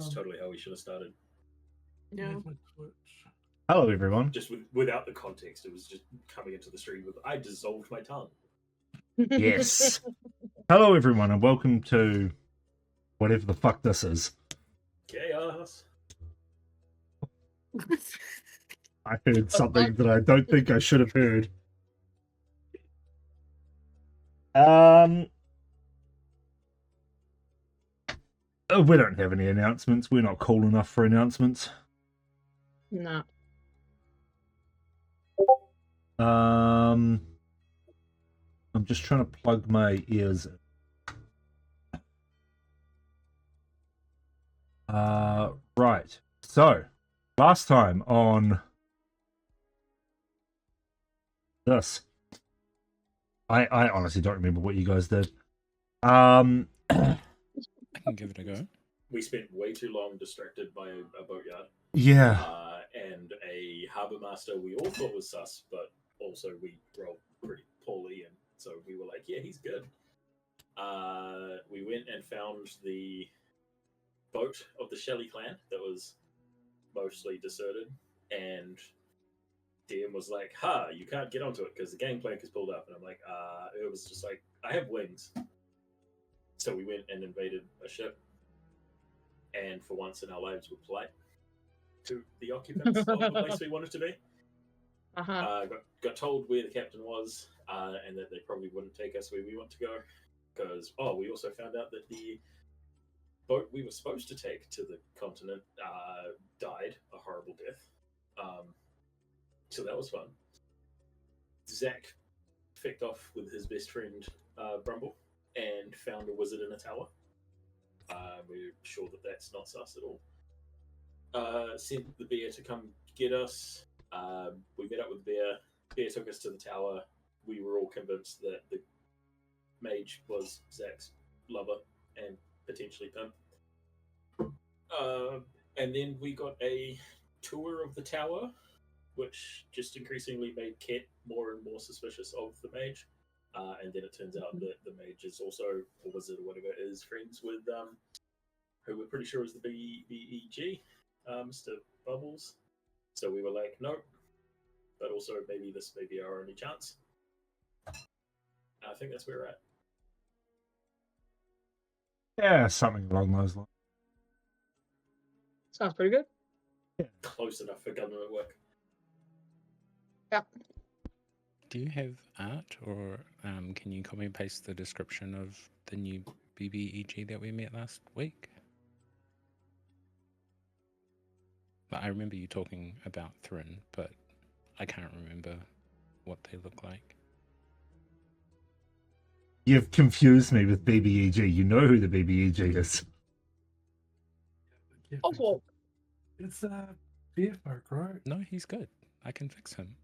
That's totally how we should have started. Yeah. Hello, everyone. Just without the context, it was just coming into the stream with, I dissolved my tongue. Yes. Hello, everyone, and welcome to whatever the fuck this is. Chaos. I heard something that I don't think I should have heard. We don't have any announcements. We're not cool enough for announcements. No. I'm just trying to plug my ears in. Right. So, last time on this, I honestly don't remember what you guys did. I can give it a go. We spent way too long distracted by a boatyard. Yeah. And a harbour master we all thought was sus, but also we rolled pretty poorly, and so we were like, yeah, he's good. We went and found the boat of the Shelley clan that was mostly deserted, and DM was like, you can't get onto it because the gangplank is pulled up. And I'm like, it was just like, I have wings. So we went and invaded a ship, and for once in our lives, we're polite to the occupants of the place we wanted to be. Got told where the captain was, and that they probably wouldn't take us where we want to go, because we also found out that the boat we were supposed to take to the continent died a horrible death. So that was fun. Zach fecked off with his best friend Brumble and found a wizard in a tower. We're sure that that's not sus at all. Sent the bear to come get us. We met up with the bear. Bear took us to the tower. We were all convinced that the mage was Zach's lover and potentially pimp. And then we got a tour of the tower, which just increasingly made Ket more and more suspicious of the mage. And then it turns out that the mage is also, or wizard or whatever, is friends with who we're pretty sure is the BEG, Mr. Bubbles. So we were like, nope. But also maybe this may be our only chance. I think that's where we're at. Yeah, something along those lines. Sounds pretty good. Yeah. Close enough for government work. Yeah. Do you have art, or can you copy and paste the description of the new BBEG that we met last week? I remember you talking about Thrin, but I can't remember what they look like. You've confused me with BBEG. You know who the BBEG is. Oswald. It's beer folk, right? No, he's good. I can fix him.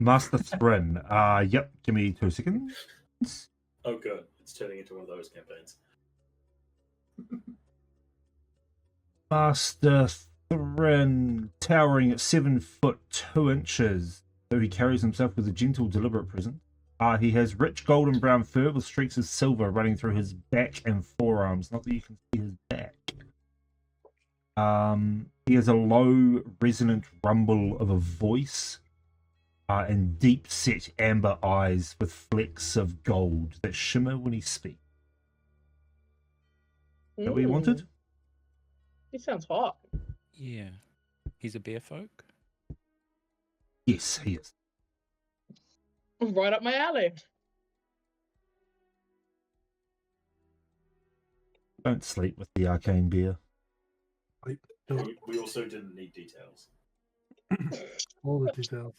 Master Thrin. Yep. Give me 2 seconds. Oh, good. It's turning into one of those campaigns. Master Thrin, towering at 7 foot 2 inches, though he carries himself with a gentle, deliberate presence. He has rich golden brown fur with streaks of silver running through his back and forearms. Not that you can see his back. He has a low, resonant rumble of a voice, and deep-set amber eyes with flecks of gold that shimmer when he speaks. Is that what you wanted? He sounds hot. Yeah. He's a bear folk? Yes, he is. Right up my alley. Don't sleep with the arcane beer. We also didn't need details. All the details.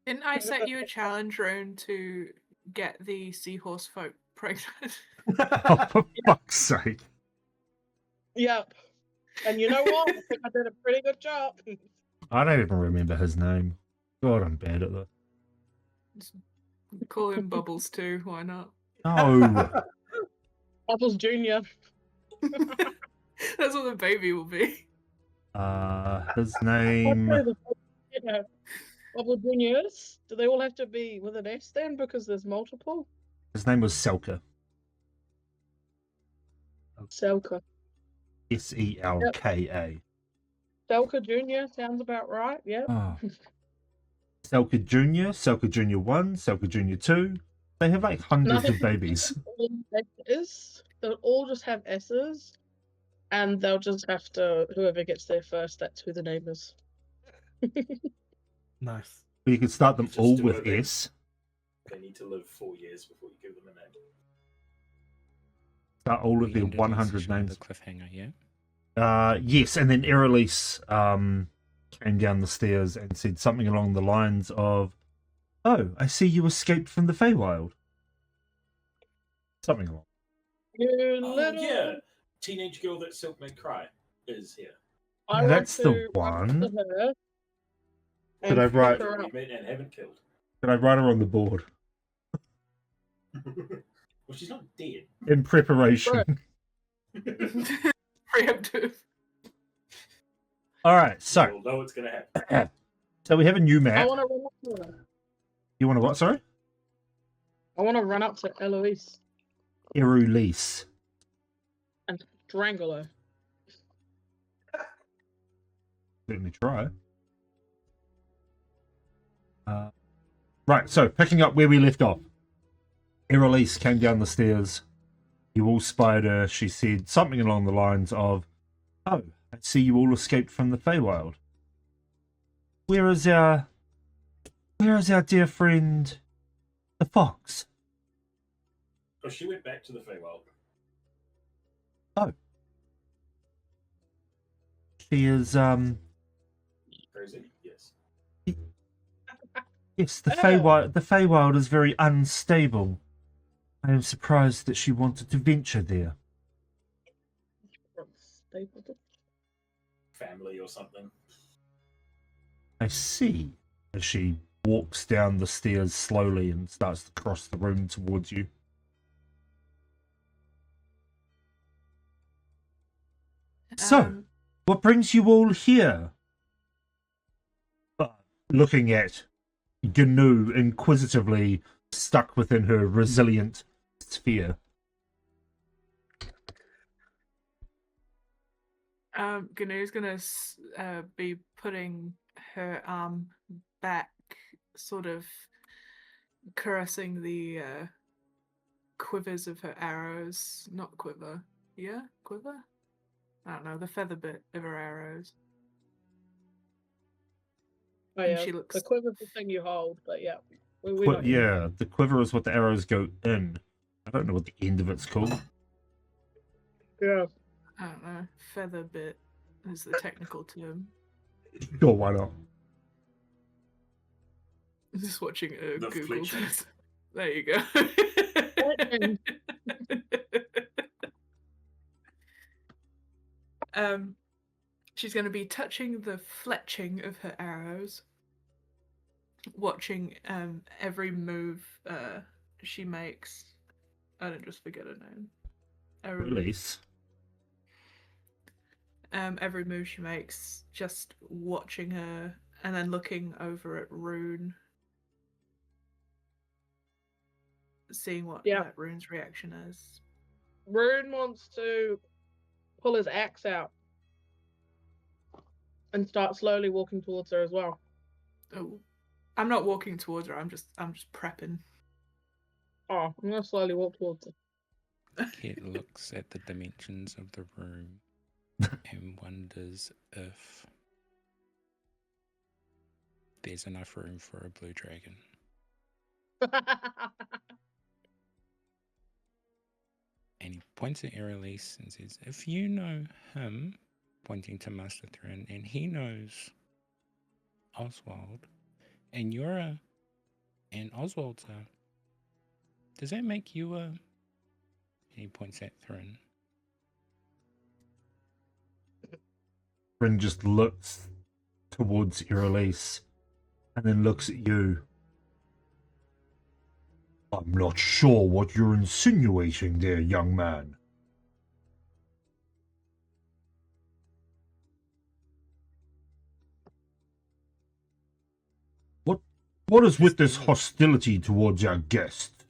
Didn't I set you a challenge, Roan, to get the seahorse folk pregnant? Oh, for fuck's sake. Yep. And you know what? I think I did a pretty good job. I don't even remember his name. God, I'm bad at that. Call him Bubbles too, why not? No. Bubbles Jr. That's what the baby will be. His name... Bubble Juniors? Do they all have to be with an S then? Because there's multiple? His name was Selka. Selka. Selka. Selka Jr. sounds about right. Yep. Oh. Selka Jr., Selka Jr. 1, Selka Jr. 2. They have like hundreds of babies. They'll all just have S's, and they'll just have to, whoever gets there first, that's who the name is. Nice. You can start them Just all do with it. S. They need to live 4 years before you give them a name. Start all of We their ended this 100 session with names. a cliffhanger, yeah? Yes, and then Erulesse came down the stairs and said something along the lines of, "Oh, I see you escaped from the Feywild." Something along. You Oh, little. yeah. Teenage girl that Silk made cry is here. I Yeah, want that's the to run one. up to her Could and I write- pick her We up. met and haven't killed. Can I write her on the board Well, she's not dead. in preparation? Right. Preemptive. All right, so You'll know what's going to happen. we have a new I map. want to run up to her. You want to what? Sorry, I want to run up to Erulesse Erulesse. and strangle her. Certainly try. Right, so picking up where we left off. Erulesse came down the stairs. You all spied her. She said something along the lines of, "Oh, I see you all escaped from the Feywild. Where is our dear friend, the fox?" Oh, she went back to the Feywild. She is, Crazy? Yes. yes, the Oh. Feywild is very unstable. I am surprised that she wanted to venture there. Family or something. I see. As she walks down the stairs slowly and starts to cross the room towards you. So, what brings you all here? Looking at GNU inquisitively stuck within her resilient sphere. GNU's gonna be putting her arm back, sort of caressing the quivers of her arrows. Not quiver. Yeah? Quiver? I don't know, the feather bit of her arrows. Oh, And yeah. she looks- The quiver's the thing you hold, but yeah. We But yeah, the quiver is what the arrows go in. I don't know what the end of it's called. Yeah. I don't know, feather bit is the technical term. Sure, why not? I'm just watching The Google. fletching. There you go. Fletching. She's going to be touching the fletching of her arrows, watching every move she makes. I don't just forget her name. Release. Every move she makes, just watching her and then looking over at Rune, seeing what that Rune's reaction is. Rune wants to pull his axe out and start slowly walking towards her as well. Oh, I'm not walking towards her. I'm just prepping. Oh, I'm gonna slowly walk towards her. Kit looks at the dimensions of the room and wonders if there's enough room for a blue dragon. And he points at Erulesse and says, "If you know him," pointing to Master Throne, "and he knows Oswald, and you're and Oswald's does that make you and he points at Throne. Bryn just looks towards Erulesse and then looks at you. "I'm not sure what you're insinuating there, young man." What is with this hostility towards our guest?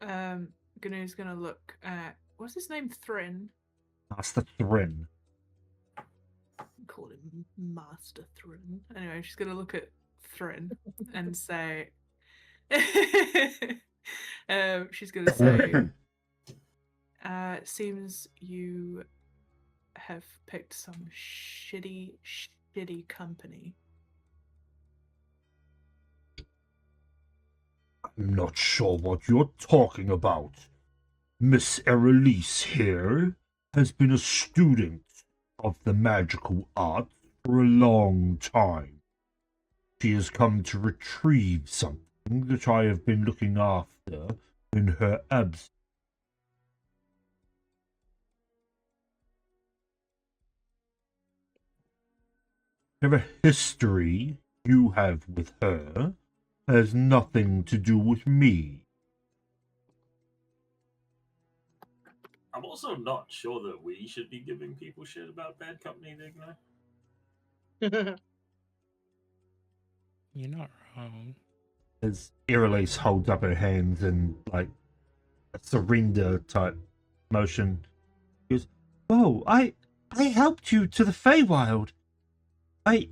Gnu's gonna look at what's his name? Thrin. Master Thrin. Call him Master Thrin. Anyway, she's gonna look at Thrin and say, she's gonna say, seems you have picked some shitty company. I'm not sure what you're talking about. Miss Erulesse here has been a student of the magical arts for a long time. She has come to retrieve something that I have been looking after in her absence. Whatever history you have with her has nothing to do with me. I'm also not sure that we should be giving people shit about bad company, Digno. You're not wrong. As Erulesse holds up her hands in like a surrender type motion, she goes, "Oh, I helped you to the Feywild. I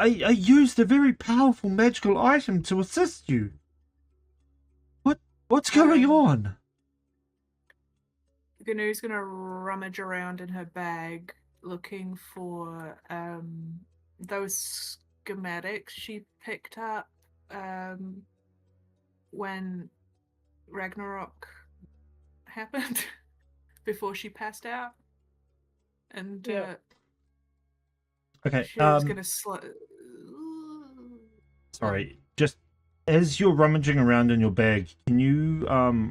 used a very powerful magical item to assist you. What's going on?" Gnu's gonna rummage around in her bag looking for those schematics she picked up when Ragnarok happened before she passed out. And Okay. she was gonna Sorry, just as you're rummaging around in your bag, can you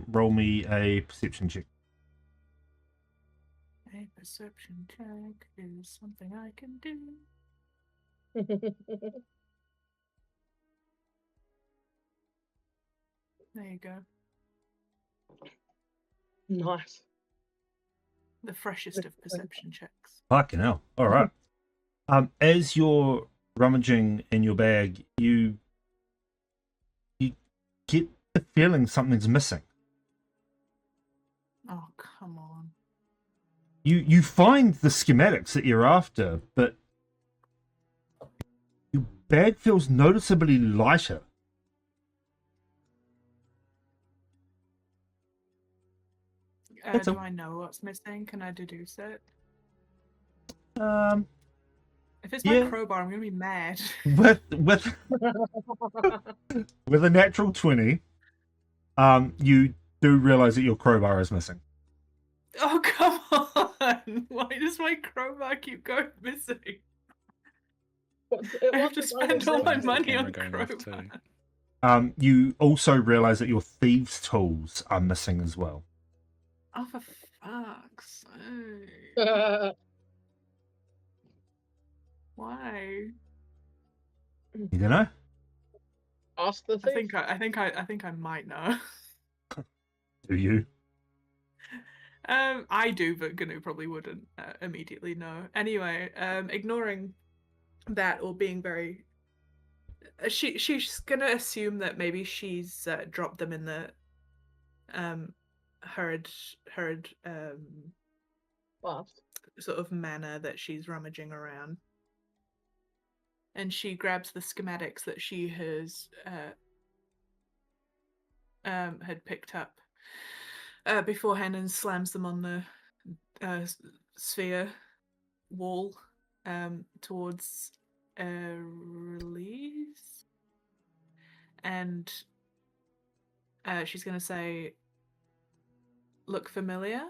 roll me a perception check? A perception check is something I can do. There you go. Nice. The freshest of perception checks. Fucking hell. All right. As you're rummaging in your bag, you get the feeling something's missing. Oh, come on. You find the schematics that you're after, but your bag feels noticeably lighter. Do I know what's missing? Can I deduce it? If it's my crowbar, I'm gonna be mad. With with a natural 20, you do realize that your crowbar is missing. Oh, come on! Why does my crowbar keep going missing? I have to spend all my money on crowbar. You also realize that your thieves' tools are missing as well. Oh, for fuck's sake. Why? You don't know? Ask the thief. I think I might know. Do you? I do, but Gnu probably wouldn't immediately know. Anyway, ignoring that or being very, she's gonna assume that maybe she's dropped them in the herd sort of manner that she's rummaging around, and she grabs the schematics that she has had picked up beforehand and slams them on the sphere wall towards Erulesse, and she's going to say, "Look familiar?"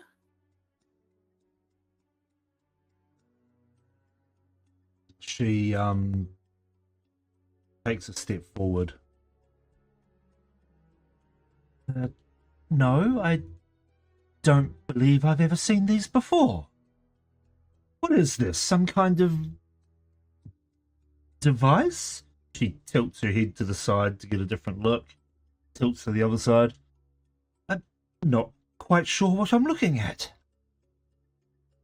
She takes a step forward. No, I don't believe I've ever seen these before. What is this? Some kind of device? She tilts her head to the side to get a different look. Tilts to the other side. I'm not quite sure what I'm looking at.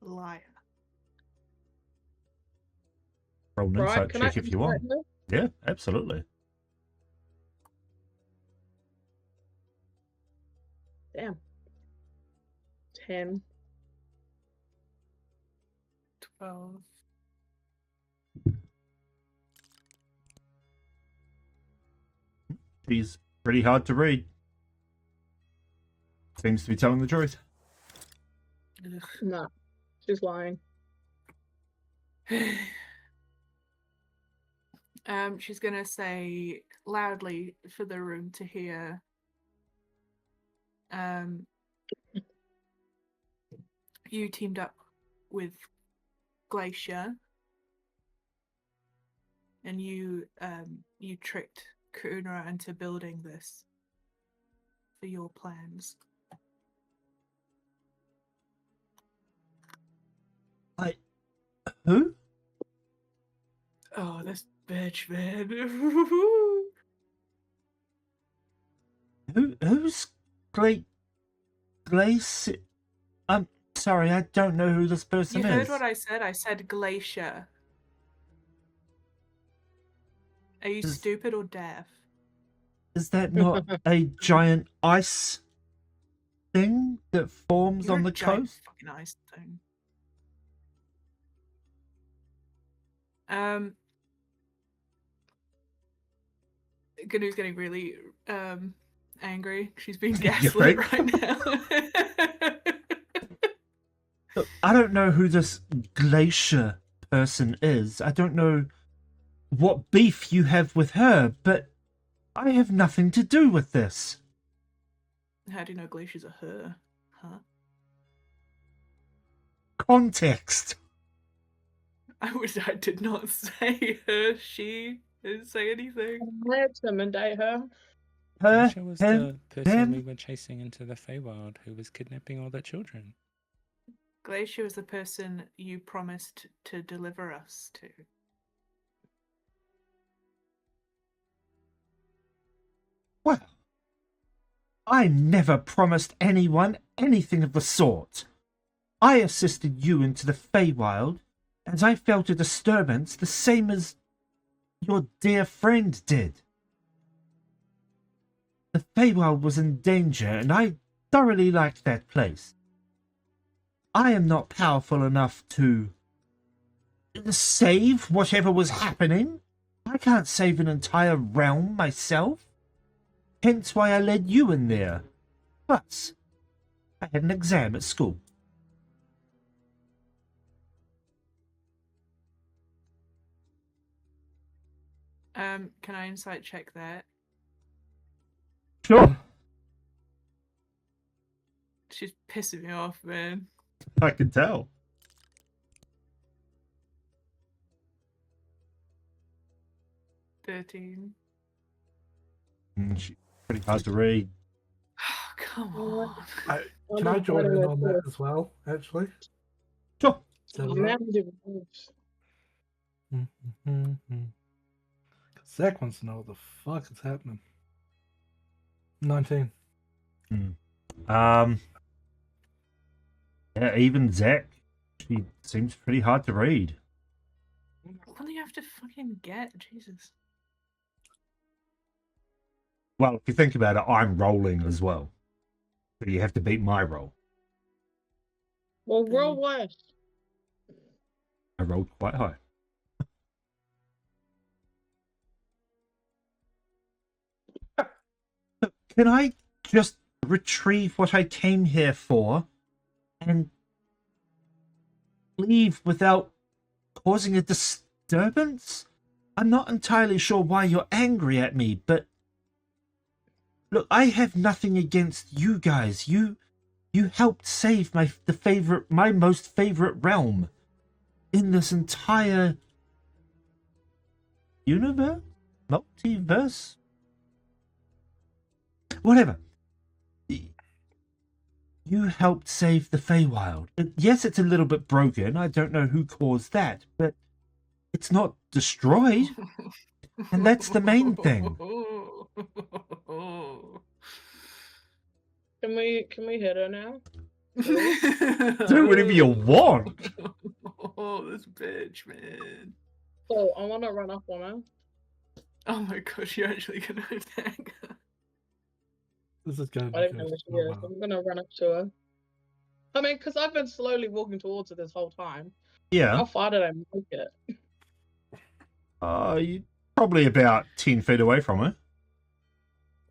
Liar. Roll an insight check if you want. Yeah, absolutely. Damn. 10. 12. She's pretty hard to read. Seems to be telling the truth. Ugh. Nah, she's lying. She's gonna say loudly for the room to hear. You teamed up with Glacier, and you tricked Kuna into building this for your plans. Who? Oh, this bitch, man. Who's Glace? I'm sorry, I don't know who this person You is. heard what I said? I said Glacier. Are you stupid or deaf? Is that not a giant ice thing that forms You're on a the giant coast? fucking ice thing. Ganu's getting really angry. She's being gaslit right now. Look, I don't know who this Glacier person is. I don't know what beef you have with her, but I have nothing to do with this. How do you know Glacier's a her? Huh? Context. I did not say her. She didn't say anything. I intimidate her. Her, Glacier was him, the person them. we were chasing into the Feywild who was kidnapping all the children. Glacier was the person you promised to deliver us to. Well, I never promised anyone anything of the sort. I assisted you into the Feywild, as I felt a disturbance the same as your dear friend did. The Feywild was in danger, and I thoroughly liked that place. I am not powerful enough to save whatever was happening. I can't save an entire realm myself. Hence why I led you in there. Plus, I had an exam at school. Can I insight check that? Sure. She's pissing me off, man. I can tell. 13. She's pretty hard to read. Come on. Can I join in on that as well, actually? Sure. So, Zach wants to know what the fuck is happening. 19. Yeah, even Zach, she seems pretty hard to read. What do you have to fucking get? Jesus. Well, if you think about it, I'm rolling as well. So you have to beat my roll. Well, roll worse. I rolled quite high. Can I just retrieve what I came here for and leave without causing a disturbance? I'm not entirely sure why you're angry at me, but look, I have nothing against you guys. You helped save my most favorite realm in this entire universe, multiverse, whatever. You helped save the Feywild. Yes, it's a little bit broken. I don't know who caused that, but it's not destroyed. And that's the main thing. Can we hit her now? Do whatever you want. Oh, this bitch, man. So I want to run up on her. Oh my gosh, you're actually gonna attack her. This is going I to don't know go where she so is. well. I'm gonna run up to her. I mean, because I've been slowly walking towards her this whole time. Yeah. How far did I make it? You probably about 10 feet away from her.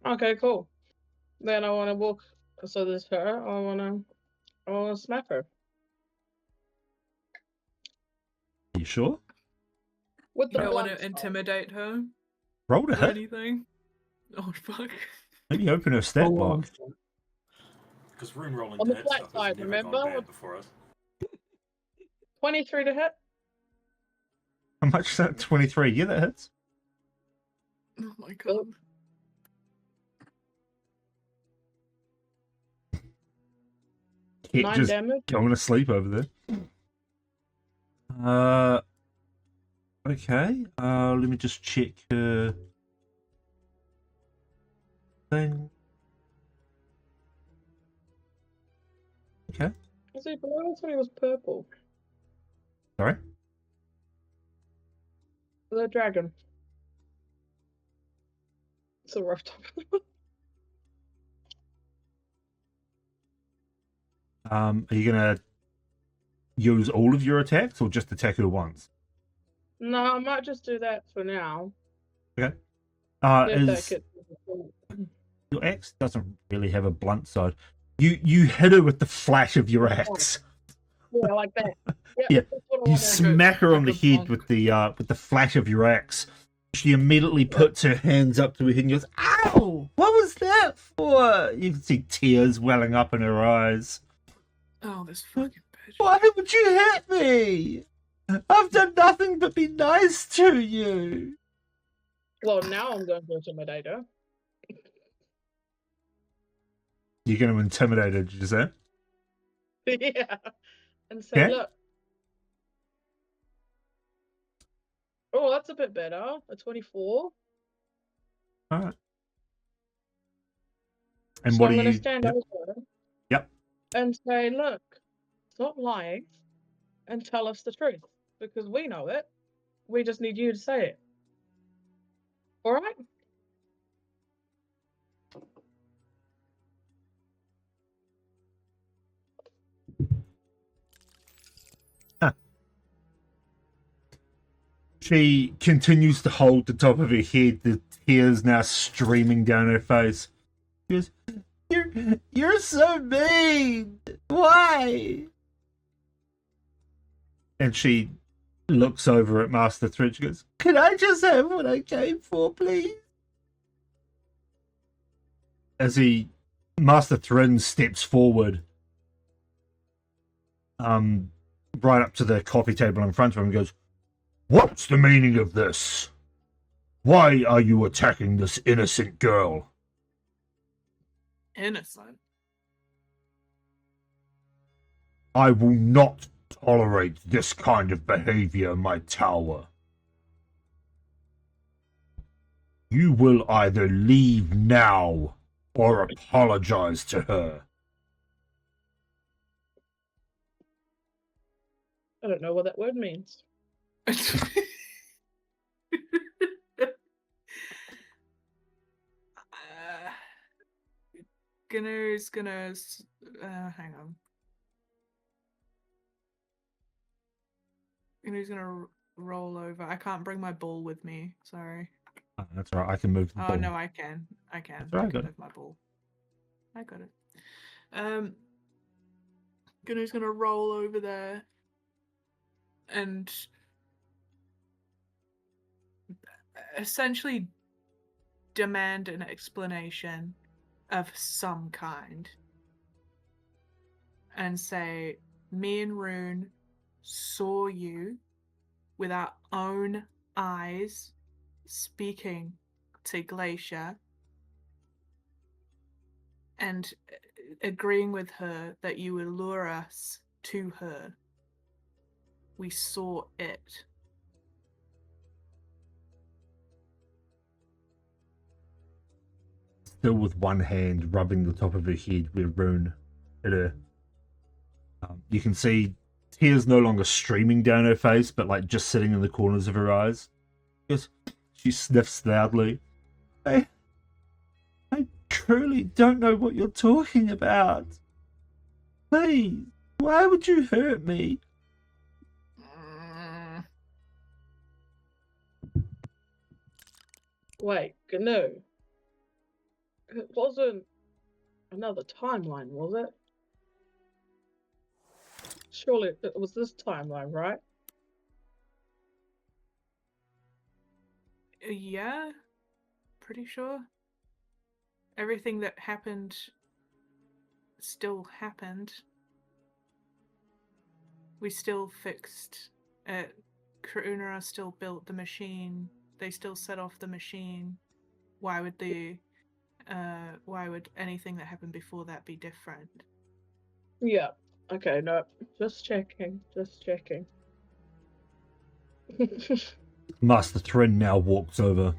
Okay, cool. Then I want to walk. So there's her. I want to smack her You sure? with the You don't want blunt to side. intimidate her Roll to or hit. anything? Oh, fuck. Maybe open her stat Full block. on. Because rune rolling On to the hit flat stuff side, has never remember? gone bad before us. 23 to hit. How much is that? 23. Yeah, that hits. Oh my god. Kit 9 just damage. going to sleep over there. Okay. Let me just check her thing. Okay. I see, but I thought it was purple. Sorry. The dragon. It's a rough top. Are you gonna use all of your attacks or just attack her once? No, I might just do that for now. Okay. If that Is gets... your axe doesn't really have a blunt side. You hit her with the flash of your axe. Yeah, like that. Yeah, that's what I You wanna- smack her on the like a head with the flash of your axe. She immediately puts her hands up to her head and goes, "Ow! What was that for?" You can see tears welling up in her eyes. Oh, this fucking bitch. Why would you hit me? I've done nothing but be nice to you. Well, now I'm going to intimidate her. You're going to intimidate her, did you say? Yeah. And say, Okay. look. Oh, that's a bit better. A 24. All right. And So what I'm do going to you? stand Yep. over her Yep. and say, look, stop lying and tell us the truth. Because we know it. We just need you to say it. All right? She continues to hold the top of her head, the tears now streaming down her face. She goes, You're so mean! Why? And she looks over at Master Thread. She goes, Can I just have what I came for, please? As Master Thrin steps forward, right up to the coffee table in front of him and goes, What's the meaning of this? Why are you attacking this innocent girl? Innocent. I will not tolerate this kind of behavior in my tower. You will either leave now or apologize to her. I don't know what that word means. Gnu's gonna hang on. Gnu's gonna roll over. I can't bring my ball with me. Sorry. Oh, that's right. I can move the Oh ball. no, I can. I can. That's right, I can got it. move my ball. I got it. Gnu's gonna roll over there and essentially demand an explanation of some kind and say, me and Rune saw you with our own eyes speaking to Glacier and agreeing with her that you would lure us to her. We saw it. Still with one hand rubbing the top of her head where Rune hit her. You can see tears no longer streaming down her face, but like just sitting in the corners of her eyes. She sniffs loudly. I truly don't know what you're talking about. Please, why would you hurt me? Wait, Gnu. It wasn't another timeline, was it? Surely it was this timeline, right? Yeah, pretty sure. Everything that happened still happened. We still fixed it. Kraunera still built the machine. They still set off the machine. Why would anything that happened before that be different? Yeah. Okay, no. Just checking. Master Thrin now walks over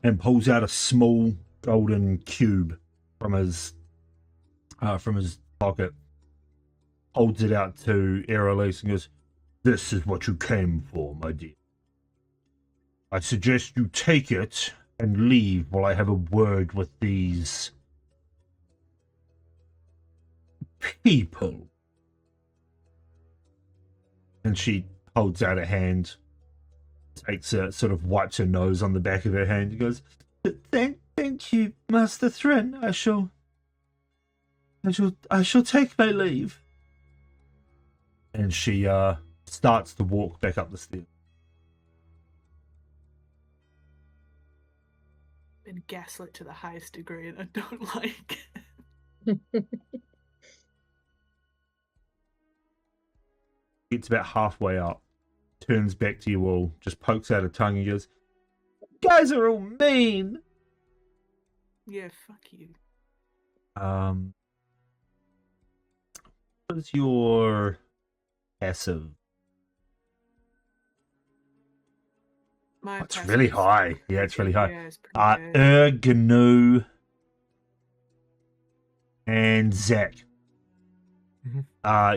and pulls out a small golden cube from his pocket, holds it out to Erulesse and goes, "This is what you came for, my dear. I suggest you take it and leave while I have a word with these people." And she holds out a hand, takes a sort of wipes her nose on the back of her hand. She goes, "Thank you, Master Thrin. I shall take my leave." And she starts to walk back up the stairs. Been gaslit to the highest degree, and I don't like it. Gets about halfway up, turns back to you all, just pokes out a tongue and goes, "You guys are all mean." Yeah, fuck you. What is your passive? My It's really passive's high. pretty Yeah, it's really good. high. Yeah, it's pretty good. Gnu and Zach.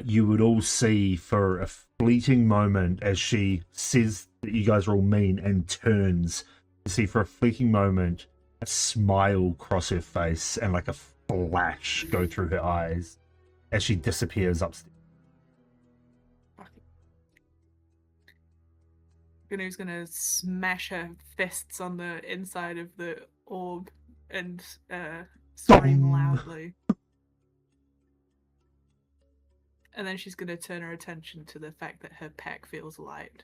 You would all see for a fleeting moment as she says that you guys are all mean and turns, you see for a fleeting moment a smile cross her face and like a flash go through her eyes as she disappears upstairs. Gnu's gonna smash her fists on the inside of the orb and scream Dong. loudly. And then she's gonna turn her attention to the fact that her pack feels light.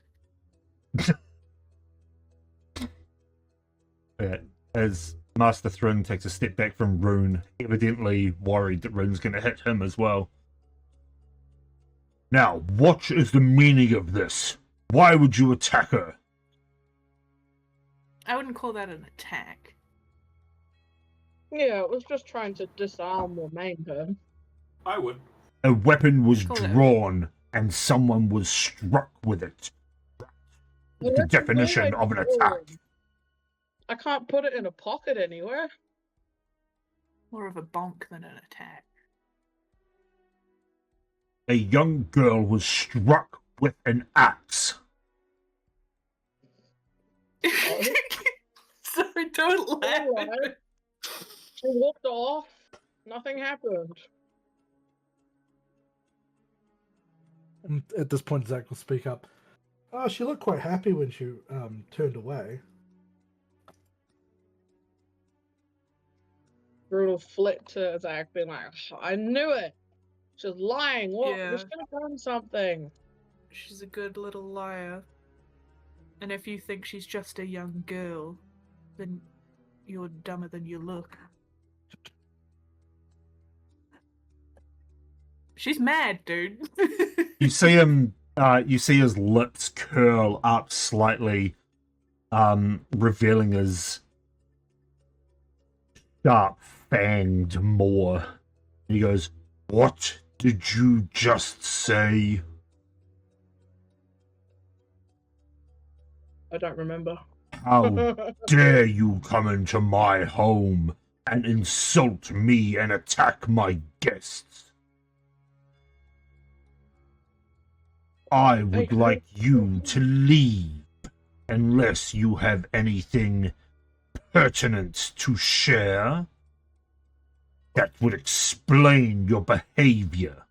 As Master Thrin takes a step back from Rune, evidently worried that Rune's going to hit him as well. "Now, what is the meaning of this? Why would you attack her?" I wouldn't call that an attack. Yeah, it was just trying to disarm or maim her. I would. "A weapon was Call it- drawn and someone was struck with it. Well, The that's definition of an always attack." drawn. I can't put it in a pocket anywhere. More of a bonk than an attack. "A young girl was struck with an axe." Sorry, don't laugh. Alright. She walked off. Nothing happened. And at this point, Zach will speak up. "Oh, she looked quite happy when she turned away." Brutal flick to Zach, being like, "I knew it. She's lying. What? Yeah. We should have done something." She's a good little liar. And if you think she's just a young girl, then you're dumber than you look. She's mad, dude. You see him. You see his lips curl up slightly, revealing his sharp, fanged maw. He goes, "What did you just say?" I don't remember. "How dare you come into my home and insult me and attack my guests? I would Hey, like you to leave unless you have anything pertinent to share." That would explain your behavior.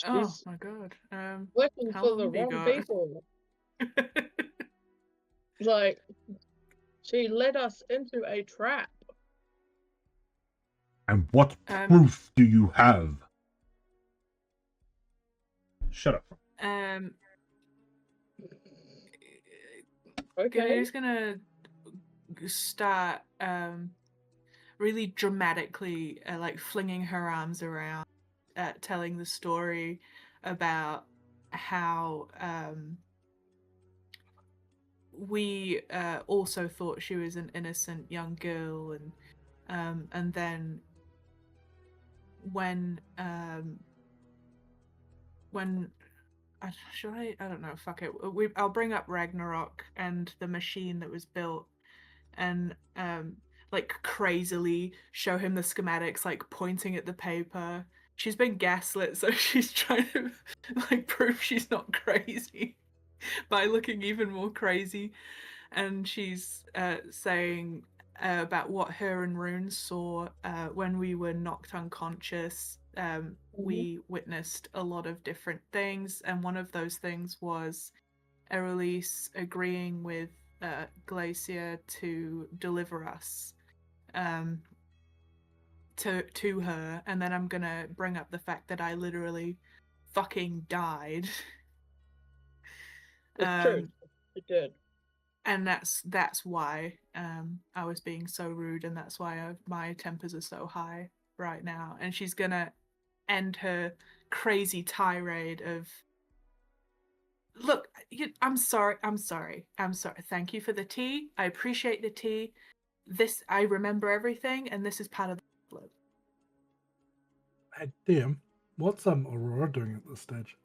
Oh She's my god. working how for the long have you wrong got? people. Like, she led us into a trap. And what Um, proof do you have? Shut up. Okay. Ganu's gonna start really dramatically like flinging her arms around, telling the story about how we also thought she was an innocent young girl, and then when I don't know, fuck it. I'll bring up Ragnarok and the machine that was built, and like crazily show him the schematics, like pointing at the paper. She's been gaslit, so she's trying to like prove she's not crazy by looking even more crazy. And she's saying about what her and Rune saw when we were knocked unconscious. We witnessed a lot of different things, and one of those things was Erulesse agreeing with Glacier to deliver us to her, and then I'm gonna bring up the fact that I literally fucking died. It's true. It did. And that's why I was being so rude, and that's why my tempers are so high right now. And she's gonna end her crazy tirade of, look, I'm sorry. Thank you for the tea. I appreciate the tea. I remember everything, and this is part of the problem. Hey, DM, what's Aurora doing at this stage?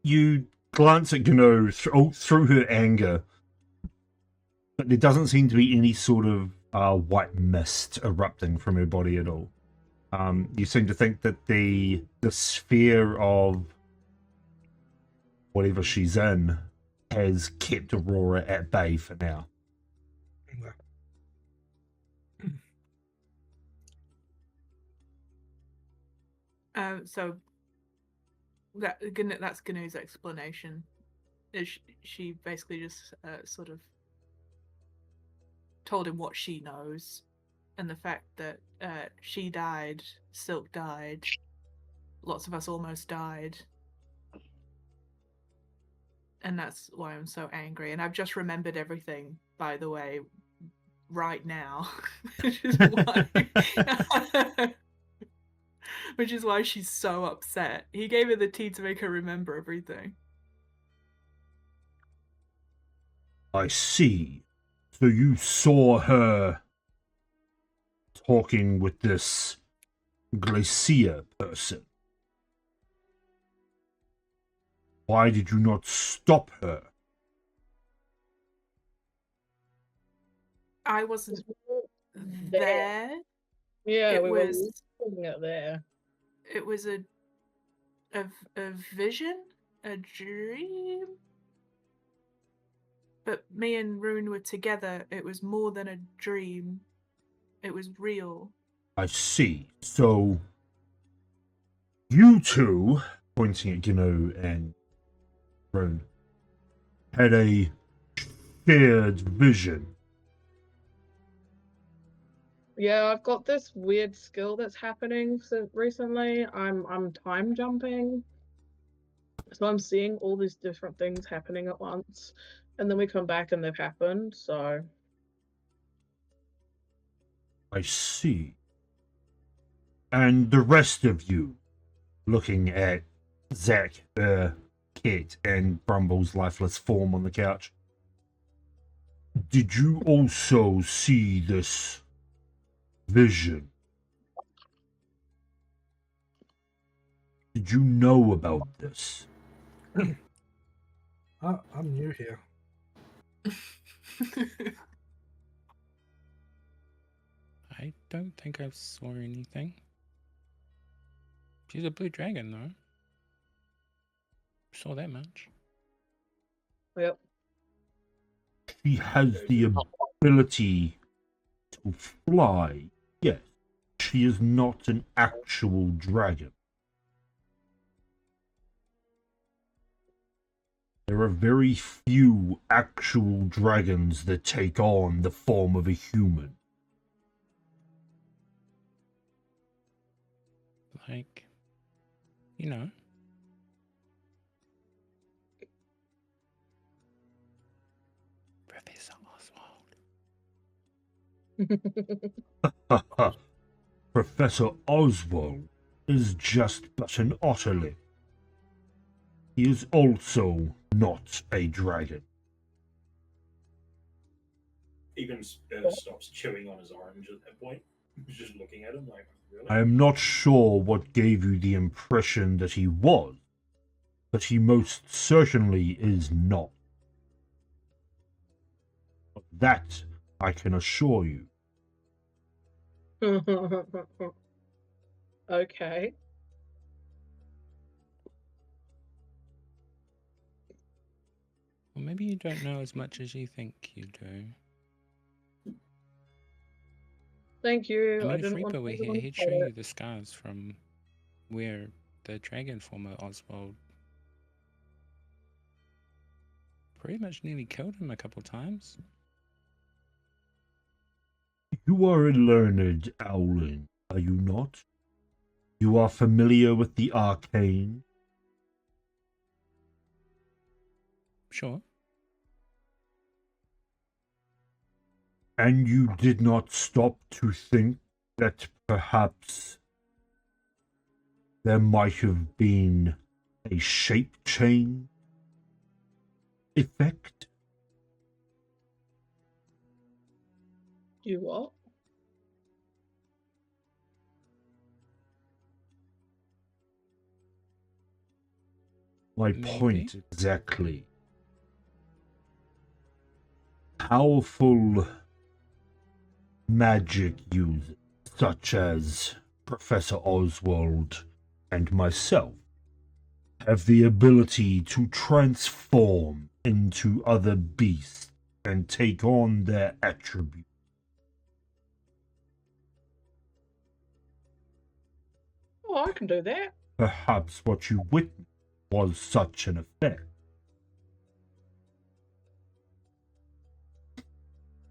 You glance at Gno through her anger, but there doesn't seem to be any sort of white mist erupting from her body at all. You seem to think that the sphere of whatever she's in has kept Aurora at bay for now. So that's Gnu's explanation. Is she basically just sort of told him what she knows, and the fact that she died, Silk died, lots of us almost died, and that's why I'm so angry. And I've just remembered everything, by the way, right now, which is why. Which is why she's so upset. He gave her the tea to make her remember everything. I see. So you saw her talking with this Glacier person. Why did you not stop her? I wasn't there. Yeah, It we was were looking at there. It was a vision, a dream. But me and Rune were together. It was more than a dream. It was real. I see. So you two, pointing at Gino and Rune, had a shared vision. Yeah, I've got this weird skill that's happening recently. I'm time jumping. So I'm seeing all these different things happening at once. And then we come back and they've happened, so I see. And the rest of you, looking at Zach, Kit, and Brumble's lifeless form on the couch, did you also see this vision? Did you know about this? I'm new here. I don't think I saw anything. She's a blue dragon, though. Saw that much. yep. She has the ability to fly, yes. She is not an actual dragon. There are very few actual dragons that take on the form of a human. Like, you know. Professor Oswald. Professor Oswald is just but an otterling. He is also not a dragon. Even stops chewing on his orange at that point. He's just looking at him like, really? I am not sure what gave you the impression that he was, but he most certainly is not. That I can assure you. Okay. Well, maybe you don't know as much as you think you do. Thank you. I mean, if didn't want Reaper were everyone here, to he'd say show you it. the scars from where the dragon former Oswald pretty much nearly killed him a couple times. You are a learned owlin, are you not? You are familiar with the arcane? Sure. And you did not stop to think that perhaps there might have been a shape change effect? You what? My Maybe. point exactly. Powerful magic users, such as Professor Oswald and myself, have the ability to transform into other beasts and take on their attributes. Oh, I can do that. Perhaps what you witnessed was such an effect.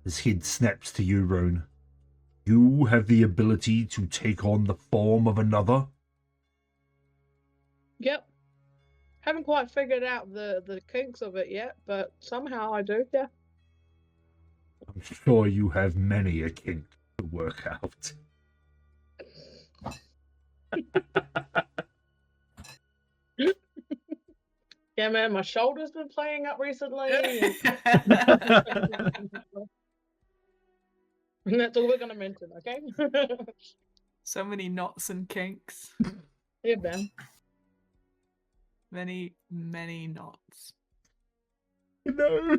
His head snaps to you, Roan. You have the ability to take on the form of another? Yep. Haven't quite figured out the kinks of it yet, but somehow I do, yeah. I'm sure you have many a kink to work out. Yeah, man, my shoulder's been playing up recently. And that's all we're going to mention, okay? So many knots and kinks. Yeah, man. Many, many knots. No.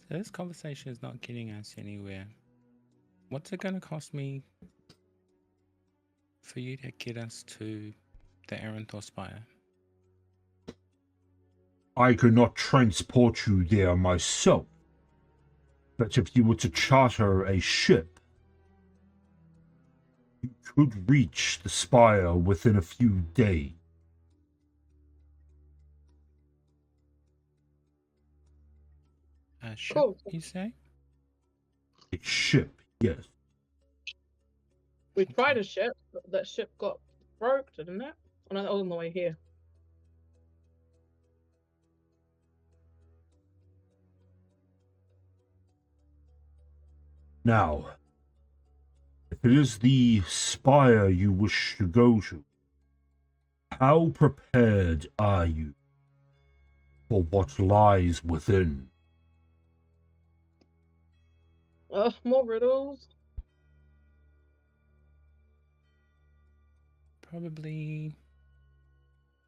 This conversation is not getting us anywhere. What's it going to cost me for you to get us to the Aranthor Spire? I could not transport you there myself, but if you were to charter a ship, you could reach the spire within a few days. A ship, Cool. you say? A ship, yes. We tried a ship, but that ship got broke, didn't it? On the way here. Now, if it is the spire you wish to go to, how prepared are you for what lies within? More riddles. Probably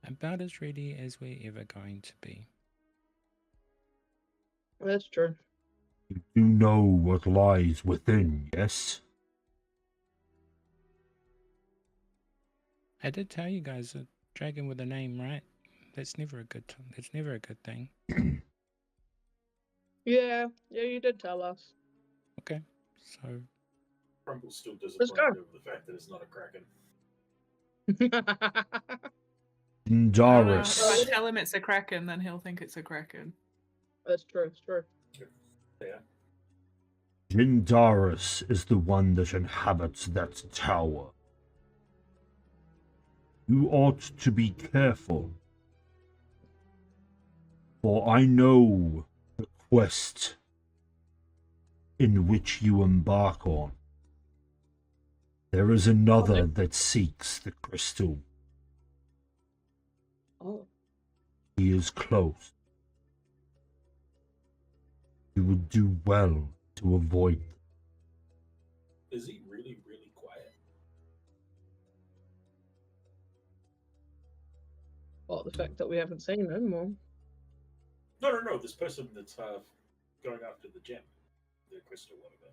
about as ready as we're ever going to be. That's true. You do know what lies within, yes? I did tell you guys that dragon with a name, right? That's never a good. That's never a good thing. Yeah, you did tell us. Okay, so Crumble's still Let's go. disappointed over the fact that it's not a kraken. I don't know. If I Daris. tell him it's a kraken, then he'll think it's a kraken. That's true. It's true. Yeah. Jindaris is the one that inhabits that tower. You ought to be careful, for I know the quest in which you embark on. There is another that seeks the crystal. Oh. He is close. You would do well to avoid. Is he really, really quiet? Well, the fact that we haven't seen him more. No. This person that's going after the gem, the crystal, whatever.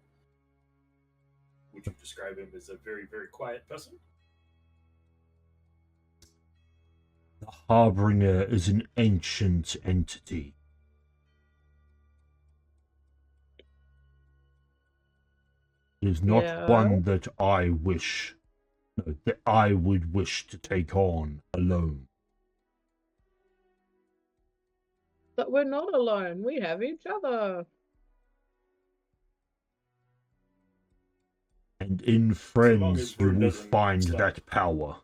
Would you describe him as a very, very quiet person? The Harbinger is an ancient entity. It is not one that I would wish to take on alone. But we're not alone. We have each other. And in long friends as you Vern will doesn't find stop. that power.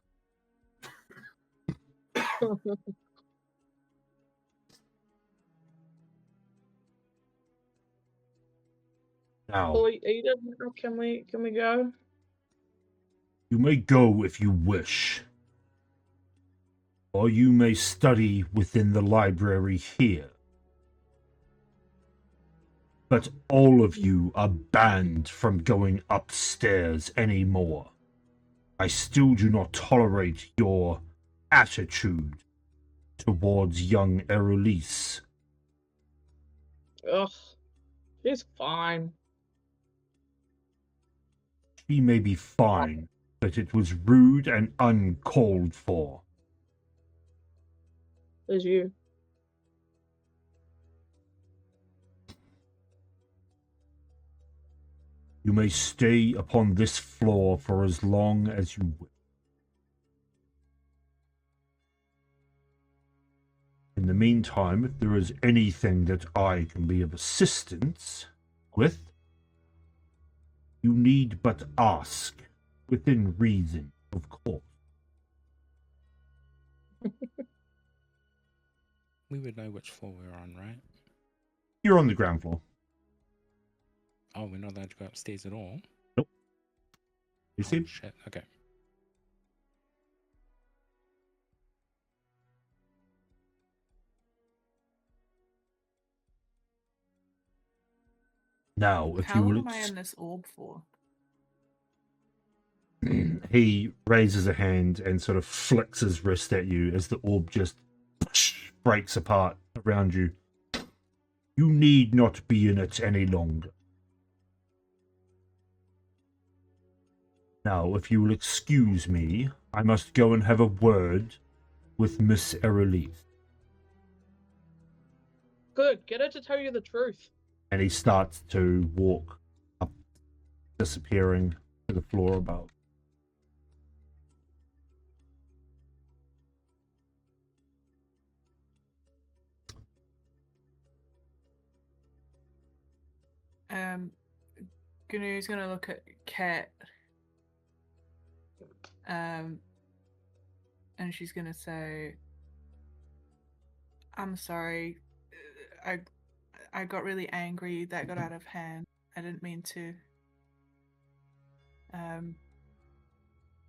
Now, Well, Eden, can we go? you may go if you wish, or you may study within the library here. But all of you are banned from going upstairs anymore. I still do not tolerate your attitude towards young Erulesse. Ugh, she's fine. She may be fine, but it was rude and uncalled for. As you. You may stay upon this floor for as long as you wish. In the meantime, if there is anything that I can be of assistance with, you need but ask, within reason, of course. we would know which floor we're on, right? You're on the ground floor. Oh, we're not allowed to go upstairs at all? Nope. You see? Oh, shit, okay. Now, if How you long will... am I in this orb for? He raises a hand and sort of flicks his wrist at you as the orb just breaks apart around you. You need not be in it any longer. Now, if you will excuse me, I must go and have a word with Miss Erulesse. Good, get her to tell you the truth. And he starts to walk up, disappearing to the floor above. Gnu's gonna look at Kat. And she's gonna say, I'm sorry. I got really angry. That got out of hand. I didn't mean to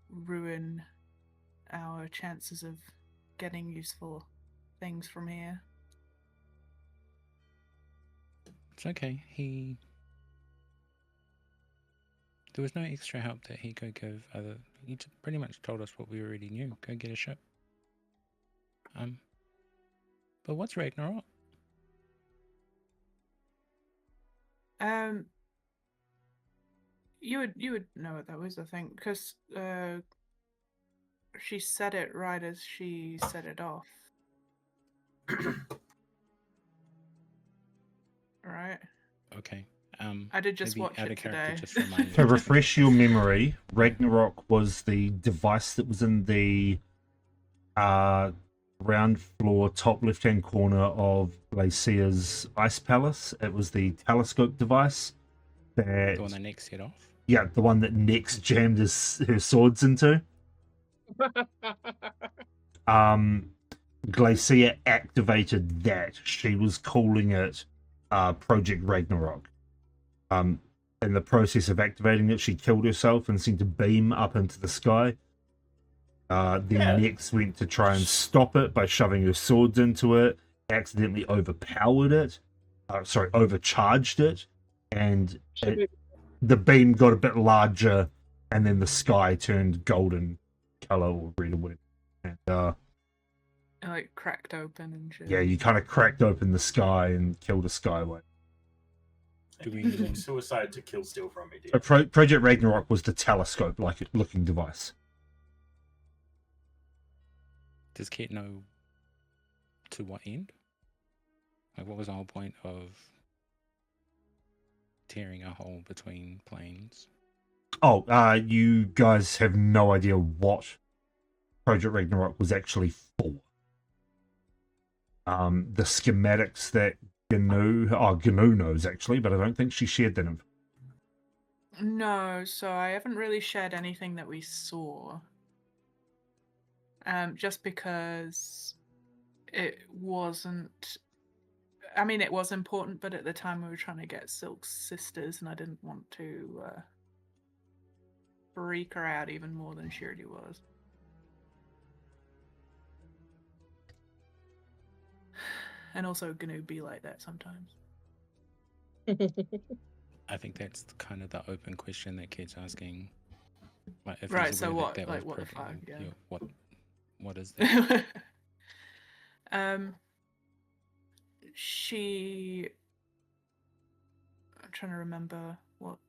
ruin our chances of getting useful things from here. It's okay. There was no extra help that he could give other... He pretty much told us what we already knew. Go get a ship. But what's Ragnarok? You would know what that was, I think, because She said it right as she set it off. Right. Okay. I did just maybe watch out it of character, today. just remind me. To refresh your memory, Ragnarok was the device that was in the ground floor, top left-hand corner of Glacia's ice palace. It was the telescope device that, The one that Nick set off? yeah, the one that Nex jammed her swords into. Glacia activated that. She was calling it Project Ragnarok. In the process of activating it, she killed herself and sent a beam up into the sky. Then Nex went to try and stop it by shoving her swords into it, accidentally overcharged it, and the beam got a bit larger, and then the sky turned golden color or red or whatever. And It, like cracked open and shit. yeah, you kind of cracked open the sky and killed a skyway. Do we using even- suicide to kill steal from me? So Project Ragnarok was the telescope-like looking device. Does Kate know to what end? Like, what was the whole point of tearing a hole between planes? Oh, you guys have no idea what Project Ragnarok was actually for. The schematics that GNU knows actually, but I don't think she shared that info. No, so I haven't really shared anything that we saw. Just because it wasn't. I mean, it was important, but at the time we were trying to get Silk's sisters, and I didn't want to freak her out even more than she already was. And also, GNU be like that sometimes. I think that's kind of the open question that Kate's asking. Like, if Right, he's so aware what- that like, was what the fuck, programmed, yeah. What is that? She. I'm trying to remember what.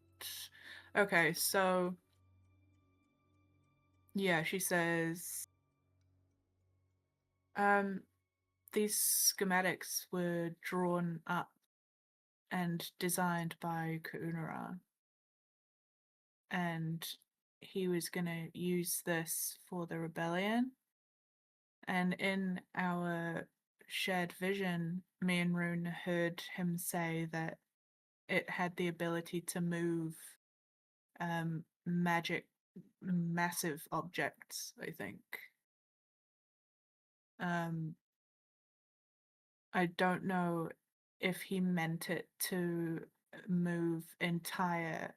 Okay, so. Yeah, she says. These schematics were drawn up and designed by Kaunaran. And he was going to use this for the rebellion. And in our shared vision, me and Rune heard him say that it had the ability to move massive objects, I think. I don't know if he meant it to move entire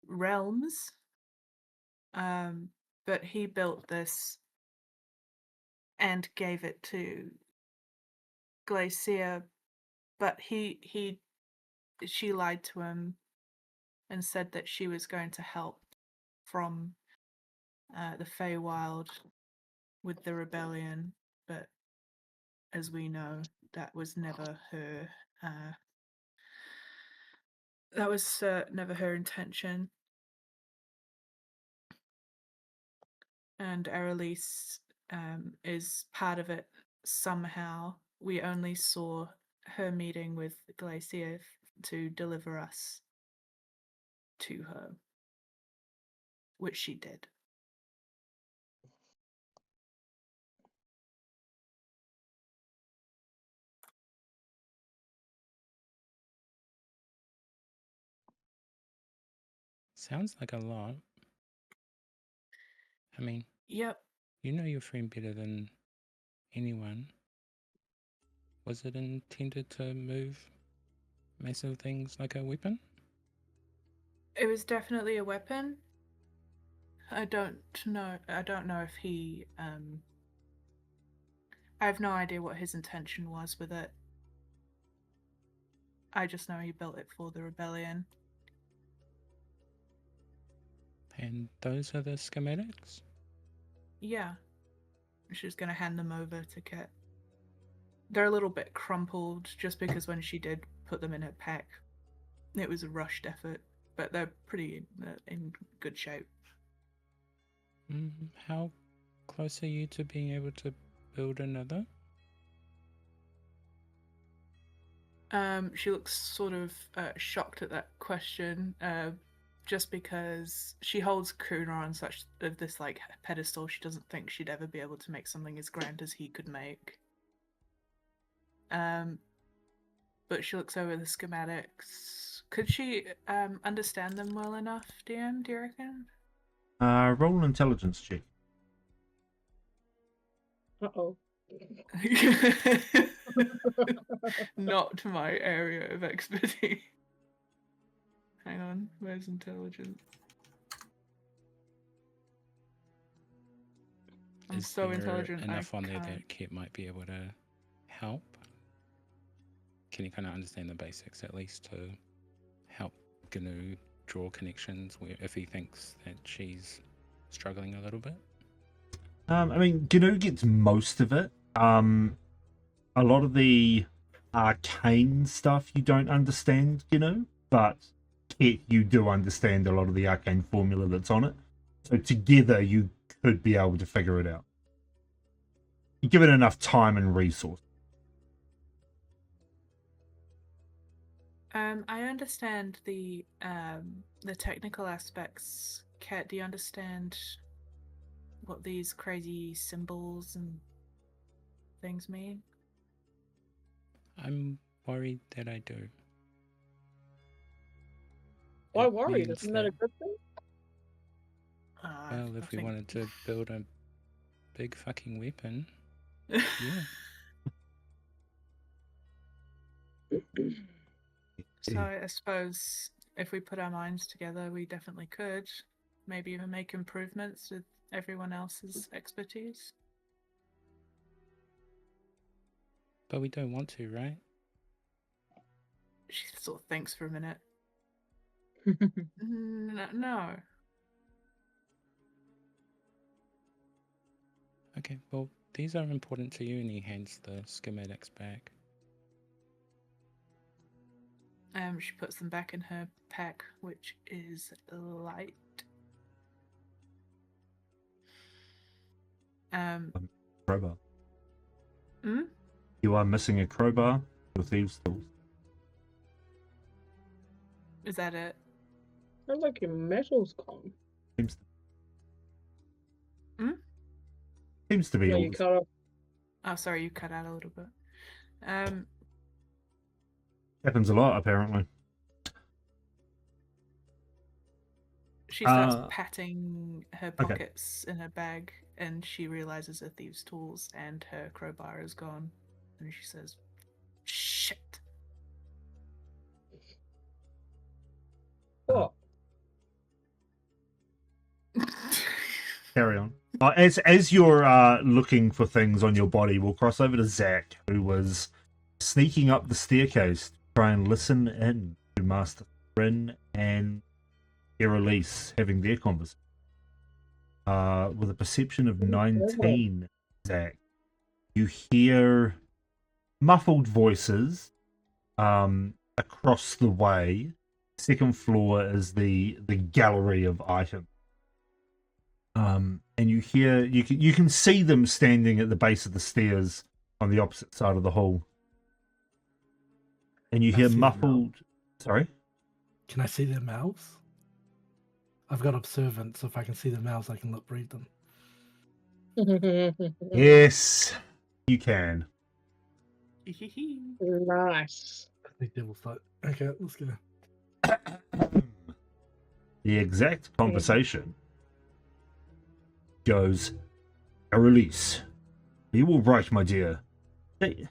realms, but he built this and gave it to Glacia, but she lied to him and said that she was going to help from the Feywild with the rebellion, but as we know, that was never her. That was never her intention. And Erulesse is part of it somehow. We only saw her meeting with Glacia to deliver us to her, which she did. Sounds like a lot. I mean, Yep. you know your friend better than anyone. Was it intended to move massive things like a weapon? It was definitely a weapon. I don't know if he I have no idea what his intention was with it. I just know he built it for the rebellion. And those are the schematics? Yeah. She's gonna hand them over to Ket. They're a little bit crumpled just because when she did put them in her pack, it was a rushed effort, but they're pretty in good shape. How close are you to being able to build another? She looks sort of shocked at that question, just because she holds Kuna on such of this like pedestal. She doesn't think she'd ever be able to make something as grand as he could make. But she looks over the schematics. Could she understand them well enough, DM? Do you reckon? Roll an intelligence check. Uh-oh. Not my area of expertise. Hang on, where's intelligence? I'm Is so there intelligent. enough I on there can't. that Kit might be able to help? Can you kind of understand the basics at least to help GNU draw connections where if he thinks that she's struggling a little bit? I mean, GNU gets most of it. A lot of the arcane stuff you don't understand, but Kit, you do understand a lot of the arcane formula that's on it. So together you could be able to figure it out. You give it enough time and resource. I understand the technical aspects. Kat, do you understand what these crazy symbols and things mean? I'm worried that I do. Why It worried? means Isn't that a good thing? Well, I if we think- wanted to build a big fucking weapon, yeah. So I suppose if we put our minds together, we definitely could. Maybe even make improvements with everyone else's expertise. But we don't want to, right? She sort of thinks for a minute. No. Okay, well, these are important to you, and he hands the schematics back. She puts them back in her pack, which is light. Crowbar. Hmm? You are missing a crowbar, your thieves' tools. Is that it? Sounds like your metal's gone. Seems Hmm? seems to be Yeah, all you this- cut off. Oh, sorry, you cut out a little bit. happens a lot, apparently. She starts Uh, patting her okay. pockets in her bag, and she realizes her thieves' tools and her crowbar is gone. And she says, "Shit." What? Carry on. As you're looking for things on your body, we'll cross over to Zach, who was sneaking up the staircase to try and listen in to Master Thrin and Erulesse having their conversation. With a perception of 19, Zach, you hear muffled voices across the way. Second floor is the gallery of items. And you can see them standing at the base of the stairs on the opposite side of the hall. And you I hear see them muffled. Sorry. Can I see their mouths? I've got observant, so if I can see their mouths, I can look read them. Yes, you can. Nice. Big devil fight. Okay, let's go. The exact conversation goes, Erulesse, are you all right, my dear? They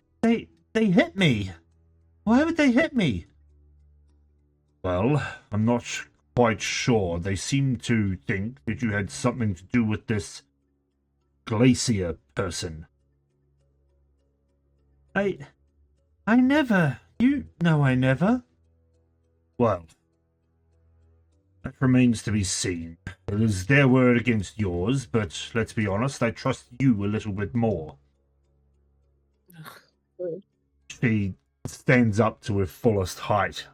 hit me. Why would they hit me? Well, I'm not quite sure. They seem to think that you had something to do with this glacier person. I never. You know I never. Well, that remains to be seen. It is their word against yours, but let's be honest, I trust you a little bit more. She stands up to her fullest height,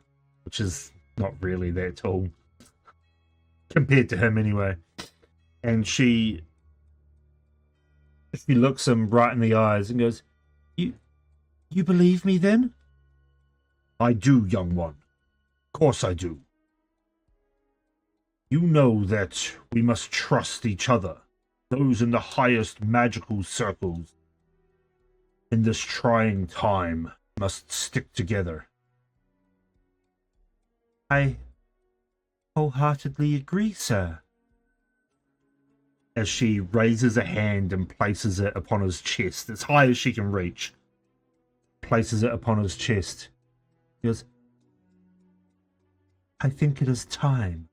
which is not really that tall. Compared to him, anyway. And she looks him right in the eyes and goes, You believe me then? I do, young one. Of course I do. You know that we must trust each other. Those in the highest magical circles in this trying time must stick together. I wholeheartedly agree, sir. As she raises a hand and places it upon his chest, as high as she can reach, places it upon his chest. He goes, I think it is time.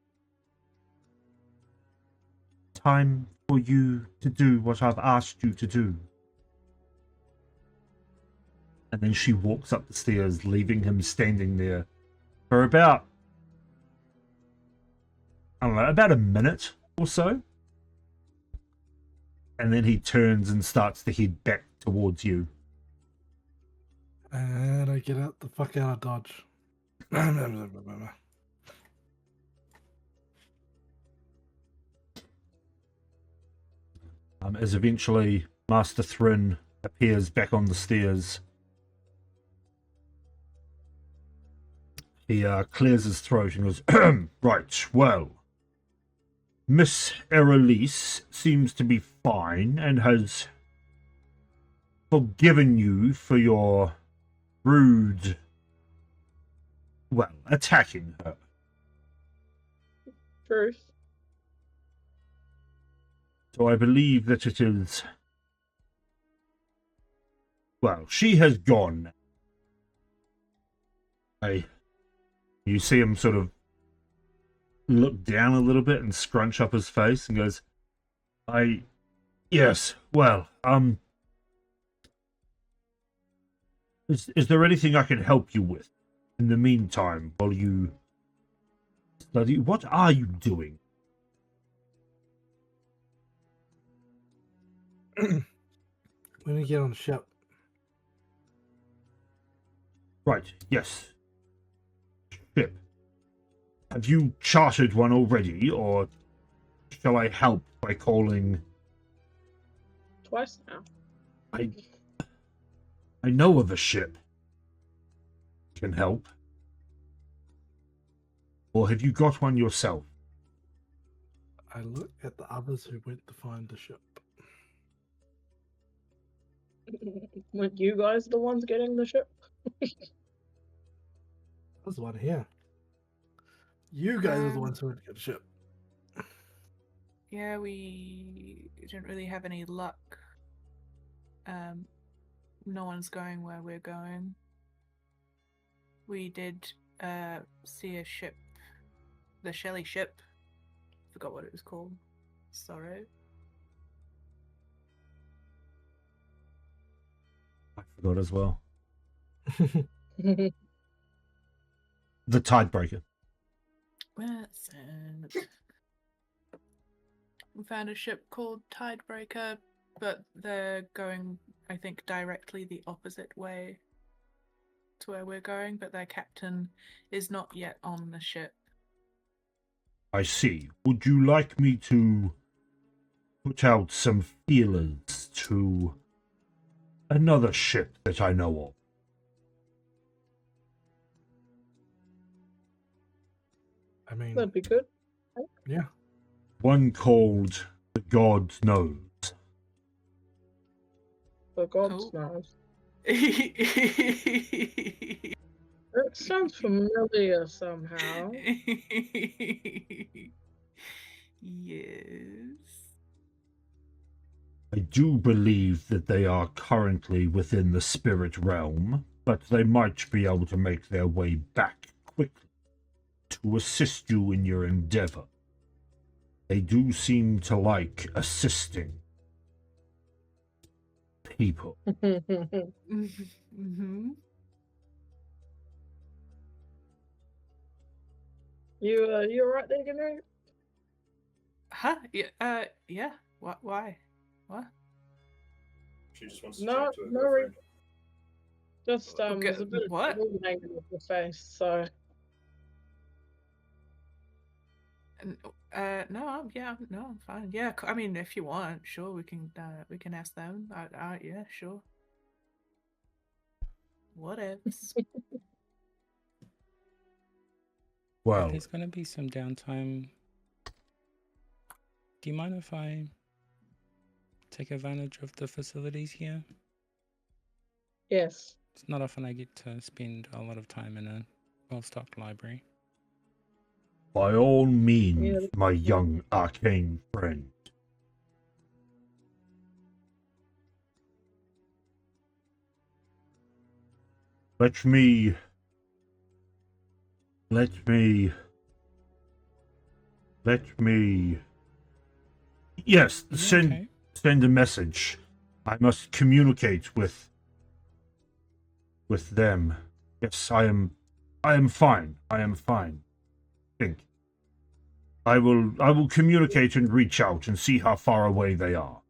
Time for you to do what I've asked you to do. And then she walks up the stairs, leaving him standing there for about, I don't know, about a minute or so. And then he turns and starts to head back towards you. And I get out the fuck out of Dodge. As eventually Master Thrin appears back on the stairs, he clears his throat and goes, Right, well, Miss Erulesse seems to be fine and has forgiven you for your rude, well, attacking her. Truth. So I believe that it is, well, she has gone. You see him sort of look down a little bit and scrunch up his face and goes, yes, well, is there anything I can help you with in the meantime while you study? What are you doing? When we get on the ship. Right, yes. Ship. Have you chartered one already, or shall I help by calling? Twice now. I know of a ship. Can help. Or have you got one yourself? I look at the others who went to find the ship. Weren't you guys the ones getting the ship? There's one here. You guys are the ones who went to get the ship. Yeah, we didn't really have any luck. No one's going where we're going. We did see a ship, the Shelley ship. Forgot what it was called. Sorrow. I forgot as well. The Tidebreaker. We found a ship called Tidebreaker, but they're going, I think, directly the opposite way to where we're going, but their captain is not yet on the ship. I see. Would you like me to put out some feelers to another ship that I know of? I mean, That'd be good. yeah. One called The God Knows. For God's Oh. knows. That sounds familiar somehow. Yes. I do believe that they are currently within the spirit realm, but they might be able to make their way back quickly to assist you in your endeavor. They do seem to like assisting people. Mm-hmm. You alright there, Ganu? Huh? Yeah. Yeah. What? Why? What? She just wants to No, talk to her no girlfriend. Just Okay, there's a bit what? of hanging off your face, so No, I'm fine. Yeah, I mean, if you want, sure, we can ask them. Yeah, sure. What ifs? Well, There's going to be some downtime. Do you mind if I take advantage of the facilities here? Yes. It's not often I get to spend a lot of time in a well-stocked library. by all means, Yeah. my young arcane friend. Let me yes, You send okay? a message. I must communicate with them. Yes, I am fine. I am fine. Think. I will communicate and reach out and see how far away they are.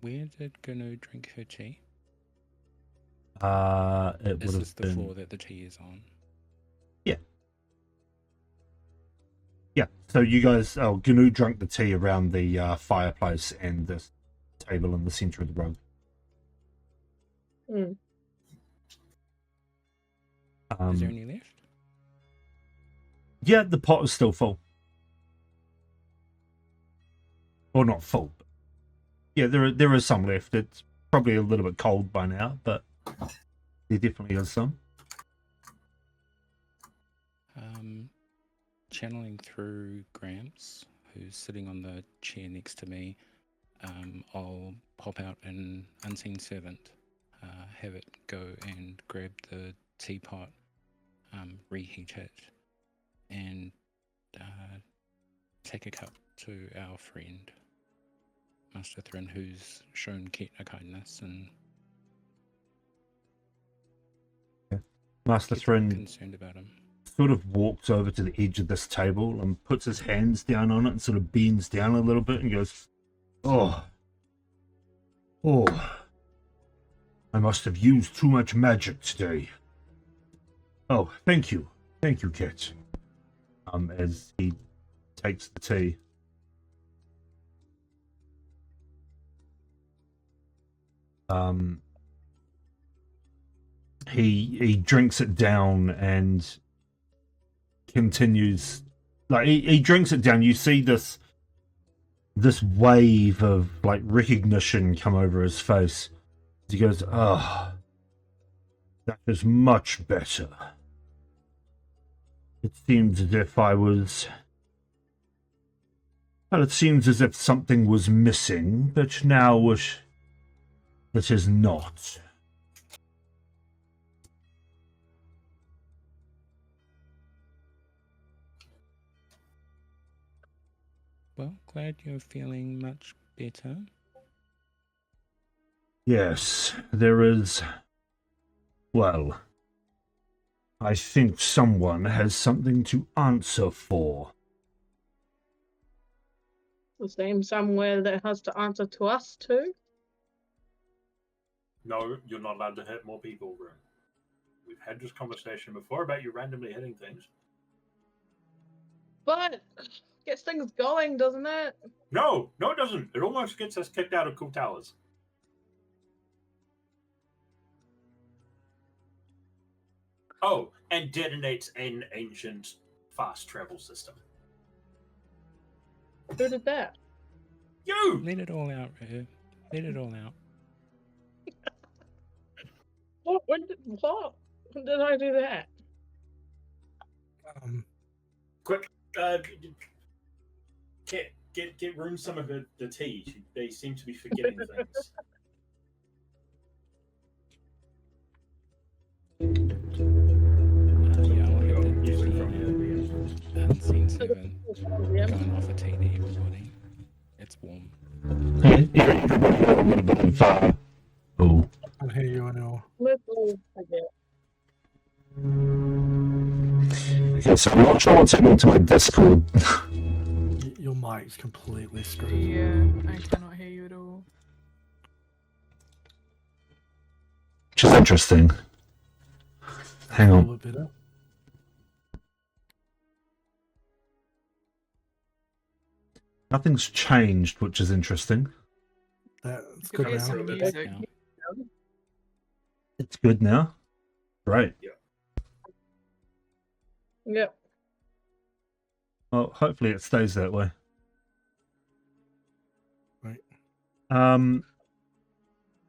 Where did Gnu drink her tea? It would This have is the been floor that the tea is on. yeah. So you guys, Gnu drank the tea around the fireplace and the table in the center of the room. Mm. Is there any left? Yeah, the pot is still full. Or not full. But yeah, there is some left. It's probably a little bit cold by now, but there definitely is some. Channeling through Gramps, who's sitting on the chair next to me, I'll pop out an unseen servant, have it go and grab the teapot, reheat it, and take a cup to our friend, Master Thrin, who's shown Ketna kindness and Master Thrin concerned about him. sort of walks over to the edge of this table and puts his hands down on it and sort of bends down a little bit and goes, oh, I must have used too much magic today. Oh, thank you, Kit. As he takes the tea. He drinks it down and continues, like he drinks it down. You see this wave of like recognition come over his face. He goes, "Ah, that is much better. It seems as if it seems as if something was missing, but now it is not." Well, glad you're feeling much better. Yes, there is. Well, I think someone has something to answer for. The same somewhere that has to answer to us too. No, you're not allowed to hit more people, Rune. We've had this conversation before about you randomly hitting things. But gets things going, doesn't it? No, it doesn't. It almost gets us kicked out of Cool Towers. Oh, and detonates an ancient fast travel system. Who did that? You! Let it all out, Rue. Let it all out. What? When did I do that? Quick, get Rune some of the tea. They seem to be forgetting things. Yeah, I'll Got have music the from here. Unseen Seven Yeah. going off a tea to everybody. It's warm. Oh. I can't hear you anymore. Let's all forget. Okay, so I'm not sure what's happening to my Discord. Your mic's completely screwed. Yeah, I cannot hear you at all. Which is interesting. Hang A on. little bit better. Nothing's changed, which is interesting. That's Could good be now. some now. music. It's good now. Great. Yep. Well, hopefully it stays that way. Right.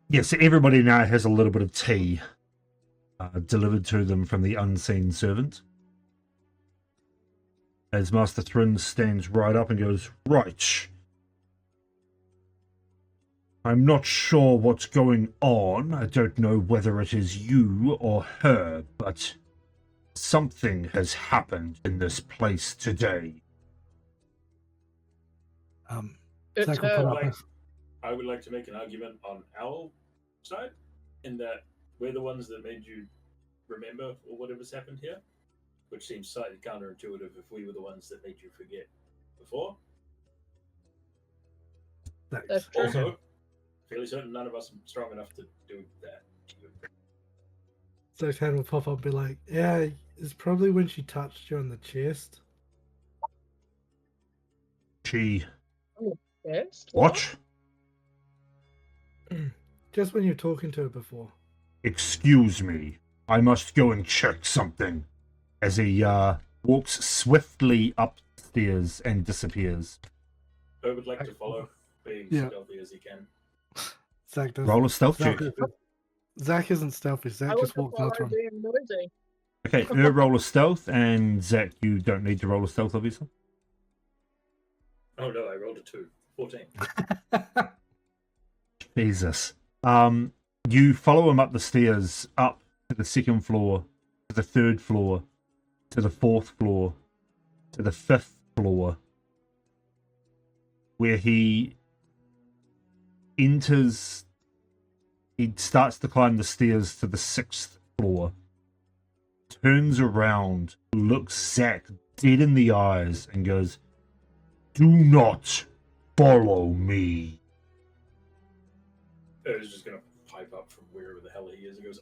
Yes, everybody now has a little bit of tea delivered to them from the unseen servant. As Master Thryn stands right up and goes, right. I'm not sure what's going on. I don't know whether it is you or her, but something has happened in this place today. It's Zach will her. put up Like- his- I would like to make an argument on our side, in that we're the ones that made you remember or whatever's happened here, which seems slightly counterintuitive if we were the ones that made you forget before. Zach's- That's true. Also, fairly certain none of us are strong enough to do that. Zach's hand will pop up and be like, yeah, it's probably when she touched you on the chest. She... Yes. What? Just when you were talking to her before. Excuse me. I must go and check something. As he walks swiftly upstairs and disappears. I would like to follow, being Yeah. stealthy as he can. Zach does. Roll a stealth check. Zach isn't stealthy. Zach I want just to walks follow after him. being noisy. Okay, roll a stealth, and Zach, you don't need to roll a stealth, obviously. Oh no, I rolled a 2. 14. Jesus. You follow him up the stairs, up to the second floor, to the third floor, to the fourth floor, to the fifth floor, where he enters. He starts to climb the stairs to the sixth floor, turns around, looks Zach dead in the eyes, and goes, "Do not follow me." I was just gonna pipe up from wherever the hell he is. He goes,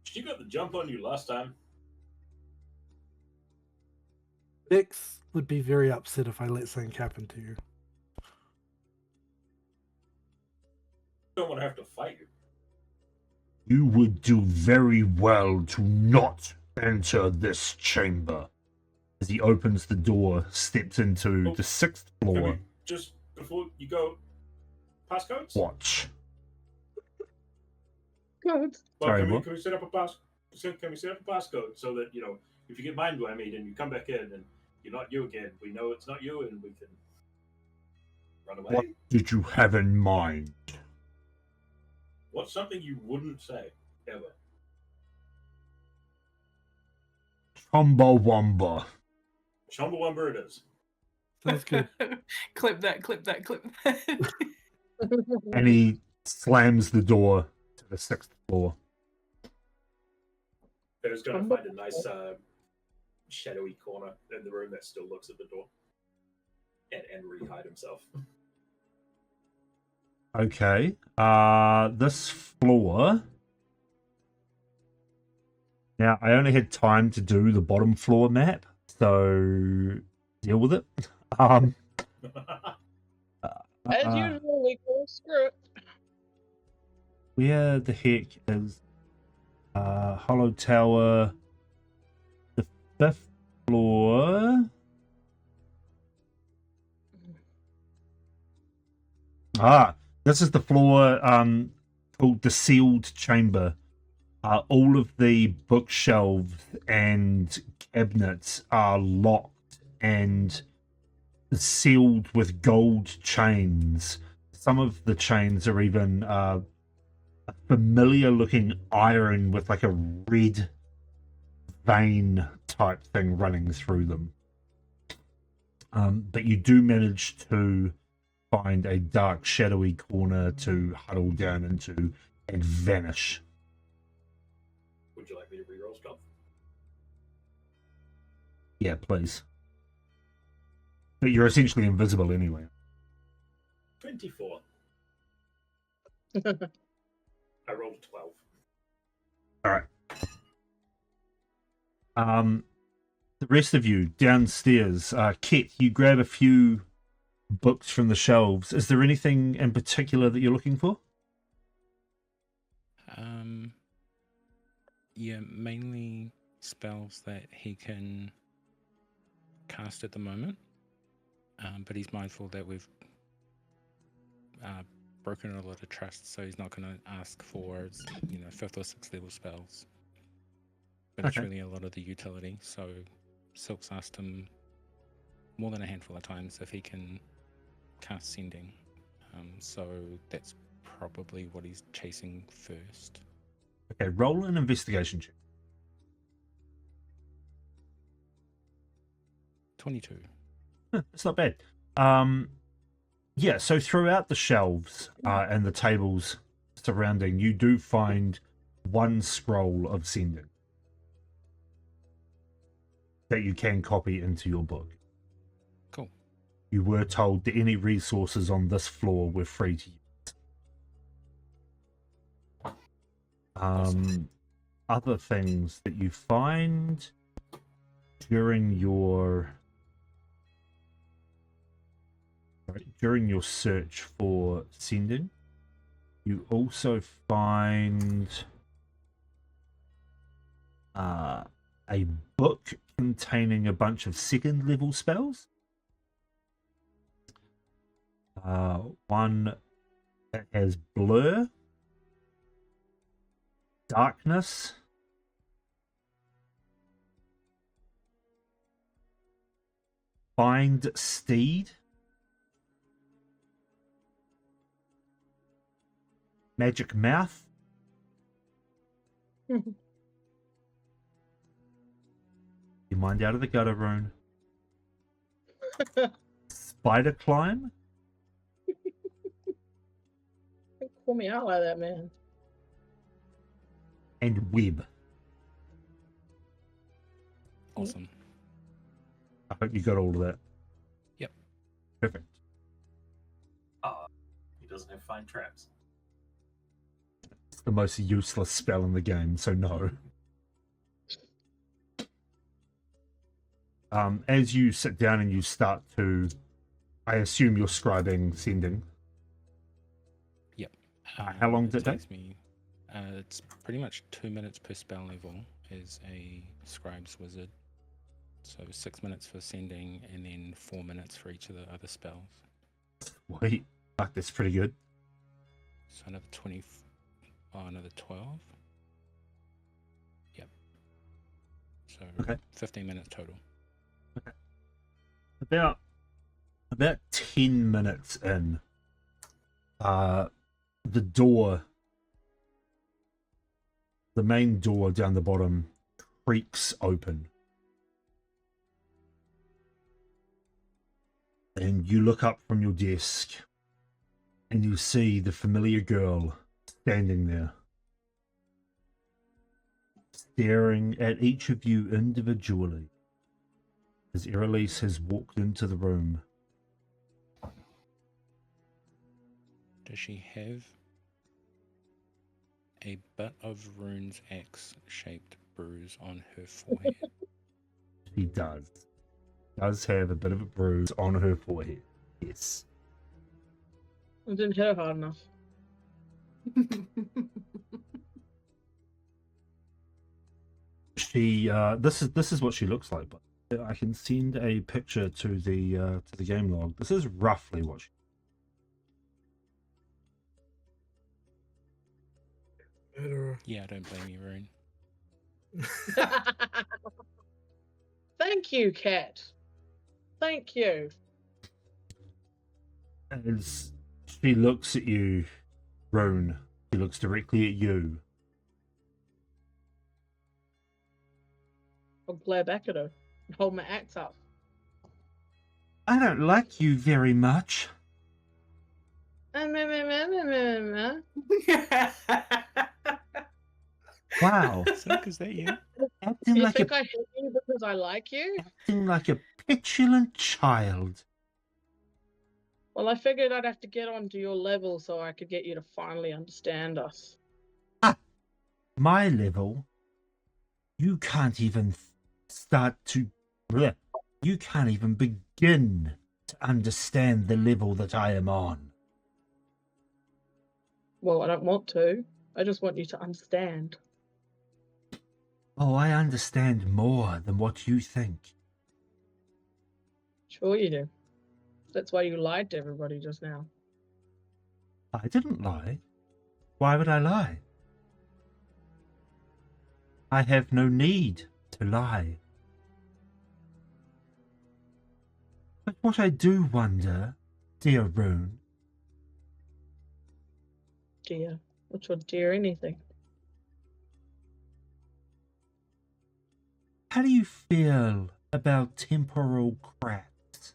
she got the jump on you last time. Vix would be very upset if I let something happen to you. Don't want to have to fight you. You would do very well to not enter this chamber. As he opens the door, steps into Oh, the sixth Can floor. we, just before you go, passcodes? Watch. Good. Well, Sorry, can we, what? can we set up a pass? Can we set up a passcode so that, you know, if you get mind whammied and you come back in and you're not you again, we know it's not you and we can run away? What did you have in mind? What's something you wouldn't say ever? Chumbawamba. Chumbawamba it is. Sounds good. Clip that, clip that, clip that. And he slams the door to the sixth floor. I was going to find a nice shadowy corner in the room that still looks at the door and re-hide himself. Okay. This floor. Now, I only had time to do the bottom floor map, so deal with it. As uh, usual, we go screw it. Where the heck is Hollow Tower? The fifth floor. This is the floor called the sealed chamber. All of the bookshelves and cabinets are locked and sealed with gold chains. Some of the chains are even a familiar looking iron with like a red vein type thing running through them. But you do manage to find a dark, shadowy corner to huddle down into and vanish. Would you like me to reroll stuff? Yeah, please. But you're essentially invisible anyway. 24. I rolled a 12. Alright. The rest of you downstairs, Kit, you grab a few books from the shelves. Is there anything in particular that you're looking for? Yeah, mainly spells that he can cast at the moment. But he's mindful that we've broken a lot of trust, so he's not going to ask for 5th or 6th level spells. But it's Okay. really a lot of the utility. So Silk's asked him more than a handful of times if he can cast Sending. So that's probably what he's chasing first. Okay, roll an investigation check. 22. It's not bad. Yeah, so throughout the shelves and the tables surrounding, you do find one scroll of Sending that you can copy into your book. Cool. You were told that any resources on this floor were free to use. Awesome. Other things that you find during your search for Sending, you also find a book containing a bunch of 2nd level spells. One that has Blur, Darkness, Find Steed, Magic Mouth, your mind out of the gutter, Rune, Spider Climb, Don't call me out like that, man. and Web. Awesome. I hope you got all of that. Yep. Perfect. He doesn't have Find Traps. It's the most useless spell in the game, so no. As you sit down and you start to, I assume you're scribing Sending. Yep. How long did it take? takes me? It's pretty much 2 minutes per spell level as a scribe's wizard. So 6 minutes for Sending, and then 4 minutes for each of the other spells. Wait, fuck, that's pretty good. So another another 12. Yep. So Okay. 15 minutes total. About 10 minutes in, the main door down the bottom creaks open. And you look up from your desk and you see the familiar girl standing there, staring at each of you individually as Erulesse has walked into the room. Does she have a bit of Rune's axe-shaped bruise on her forehead? She does. Does have a bit of a bruise on her forehead. Yes. I didn't hit her hard enough. She this is what she looks like, but I can send a picture to the game log. This is roughly what she... Better. Yeah, I don't blame you, Rune. Thank you, Cat. Thank you. As she looks at you, Rune, she looks directly at you. I'll glare back at her and hold my axe up. I don't like you very much. Wow. Silk, is that you? Acting You like think a I hate you because I like you? acting like a petulant child. Well, I figured I'd have to get onto your level so I could get you to finally understand us. My level? You can't even start to... bleh, you can't even begin to understand the level that I am on. Well, I don't want to. I just want you to understand. Oh, I understand more than what you think. Sure you do. That's why you lied to everybody just now. I didn't lie. Why would I lie? I have no need to lie. But what I do wonder, dear Rune, Dear. Which would dear anything. how do you feel about temporal cracks?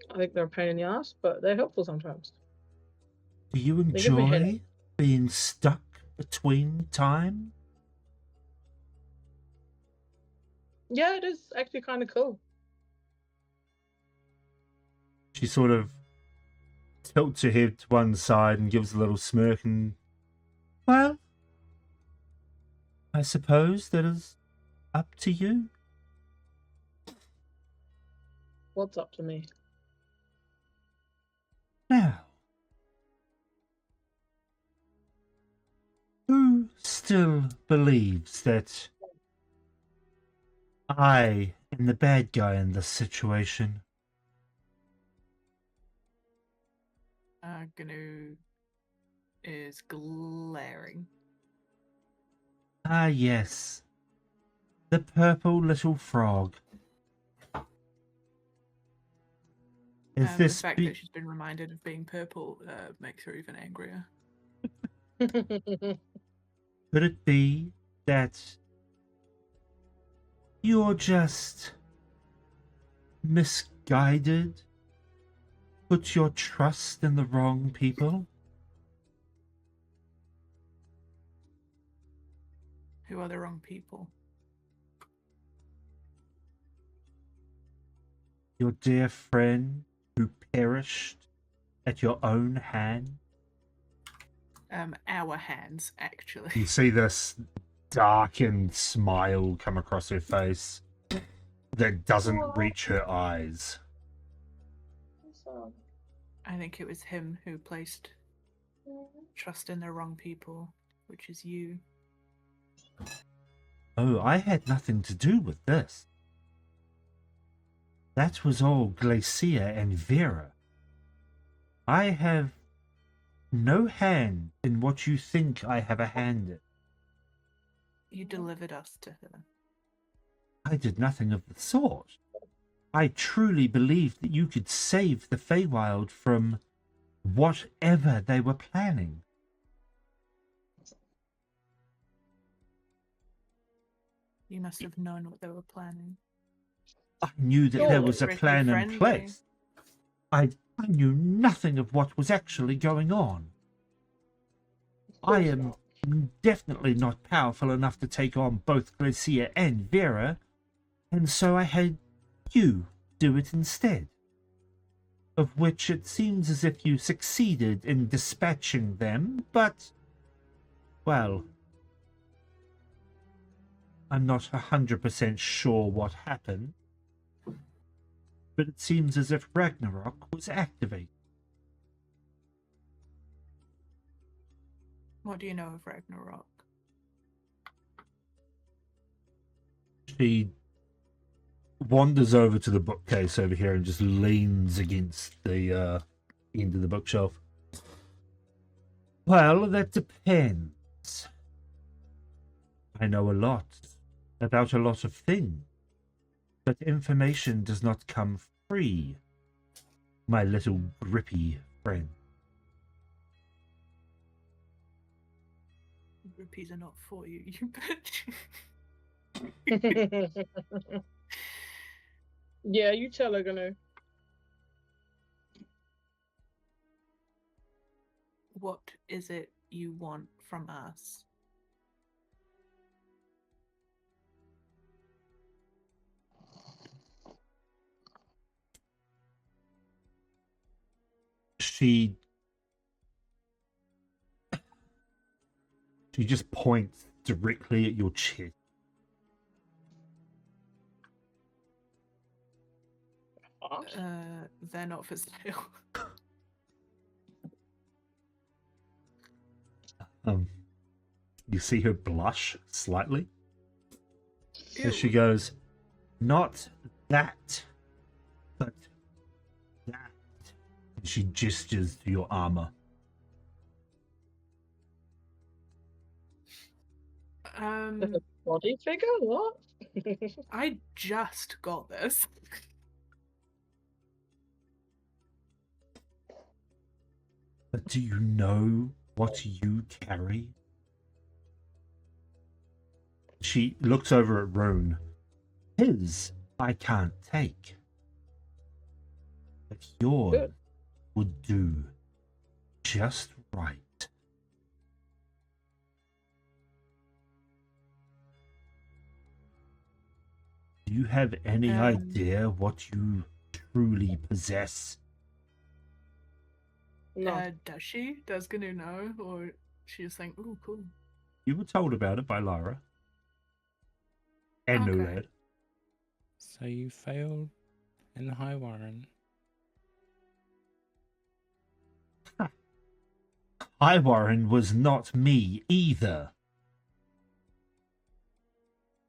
I think they're a pain in the ass, but they're helpful sometimes. Do you They give me a enjoy headache. being stuck between time? Yeah, it is actually kind of cool. She sort of tilts her head to one side and gives a little smirk and, well, I suppose that is up to you. What's up to me? Now, who still believes that I am the bad guy in this situation? GNU is glaring. Ah, yes. The purple little frog. Is The this fact that she's been reminded of being purple makes her even angrier. could it be that you're just misguided? Put your trust in the wrong people? Who are the wrong people? Your dear friend who perished at your own hand? Our hands, actually. You see this darkened smile come across her face that doesn't reach her eyes. I think it was him who placed trust in the wrong people, which is you. Oh, I had nothing to do with this. That was all Glacia and Vera. I have no hand in what you think I have a hand in. You delivered us to her. I did nothing of the sort. I truly believed that you could save the Feywild from whatever they were planning. You must have known what they were planning. I knew that Sure. there was a Pretty plan in friendly. place. I knew nothing of what was actually going on. I am definitely not powerful enough to take on both Glacia and Vera, and so I had you do it instead. Of which it seems as if you succeeded in dispatching them, but, well, I'm not 100% sure what happened, but it seems as if Ragnarok was activated. What do you know of Ragnarok? She wanders over to the bookcase over here and just leans against the end of the bookshelf. Well, that depends. I know a lot about a lot of things, but information does not come free, my little grippy friend. Rupees are not for you, you bitch. Yeah, you tell her, gonna. What is it you want from us? She just points directly at your chest. What? They're not for sale. You see her blush slightly as she Ew. goes, "Not that, but that." And she gestures to your armor. Body figure? What? I just got this. But do you know what you carry? She looks over at Rune. His I can't take. But yours Good. would do just right. Do you have any idea what you truly possess? No. Does she? Does Gnu know? Or she just think, ooh, cool. You were told about it by Lyra. And Okay. Nulad. So you failed in the High Warren. High Warren was not me either.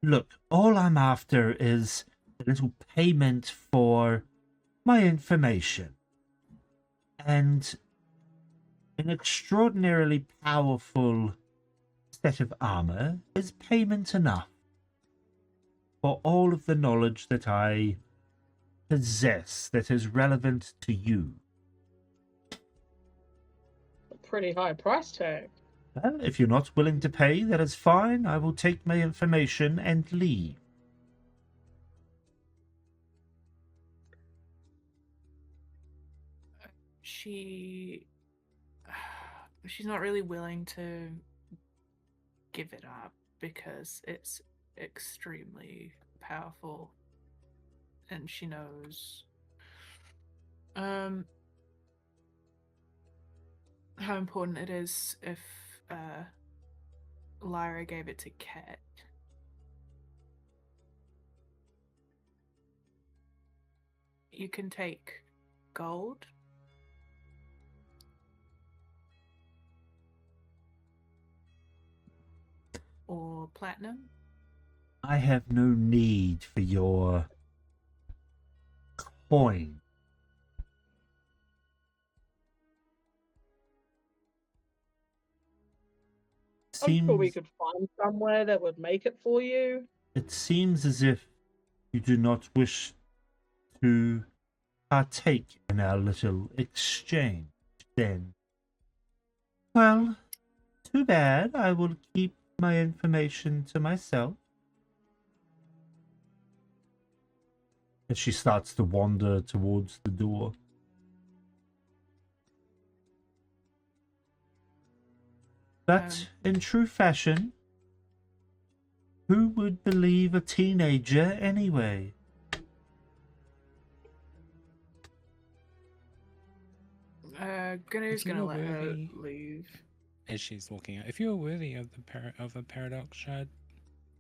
Look, all I'm after is a little payment for my information. And an extraordinarily powerful set of armor is payment enough for all of the knowledge that I possess that is relevant to you. A pretty high price tag. Well, if you're not willing to pay, that is fine. I will take my information and leave. She's not really willing to give it up because it's extremely powerful, and she knows how important it is if Lyra gave it to Ket. You can take gold. Or platinum. I have no need for your coin. I'm sure we could find somewhere that would make it for you. It seems as if you do not wish to partake in our little exchange, then. Well, too bad. I will keep my information to myself. As she starts to wander towards the door. But in true fashion, who would believe a teenager anyway? Gnu's If you gonna were let her worthy- leave. As she's walking out, if you were worthy of of a paradox shard,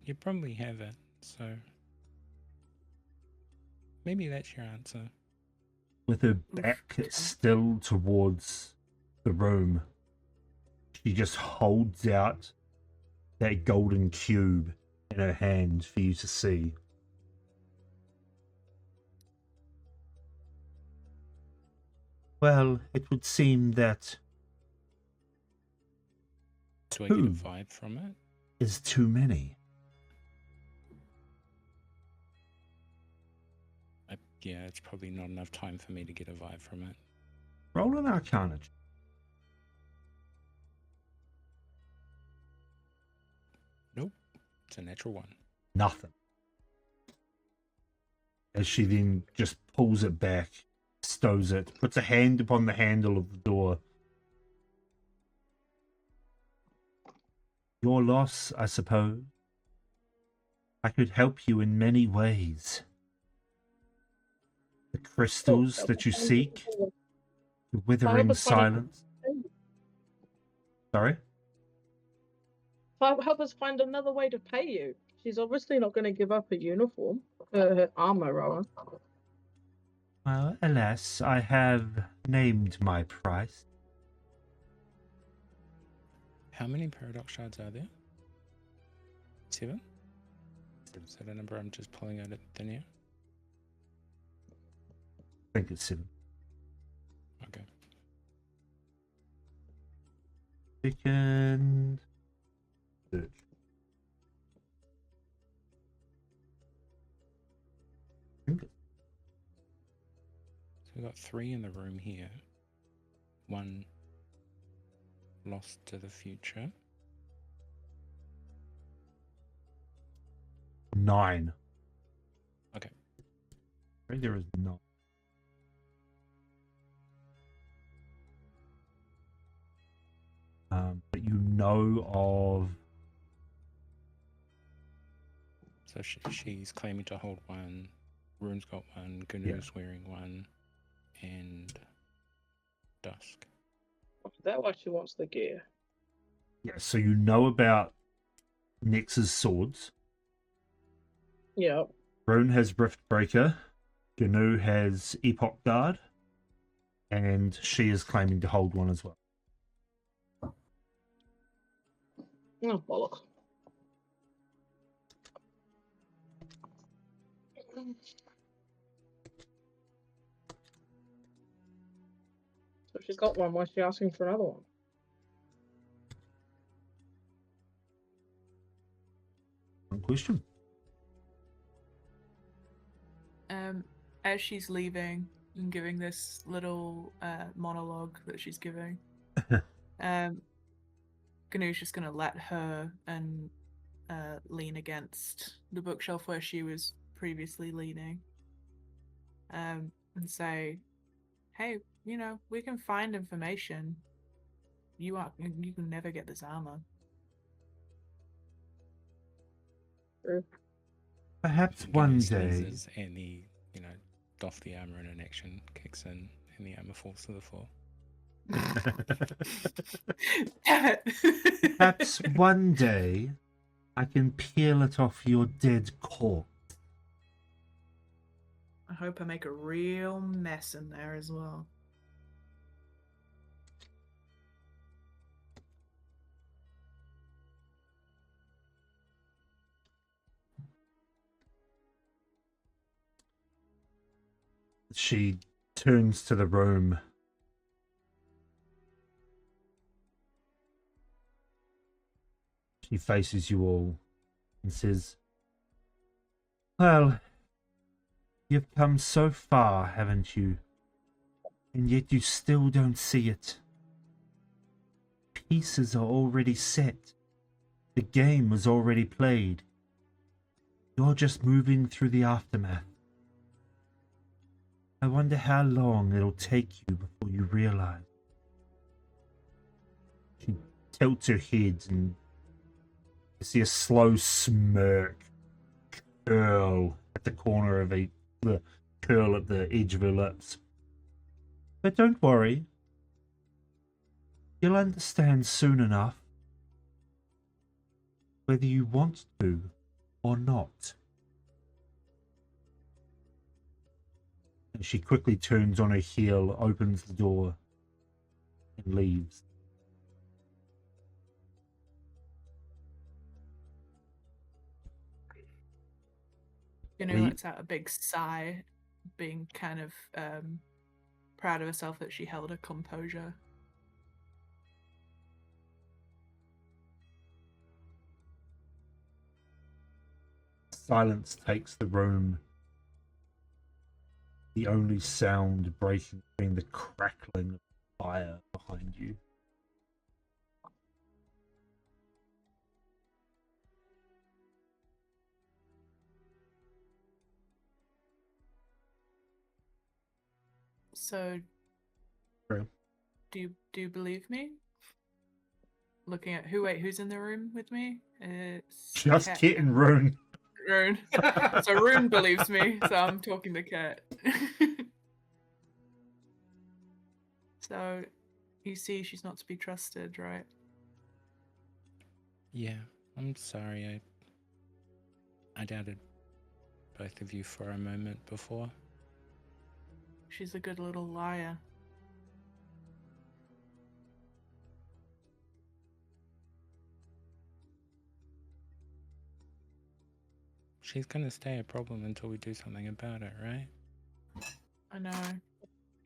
you'd probably have it. So maybe that's your answer. With her back still towards the room, she just holds out that golden cube in her hand for you to see. Well, it would seem that Do I get a Who? vibe from it? is too many. Yeah, it's probably not enough time for me to get a vibe from it. Roll an Arcana. Nope, it's a natural one. Nothing. As she then just pulls it back, stows it, puts a hand upon the handle of the door. Your loss, I suppose. I could help you in many ways. The crystals that you seek, the withering silence. Sorry? Help us find another way to pay you. She's obviously not going to give up her uniform, her armor, rather. Well, alas, I have named my price. How many paradox shards are there? 7? Is that a number I'm just pulling out of thin air? I think it's 7. Okay. Second. Search. So we've got 3 in the room here. 1 lost to the future. 9. Okay. I think there is 9. But you know of. So she's claiming to hold 1. Rune's got 1. Gnu's wearing 1. And Dusk. Is that why she wants the gear? Yeah, so you know about Nex's swords. Yep. Rune has Riftbreaker. Gnu has Epoch Guard. And she is claiming to hold 1 as well. Oh, bollocks. So she's got 1. Why is she asking for another one? One question. As she's leaving and giving this little monologue that she's giving, Gnu's just gonna let her and lean against the bookshelf where she was previously leaning, and say, "Hey, you know, we can find information. You can never get this armor." Perhaps Gnu one day. sneezes and the, doff the armor in an action kicks in and the armor falls to the floor. Damn it. Perhaps one day I can peel it off your dead corpse. I hope I make a real mess in there as well. She turns to the room. She faces you all and says, "Well, you've come so far, haven't you? And yet you still don't see it. Pieces are already set. The game was already played. You're just moving through the aftermath. I wonder how long it'll take you before you realize." She tilts her head and you see a slow smirk curl at the corner of the curl at the edge of her lips. But don't worry. You'll understand soon enough. Whether you want to or not. And she quickly turns on her heel, opens the door, and leaves. Lets out a big sigh, being kind of proud of herself that she held her composure. Silence takes the room. The only sound breaking being the crackling of fire behind you. So, True. do you believe me? Looking at who's in the room with me? It's Just Cat. Kit and Rune. Rune. So Rune believes me, so I'm talking to Cat. So, you see, she's not to be trusted, right? Yeah, I'm sorry. I doubted both of you for a moment before. She's a good little liar. She's gonna stay a problem until we do something about it, right? I know.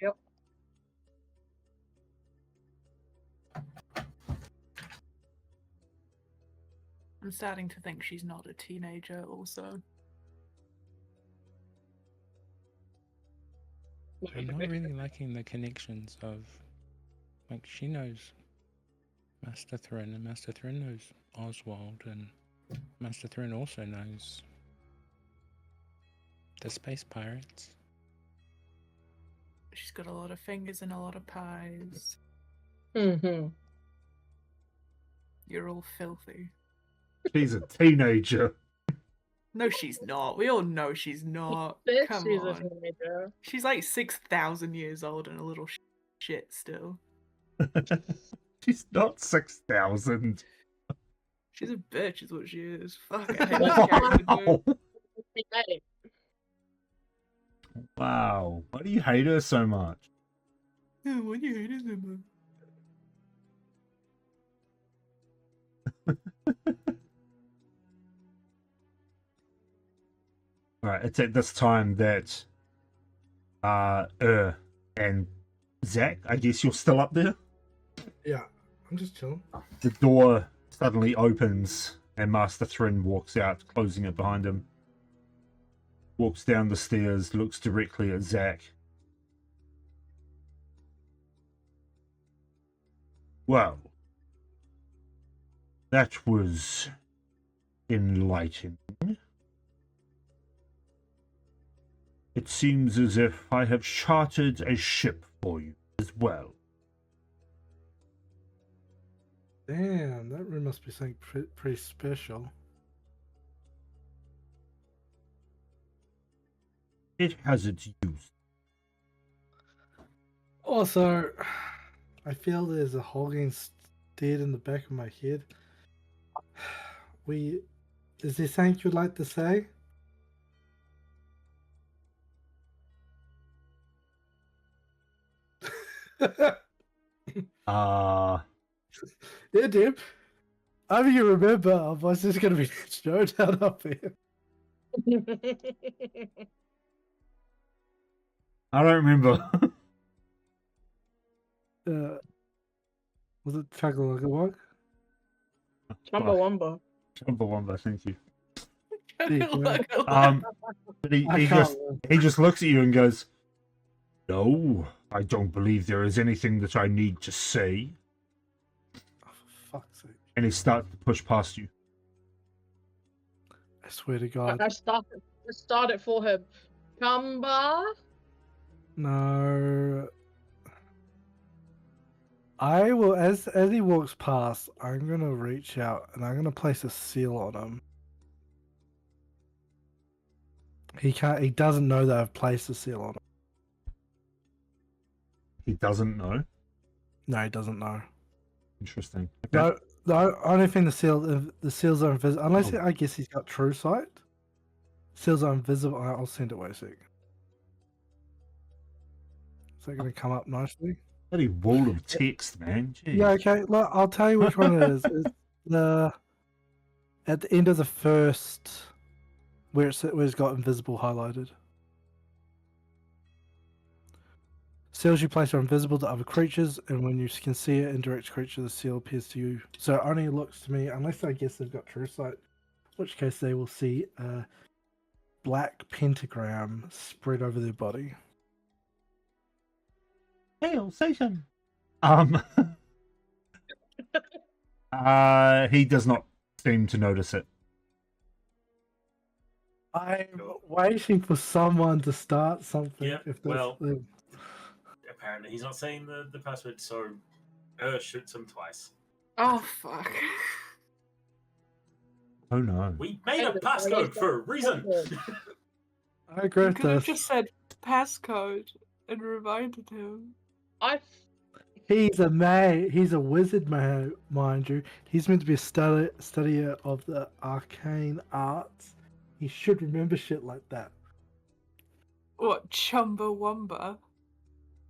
Yep. I'm starting to think she's not a teenager also. I'm not really liking the connections of, like, she knows Master Thryn, and Master Thryn knows Oswald, and Master Thryn also knows the space pirates. She's got a lot of fingers and a lot of pies. Mm-hmm. You're all filthy. She's a teenager. No, she's not. We all know she's not. Bitch, Come she's a on. teenager. She's like 6,000 years old and a little shit still. She's not 6,000. She's a bitch, is what she is. Fuck, I hate that character, dude. Wow. Hey, Wow. Why do you hate her so much? Yeah, why do you hate it so much? Alright, it's at this time that and Zach, I guess you're still up there? Yeah, I'm just chilling. The door suddenly opens and Master Thryn walks out, closing it behind him. Walks down the stairs, looks directly at Zach. Well, that was enlightening. It seems as if I have chartered a ship for you as well. Damn, that room must be something pretty special. It has its use. Also, I feel there's a hole getting stared in the back of my head. Is there something you'd like to say? Yeah, dude. I mean, you remember, I was just going to be showdown up here. I don't remember. Was it Chuggawugga? Chumbawamba. Chumbawamba, thank you. Look, But he just looks at you and goes, "No, I don't believe there is anything that I need to say." Oh, for fuck's sake. And he starts to push past you. I swear to God. I started for him. Chumba. No. I will, as he walks past, I'm going to reach out and I'm going to place a seal on him. He doesn't know that I've placed a seal on him. He doesn't know. No, he doesn't know. Interesting. No, the only thing the seals are invisible, unless I guess he's got true sight. Seals are invisible. I'll send it. Wait a sec. Is that going to come up nicely? Bloody wall of text, man. Jeez. Yeah, okay. Look, I'll tell you which one it is. It's at the end of the first, where it's got invisible highlighted. Seals you place are invisible to other creatures, and when you can see it in direct creature, the seal appears to you. So it only looks to me, unless I guess they've got true sight, in which case they will see a black pentagram spread over their body. Hail Satan. He does not seem to notice it. I'm waiting for someone to start something. Yeah, if that's well, the... apparently he's not saying the password, so shoots him twice. oh, fuck. Oh no. We made a passcode for a reason. I agree You with could have this. just said passcode and reminded him. He's a wizard, mind you. He's meant to be a studier of the arcane arts. He should remember shit like that. What, Chumbawamba?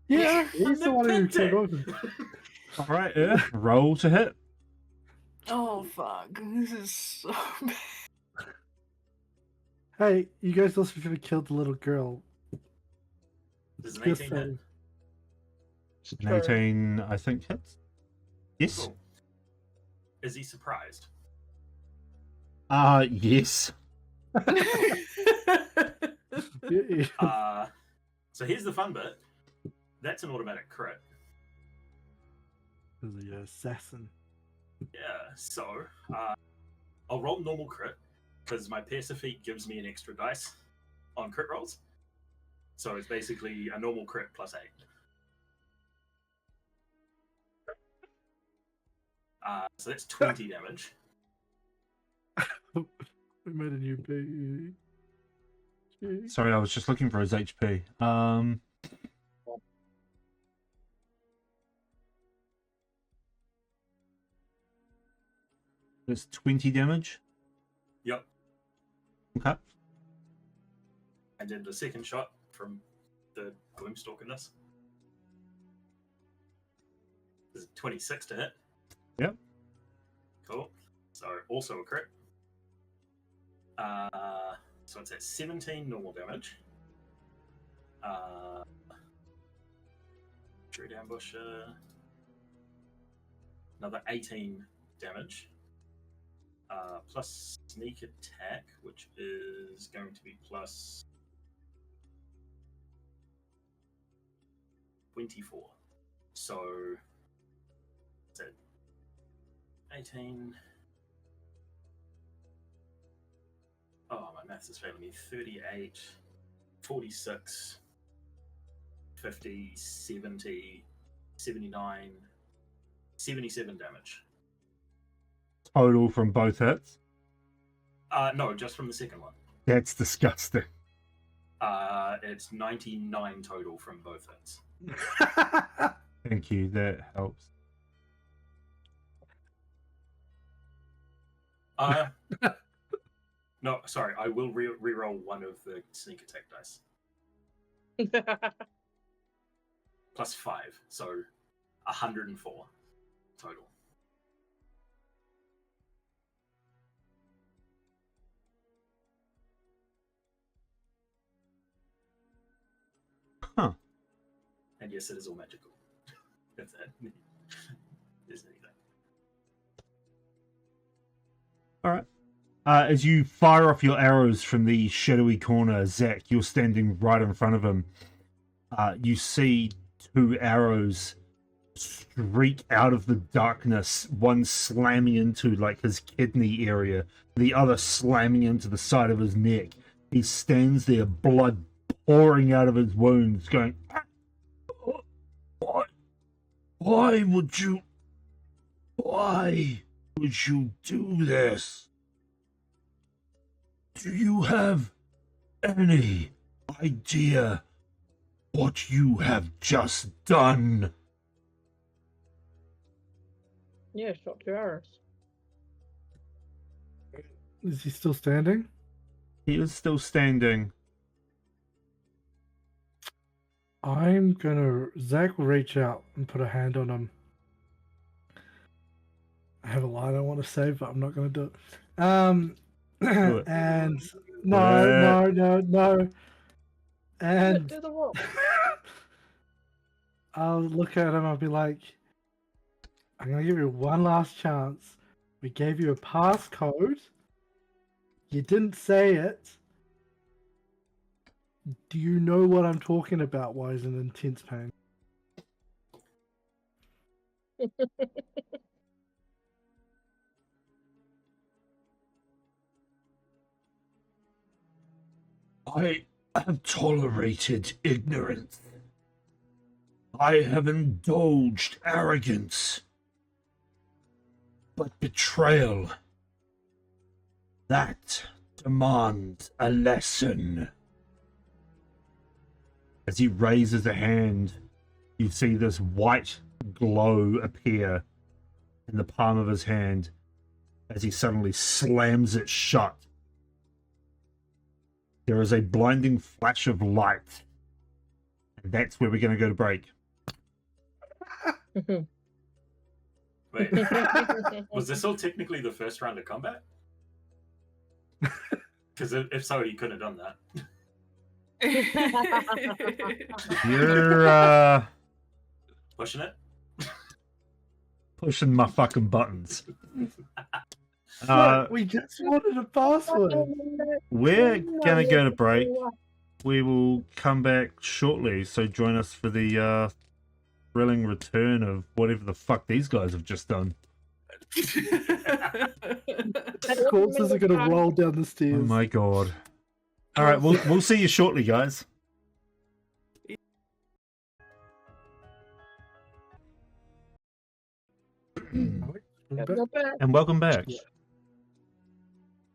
Yeah, he's the one who picked came it. over. All right, roll to hit. Oh fuck! This is so bad. Hey, you guys also should have killed the little girl. Does an Just 18 hit? saying. It's An true. 18, I think, hits. Yes. Cool. Is he surprised? Yes. So here's the fun bit. That's an automatic crit. The assassin. Yeah, so I'll roll normal crit because my Piercer feat gives me an extra dice on crit rolls. So it's basically a normal crit plus 8. So that's 20 damage. We made a new baby. Sorry, I was just looking for his HP. That's 20 damage. Yep. Okay. And then the second shot from the Gloomstalk in this is 26 to hit. Yep. Cool. So also a crit. So it's at 17 normal damage. Druid Ambusher. Another 18 damage. Plus sneak attack, which is going to be plus 24. So that's it. 18. Oh, my maths is failing me. 38, 46, 50, 70, 79, 77 damage. Total from both hits. No, just from the second one. That's disgusting. It's 99 total from both hits. Thank you. That helps. No, sorry. I will re-roll one of the sneak attack dice. Plus 5, so 104 total. Huh. And yes, it is all magical. That's it. There's anything. All right. As you fire off your arrows from the shadowy corner, Zach, you're standing right in front of him. You see two arrows streak out of the darkness, one slamming into like his kidney area, the other slamming into the side of his neck. He stands there, blood pouring out of his wounds, going, Why would you do this? Do you have any idea what you have just done? Yeah, shot 2 arrows. Is he still standing? He is still standing. Zach will reach out and put a hand on him. I have a line I want to say, but I'm not going to do it. Do it. And no. And Do the roll. I'll look at him. I'll be like, I'm going to give you one last chance. We gave you a passcode. You didn't say it. Do you know what I'm talking about? Why is in intense pain? I have tolerated ignorance. I have indulged arrogance. But betrayal, that demands a lesson. As he raises a hand, you see this white glow appear in the palm of his hand as he suddenly slams it shut. There is a blinding flash of light. And that's where we're going to go to break. Wait, was this all technically the first round of combat? Because if so, he couldn't have done that. You're Pushing it? pushing my fucking buttons. Look, we just wanted a password. We're gonna go to break. We will come back shortly, so join us for the thrilling return of whatever the fuck these guys have just done. Corpses are gonna roll down the stairs. Oh my god. Alright, we'll see you shortly, guys. And welcome back.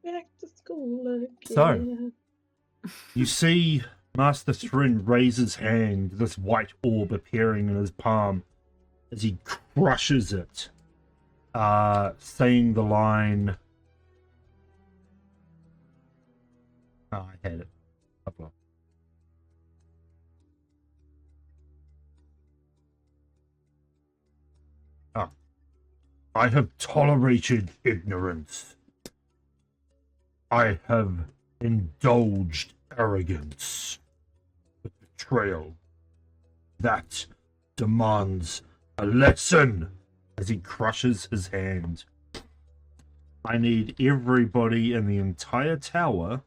Back to school again. So, you see Master Thrin raise his hand, this white orb appearing in his palm, as he crushes it, saying the line... Oh, I had it. Oh. I have tolerated ignorance. I have indulged arrogance. Betrayal. That demands a lesson as he crushes his hand. I need everybody in the entire tower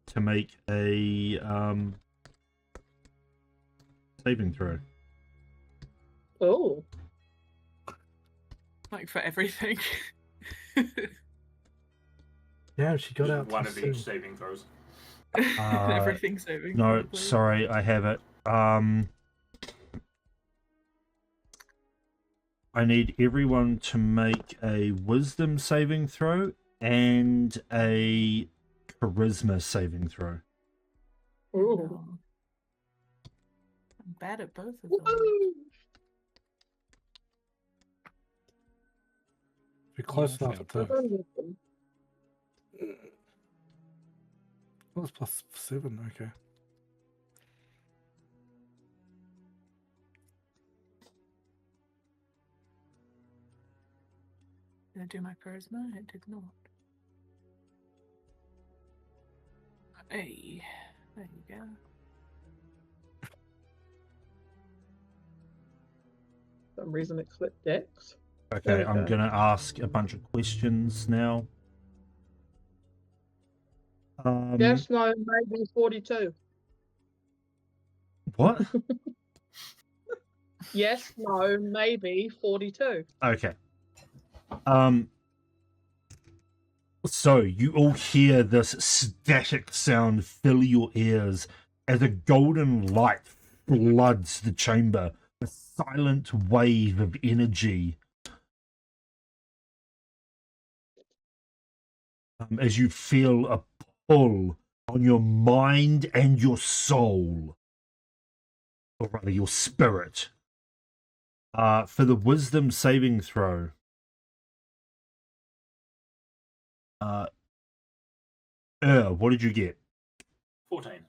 to make a saving throw. Oh. Like for everything. Yeah, she got out. One too of soon. each saving throws. Everything saving. No, probably. sorry, I have it. I need everyone to make a wisdom saving throw and a charisma saving throw. Ooh. Oh. I'm bad at both of them. Woo! You're close Yeah, I enough failed to. both. That was plus 7, okay. Did I do my charisma? It did not. Hey, there you go. For some reason it clipped Dex. Okay, There we I'm go. gonna ask a bunch of questions now. Yes, no, maybe 42. What? Yes, no, maybe 42. Okay. So you all hear this static sound fill your ears as a golden light floods the chamber, a silent wave of energy. As you feel a pull on your mind and your soul, or rather your spirit. For the wisdom saving throw, what did you get? 14.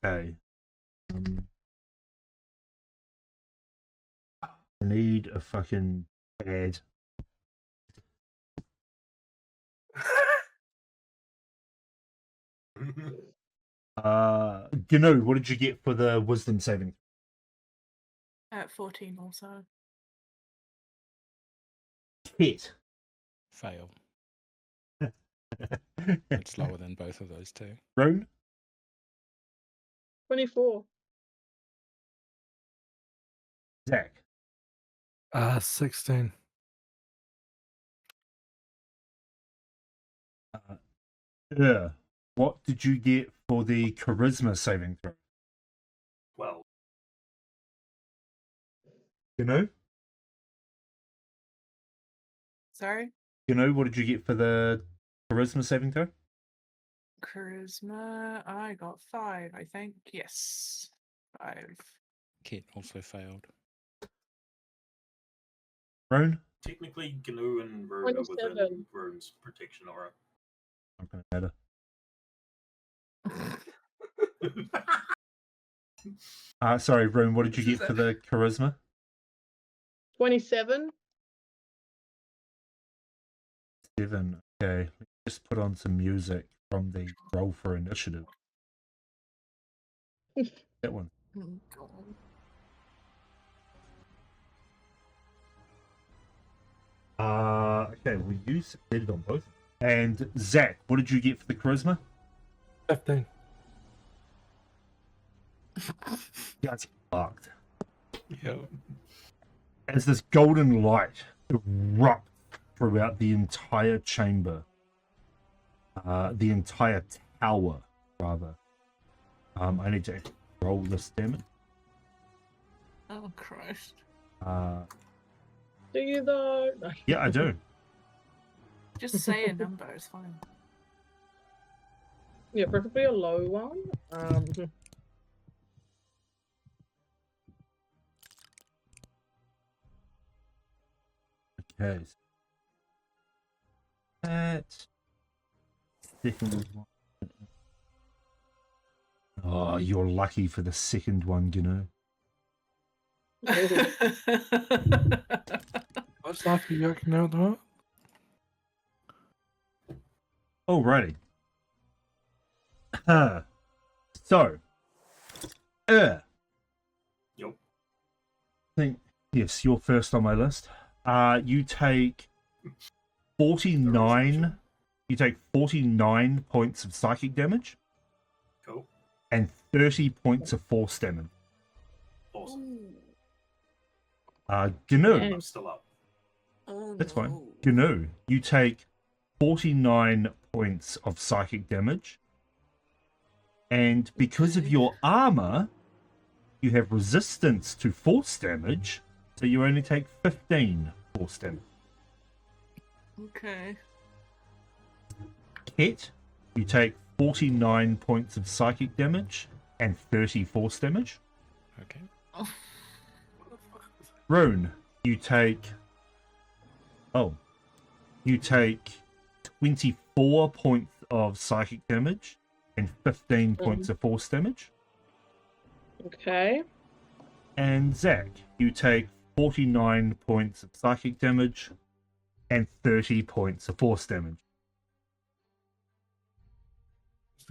Okay. I need a fucking pad. Gnu, what did you get for the wisdom saving? At 14 also. Hit. Fail. It's lower than both of those two. Rune? 24. Zach? 16. What did you get for the charisma saving throw? 12. Gnu? Sorry? What did you get for the charisma saving throw? Charisma, I got 5, I think. Yes. 5. Kit also failed. Rune? Technically, Gnu and Rune are 27. within Rune's protection aura. Not gonna matter. Sorry, Rune, what did you get for the charisma? 27. 7. Okay, let's just put on some music from the roll for initiative. That one. Oh, God. Okay, well, you succeeded on both. And Zach, what did you get for the charisma? 15. That's fucked. Yeah. As this golden light erupts throughout the entire chamber, the entire tower, rather. I need to roll this damage. Oh, Christ. Do you though? No. Yeah, I do. Just say a number, it's fine. Yeah, preferably a low one. Okay. That second one. Oh, you're lucky for the second one, you know. What's after you can know at the moment? Alrighty. So, Yep. I think, yes, you're first on my list. You take 49. You take 49 points of psychic damage Cool. and 30 points of force damage. Awesome. GNU, I'm still up. Oh, that's fine. no. GNU, you take 49 points of psychic damage, and because of your armor, you have resistance to force damage, so you only take 15 force damage. Okay. Ket, you take 49 points of psychic damage and 30 force damage. Okay. Oh. Rune, you take... Oh. You take 24 points of psychic damage and 15 points of force damage. Okay. And Zach, you take 49 points of psychic damage and 30 points of force damage.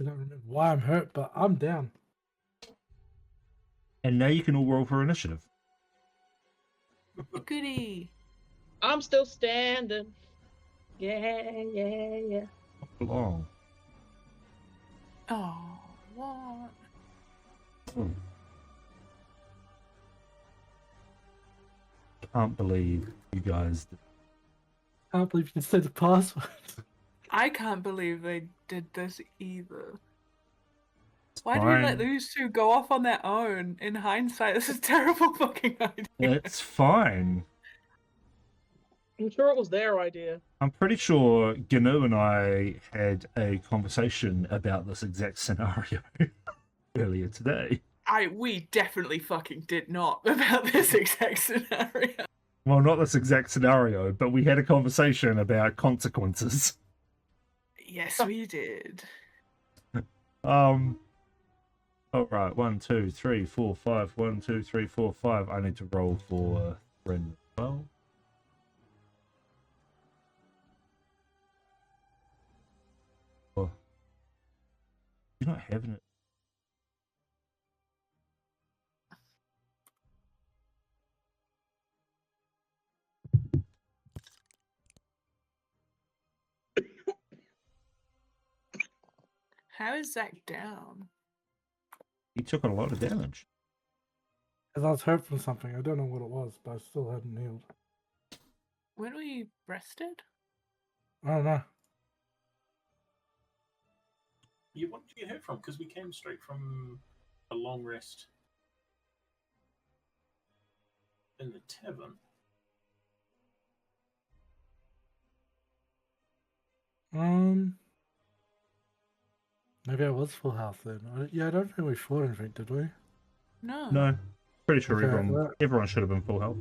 I don't remember why I'm hurt, but I'm down. And now you can all roll for initiative. Goody. I'm still standing. Yeah. Long. Oh, what? Can't believe you guys did. I can't believe you said the password. I can't believe they did this either. Why do you Fine. let those two go off on their own? In hindsight, this is a terrible fucking idea. It's fine. I'm sure it was their idea. I'm pretty sure GNU and I had a conversation about this exact scenario earlier today. We definitely fucking did not about this exact scenario. Well, not this exact scenario, but we had a conversation about consequences. Yes, we did. All right, 1, 2, 3, 4, 5. 1, 2, 3, 4, 5. I need to roll for Ren as well. Oh. You're not having it. How is Zach down? He took a lot of damage. Because I was hurt from something. I don't know what it was, but I still hadn't healed. Weren't we rested? I don't know. What did you get hurt from? Because we came straight from a long rest in the tavern. Maybe I was full health then. I don't think we fought anything, did we? No. No, pretty sure Okay, everyone should have been full health.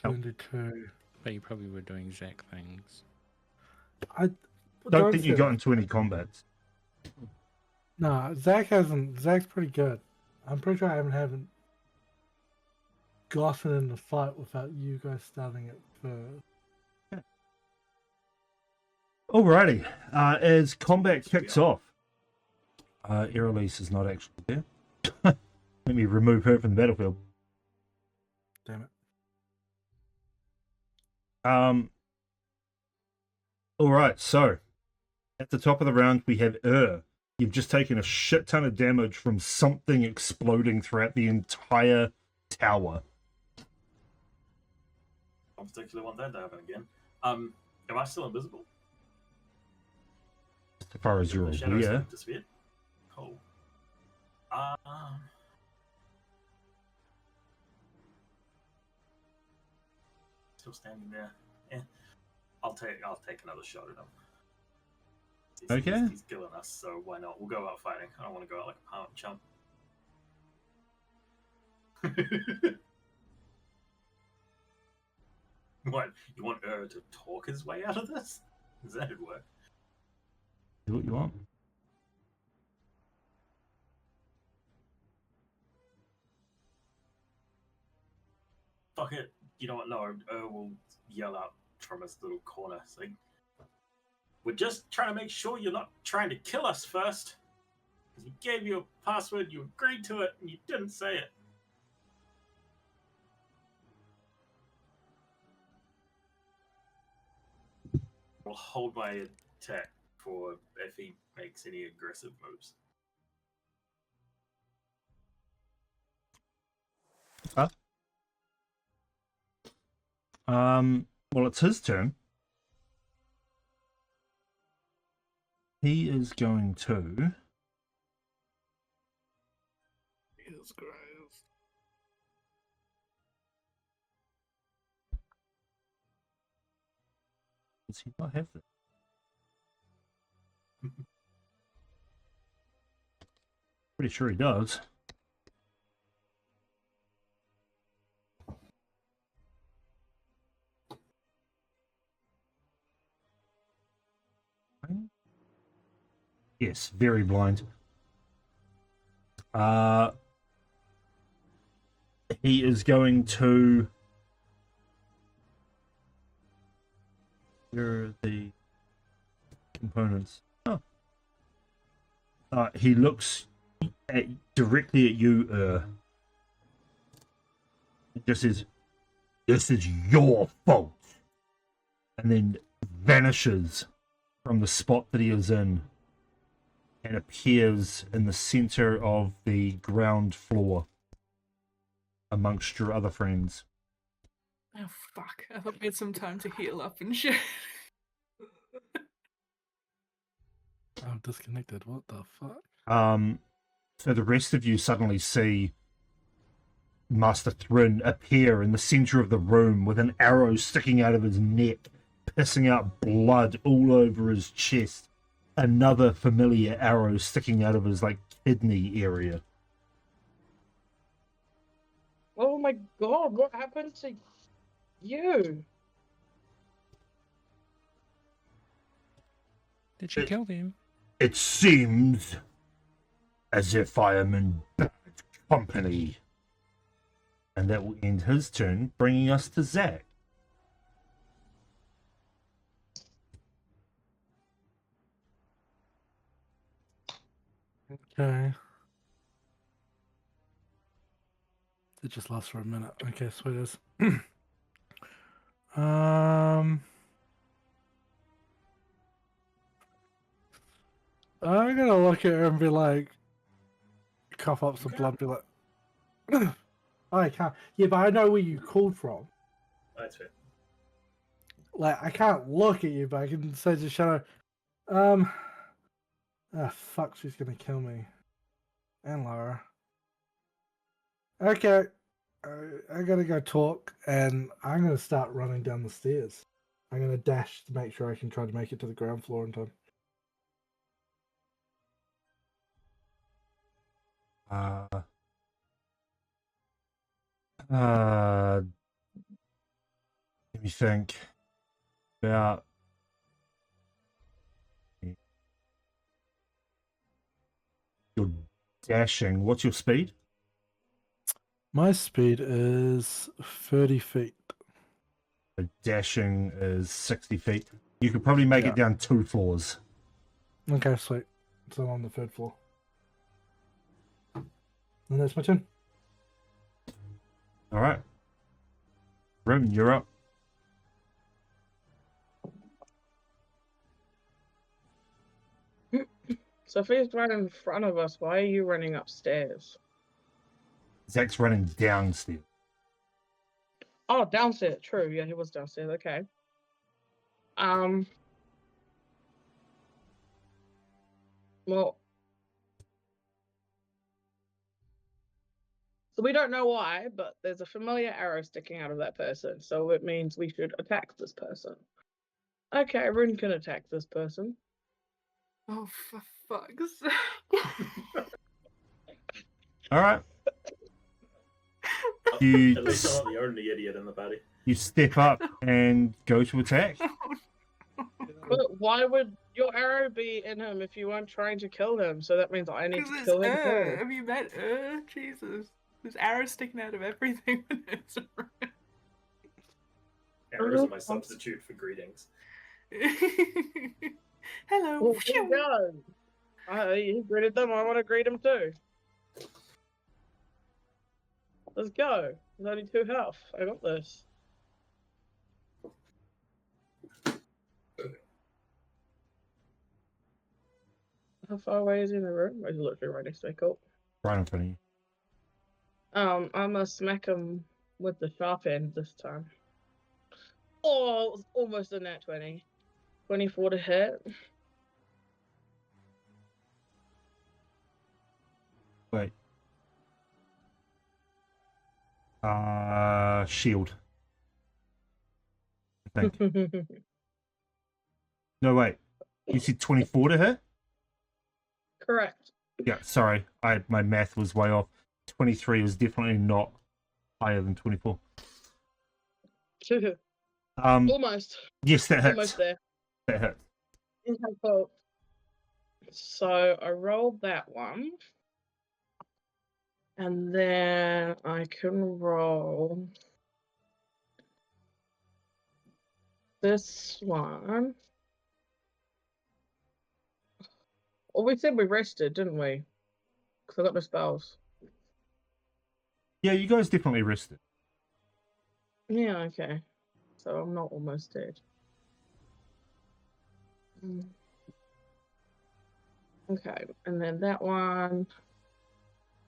72. But you probably were doing Zach things. I Don't think you got into any combats. No, Zach hasn't. Zach's pretty good. I'm pretty sure I haven't gotten in the fight without you guys starting it first. Alrighty. As combat kicks off, Erulesse is not actually there. Let me remove her from the battlefield. Damn it. Alright, so at the top of the round we have You've just taken a shit ton of damage from something exploding throughout the entire tower. I don't particularly want that to happen again. Am I still invisible? As far as you're aware. Disappeared? Cool. Still standing there. Yeah. I'll take another shot at him. Okay. He's killing us, so why not? We'll go out fighting. I don't want to go out like a pound chump. What? You want to talk his way out of this? Does that work? Do what you want. Fuck it. You know what? No, will yell out from his little corner saying, "We're just trying to make sure you're not trying to kill us first. Because we gave you a password, you agreed to it, and you didn't say it." I'll hold my attack for if he makes any aggressive moves. Huh? Well, it's his turn. He is going to... Jesus Christ. Does he not have that? Pretty sure he does. Yes, very blind. He is going to... Where are the components? Oh. He looks directly at you, It just says, "This is your fault." And then vanishes from the spot that he is in and appears in the center of the ground floor amongst your other friends. Oh fuck! I thought we had some time to heal up and shit. I'm disconnected. What the fuck? So the rest of you suddenly see Master Thrin appear in the center of the room with an arrow sticking out of his neck, pissing out blood all over his chest. Another familiar arrow sticking out of his kidney area. Oh my god, what happened to you? Did she kill them? It seems as if I am in bad company. And that will end his turn, bringing us to Zach. Okay. It just lasts for a minute. Okay, sweet as. I'm gonna look at her and be like, cough up some blood, be like, I can't. Yeah, but I know where you called from. That's fair. I can't look at you, but I can say to Shadow, fuck, she's gonna kill me. And Laura. Okay. I gotta go talk, and I'm gonna start running down the stairs. I'm gonna dash to make sure I can try to make it to the ground floor in time. Let me think about your dashing. What's your speed? My speed is 30 feet. The dashing is 60 feet. You could probably make Yeah. it down 2 floors. Okay, sweet. So I'm on the 3rd floor. And that's my turn. All right. Rim, you're up. So if he's right in front of us, why are you running upstairs? Zach's running downstairs. Oh, downstairs. True. Yeah, he was downstairs. Okay. Well, so we don't know why, but there's a familiar arrow sticking out of that person, so it means we should attack this person. Okay, Rune can attack this person. Oh, for fuck's sake. All right. You At least I'm not the only idiot in the party. you step up and go to attack. But why would your arrow be in him if you weren't trying to kill him? So that means I need Because to it's kill him too. Have you met Jesus. There's arrows sticking out of everything when it's around. Arrows are my substitute for greetings. Hello. Well, there you go. He greeted them. I want to greet him too. Let's go. There's only 2 health. I got this. How far away is he in the room? He's literally right next to me. Cool. Right in front of you. I'm gonna smack him with the sharp end this time. Oh, it was almost a nat 20. 24 to hit. Wait. Shield. I think. No, wait. You said 24 to hit? Correct. Yeah, sorry. My math was way off. 23 was definitely not higher than 24. Almost. Yes, that hits. Almost there. That hits. Okay, cool. So I rolled that one. And then I can roll this one. Well, we said we rested, didn't we? Because I got the spells. Yeah, you guys definitely rested. Yeah, okay. So I'm not almost dead. Okay, and then that one.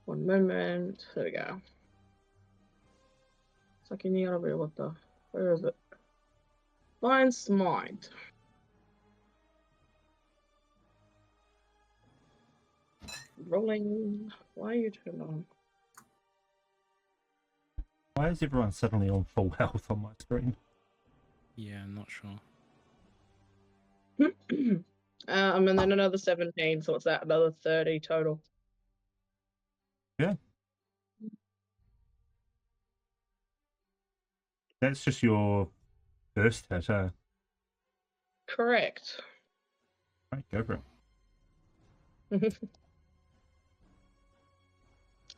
One moment. There we go. Where is it? Blind Smite. Rolling. Why are you turned on? Why is everyone suddenly on full health on my screen? Yeah, I'm not sure. And then another 17, so what's that? Another 30 total. Yeah. That's just your first hit, huh? Correct. Right, go for it.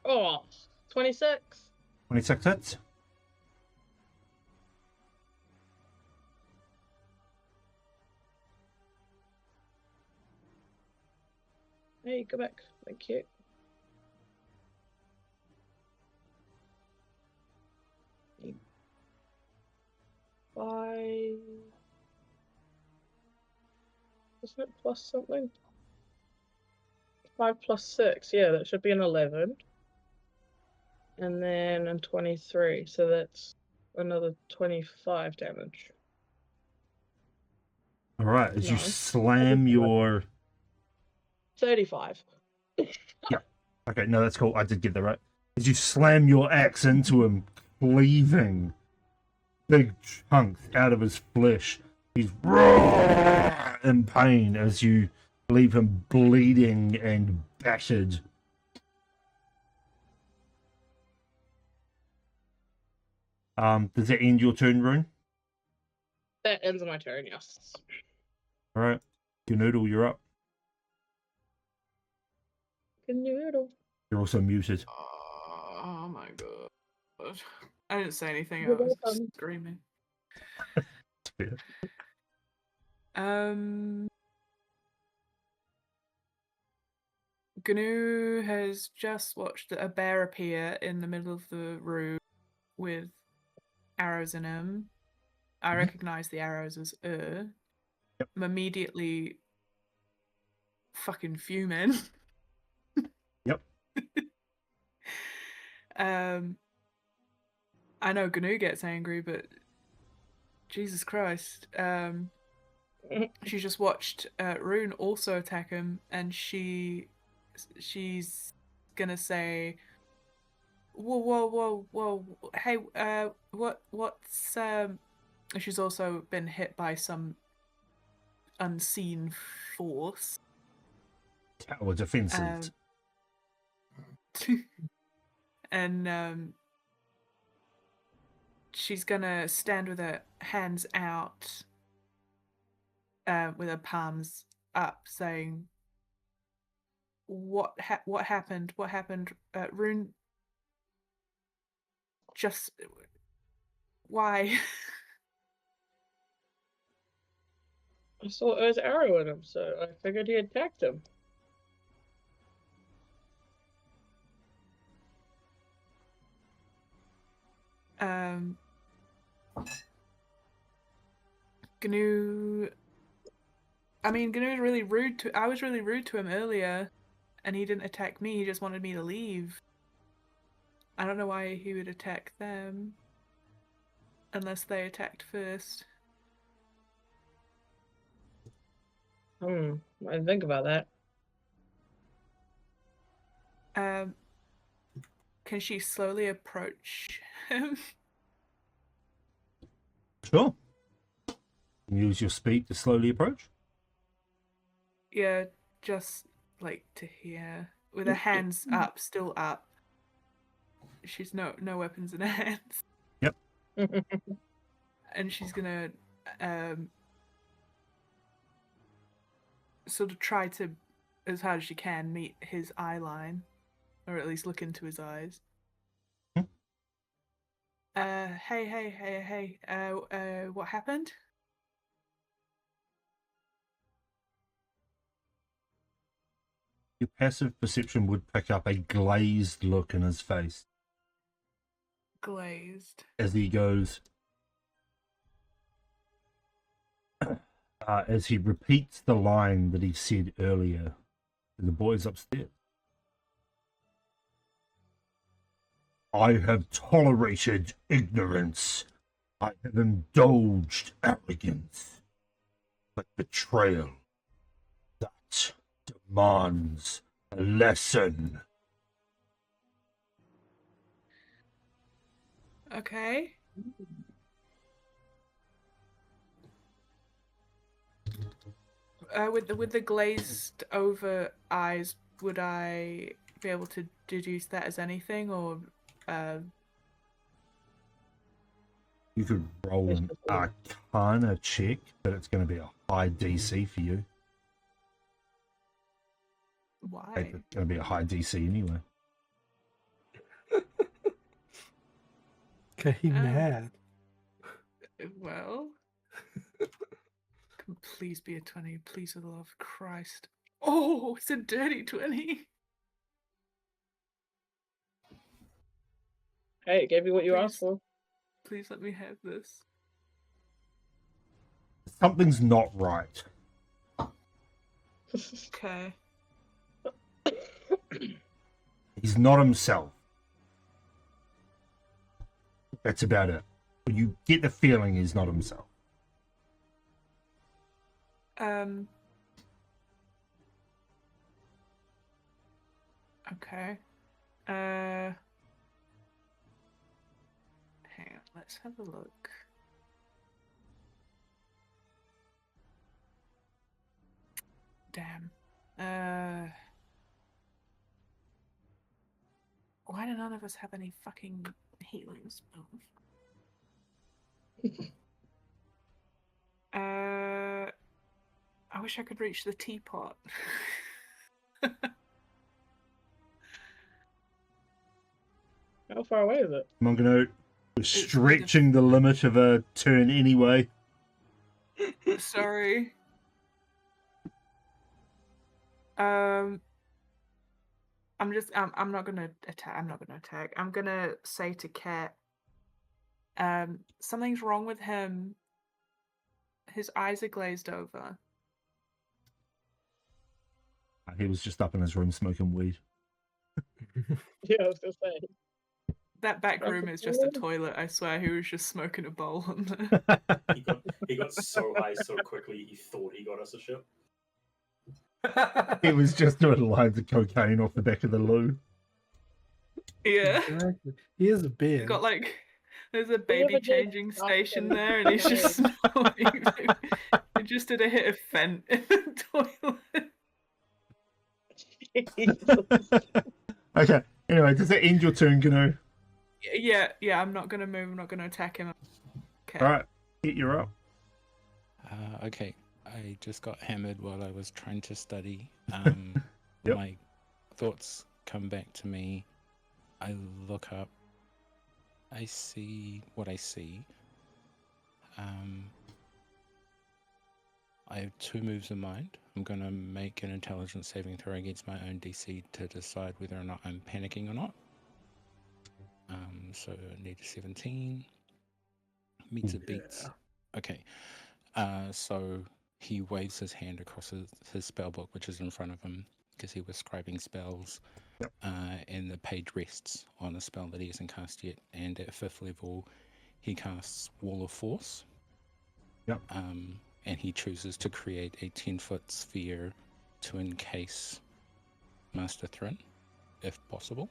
Oh, 26. 26 hits. Hey, go back. Thank you. Five. Isn't it plus something? 5 plus 6. Yeah, that should be an 11. And then a 23. So that's another 25 damage. All right, as you Nice. slam your... 35. Okay, no, that's cool. I did get that right. As you slam your axe into him, cleaving big chunks out of his flesh, he's in pain as you leave him bleeding and battered. Does that end your turn, Rune? That ends my turn, yes. All right, Gnoodle, you're up. Good noodle. You're also muted. Oh my god. I didn't say anything. I You're was welcome. screaming. Fair. GNU has just watched a bear appear in the middle of the room with arrows in him. I recognize the arrows as Yep. I'm immediately fucking fuming. Yep. I know GNU gets angry, but Jesus Christ. She just watched Rune also attack him, and she's gonna say, whoa, hey, what's she's also been hit by some unseen force. Tower defenses. And she's gonna stand with her hands out, with her palms up, saying, what happened? What happened? Rune, just why? I saw Earth's arrow in him, so I figured he attacked him. GNU. I mean, GNU was really rude to. I was really rude to him earlier, and he didn't attack me. He just wanted me to leave. I don't know why he would attack them, unless they attacked first. I didn't think about that. Can she slowly approach him? Sure. Use your speed to slowly approach. Yeah, just like to here, with her hands up, still up. She's no weapons in her hands. Yep. And she's gonna sort of try to, as hard as she can, meet his eye line, or at least look into his eyes. Hey, what happened? Your passive perception would pick up a glazed look in his face Glazed. as he goes, as he repeats the line that he said earlier to the boys upstairs. I have tolerated ignorance. I have indulged arrogance. But betrayal, that demands a lesson. Okay. With the glazed over eyes, would I be able to deduce that as anything, or You could roll an Arcana check, but it's going to be a high DC for you. why? It's going to be a high DC anyway. Okay, mad. Well, can please be a 20, please, for the love of Christ. Oh, it's a dirty 20. Hey, it gave you what you asked for. Please let me have this. Something's not right. Okay. He's not himself. That's about it. But you get the feeling he's not himself. Okay. Hang on, let's have a look. Damn. Why do none of us have any fucking healing spells? I wish I could reach the teapot. How far away is it? I'm gonna stretching the limit of a turn anyway. Sorry. I'm not gonna attack. I'm not gonna attack. I'm gonna say to Cat, something's wrong with him. His eyes are glazed over. He was just up in his room smoking weed. Yeah, I was gonna say. That back That's room a is just a toilet? toilet. I swear, he was just smoking a bowl on there. He got so high so quickly he thought he got us a ship. He was just doing lines of cocaine off the back of the loo. Yeah. Exactly. He is a bear. He got like, there's a ever baby did changing stuff station in there, and he's just the smoking. He just did a hit of Fent in the toilet. Okay. Anyway, does that end your turn, Gnu? Yeah. I'm not gonna move. I'm not gonna attack him. Okay. All right. Hit you're up. Okay, I just got hammered while I was trying to study. Yep. My thoughts come back to me. I look up. I see what I see. I have 2 moves in mind. I'm going to make an intelligence saving throw against my own DC to decide whether or not I'm panicking or not. So I need a 17. Meets it beats. Okay. So he waves his hand across his spell book, which is in front of him, because he was scribing spells. Yep. And the page rests on a spell that he hasn't cast yet. And at 5th level, he casts Wall of Force. Yep. And he chooses to create a 10-foot sphere to encase Master Thrun, if possible.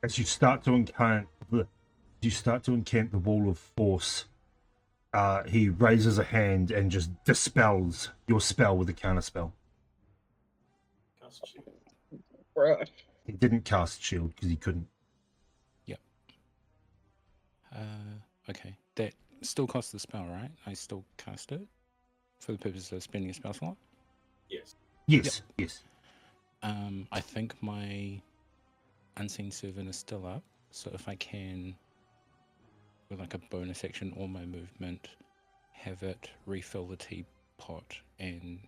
As you start to encant the wall of force, he raises a hand and just dispels your spell with a counterspell. Cast shield. Bruh. He didn't cast shield because he couldn't. Yep. Okay. That still costs the spell, right? I still cast it for the purpose of spending a spell slot? Yes. Yes, yes. I think my Unseen Servant is still up, so if I can, with like a bonus action or my movement, have it refill the teapot and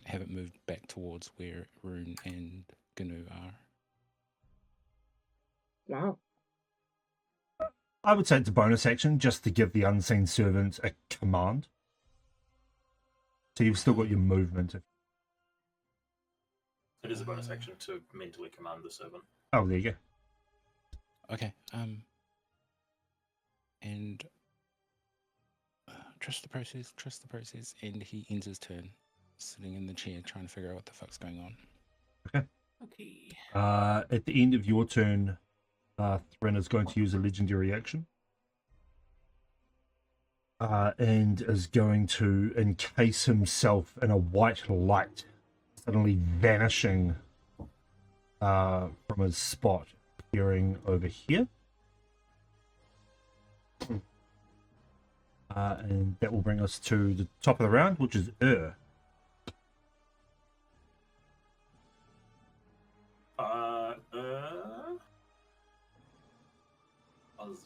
have it moved back towards where Rune and Gnu are. Wow. I would say it's a bonus action just to give the unseen servant a command. So you've still got your movement. It is a bonus action to mentally command the servant. Oh, there you go. Okay. And trust the process, and he ends his turn sitting in the chair trying to figure out what the fuck's going on. Okay. At the end of your turn, Thren is going to use a legendary action. And is going to encase himself in a white light, suddenly vanishing from his spot, appearing over here. And that will bring us to the top of the round, which is I was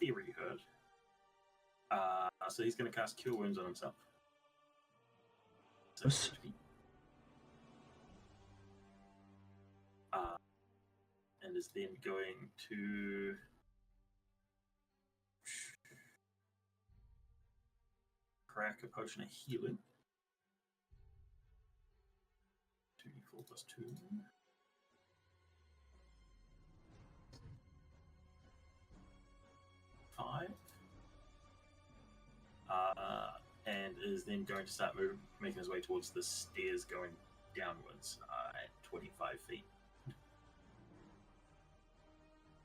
very hurt. So he's going to cast Cure Wounds on himself. Yes. And is then going to crack a potion of healing. 2d4 plus 2. 5. And is then going to start making his way towards the stairs going downwards at 25 feet.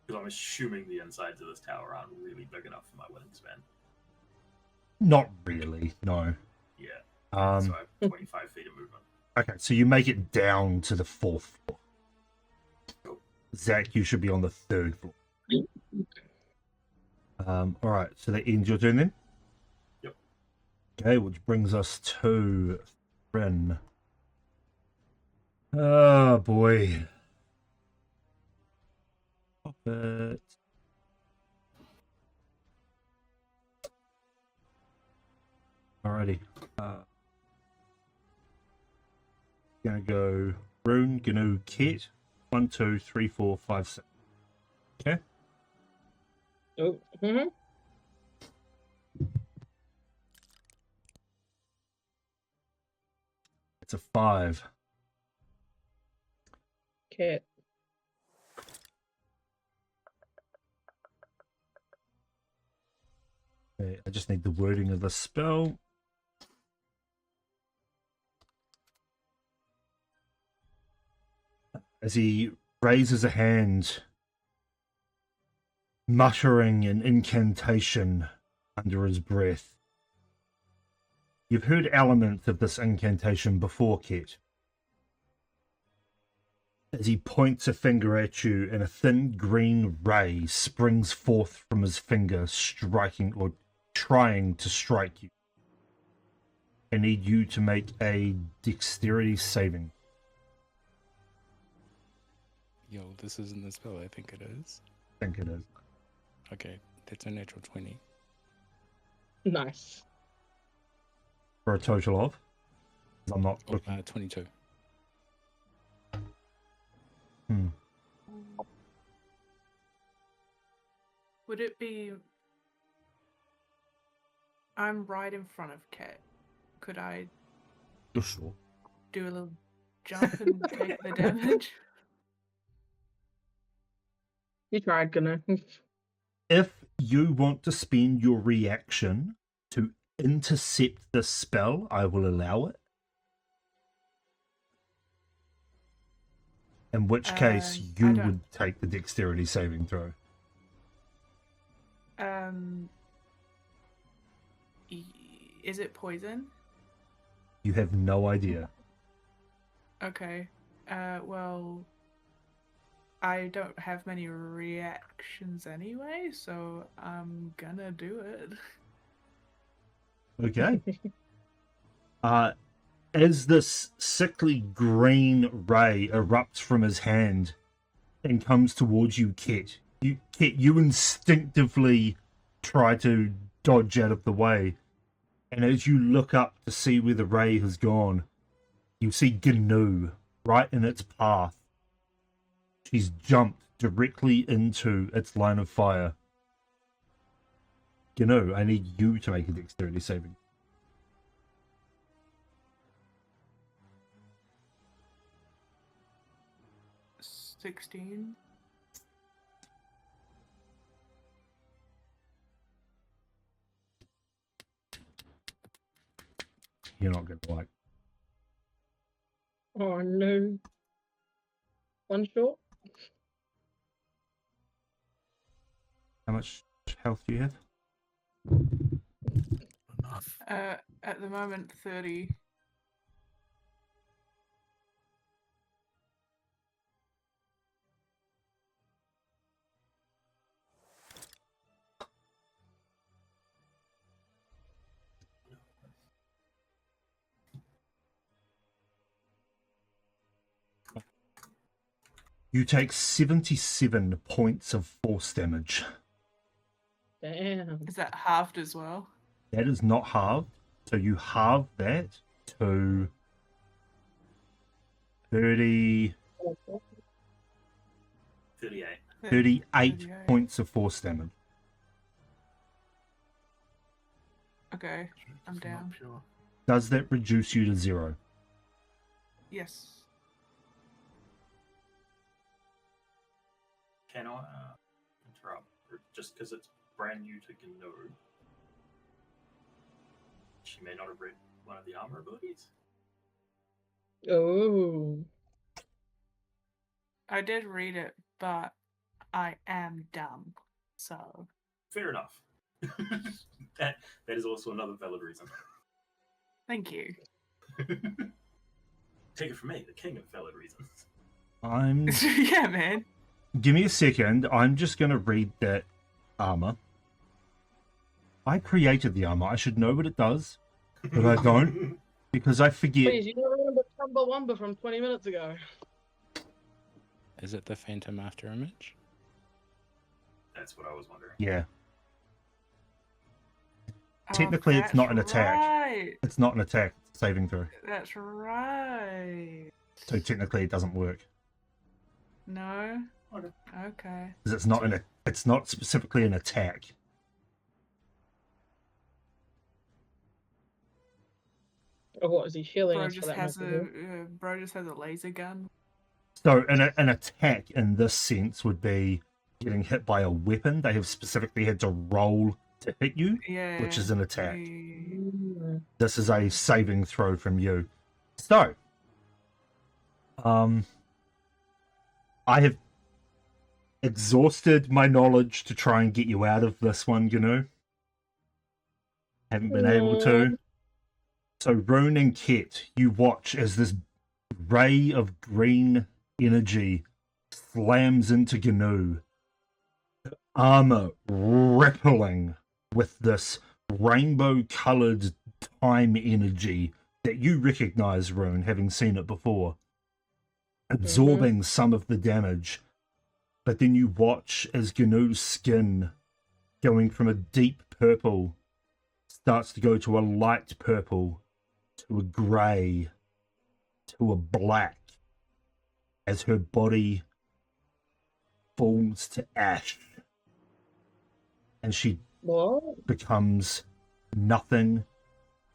Because I'm assuming the insides of this tower aren't really big enough for my wingspan. Not really, no. Yeah. Um, So I have 25 feet of movement. Okay, so you make it down to the 4th floor. Cool. Zach, you should be on the 3rd floor. All right, so that ends your turn then? Yep. Okay, which brings us to Ren. Oh, boy. Pop it. Alrighty. Gonna go Rune, Gnu, Kit. 1, 2, 3, 4, 5, 6. Okay. Oh, mhm. It's a 5. Kit. Okay, I just need the wording of the spell. As he raises a hand, muttering an incantation under his breath. You've heard elements of this incantation before, Kit. As he points a finger at you, and a thin green ray springs forth from his finger, striking or trying to strike you. I need you to make a dexterity saving. Yo, this isn't the spell I think it is. I think it is. Okay, that's a natural 20. Nice. For a total of? I'm not Oh, looking. 22. Would it be... I'm right in front of Cat. Could I Sure. do a little jump and take the damage? You tried, Gnu. If you want to spend your reaction to intercept the spell, I will allow it. In which case, I you don't- would take the dexterity saving throw. Is it poison? You have no idea. Okay. Well, I don't have many reactions anyway, so I'm gonna do it. Okay. As this sickly green ray erupts from his hand and comes towards you, Ket, you instinctively try to dodge out of the way. And as you look up to see where the ray has gone, you see Gnu right in its path. She's jumped directly into its line of fire. Gnu, I need you to make a dexterity saving. $16. You're not going to like. Oh no. One short? How much health do you have? Enough. At the moment, 30. You take 77 points of force damage. Damn. Is that halved as well? That is not halved. So you halve that to 30, 38. 38 points of force damage. Okay, I'm It's not down. pure. Does that reduce you to 0? Yes. Can I interrupt? Just because it's brand new to Gnu, she may not have read one of the armor abilities. Oh. I did read it, but I am dumb. So, Fair enough. that is also another valid reason. thank you. Take it from me, the king of valid reasons. I'm Yeah, man. Give me a second. I'm just going to read that armor. I created the armor. I should know what it does, but I don't because I forget. Please, you don't remember Chumbawamba from 20 minutes ago. Is it the Phantom After Image? That's what I was wondering. Yeah, Oh, technically it's not an attack. Right. It's not an attack. It's a saving throw. That's right. So technically it doesn't work No. Okay. because it's not it's not specifically an attack. Or what is he healing Bro us for just that has matter? bro just has a laser gun. So an attack in this sense would be getting hit by a weapon. They have specifically had to roll to hit you, Yeah. which is an attack. Mm. This is a saving throw from you. So, I have exhausted my knowledge to try and get you out of this one, you know. Haven't been able to. So, Rune and Ket, you watch as this ray of green energy slams into Gnu. Armor rippling with this rainbow-colored time energy that you recognize, Rune, having seen it before. Absorbing some of the damage. But then you watch as Gnu's skin, going from a deep purple, starts to go to a light purple, to a grey, to a black, as her body falls to ash. And she What? becomes nothing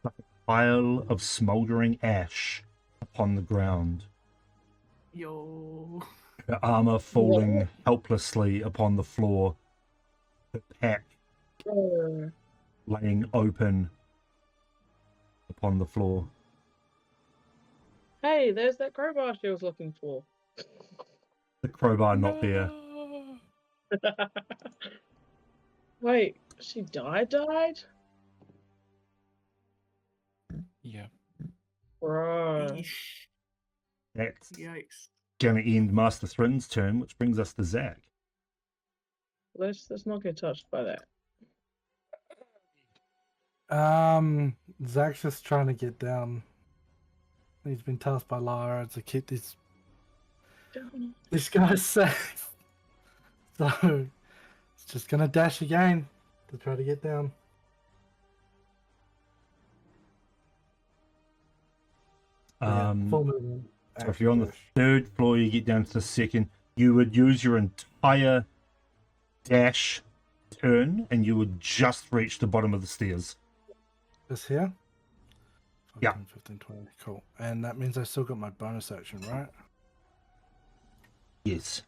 but a pile of smouldering ash upon the ground. Yo. Her armor falling helplessly upon the floor. Her pack laying open upon the floor. Hey, there's that crowbar she was looking for. The crowbar not there. Wait, she died? Yeah. Bro. That's Yikes. going to end Master Thrin's turn, which brings us to Zach. Let's not get touched by that. Zach's just trying to get down. He's been tasked by Lara to keep these guys safe. So it's just gonna dash again to try to get down. Full movement. So if you're on the third floor, you get down to the second. You would use your entire dash turn, and you would just reach the bottom of the stairs. This here? 14, Yeah. 15, 20. Cool. And that means I still got my bonus action, right? Yes.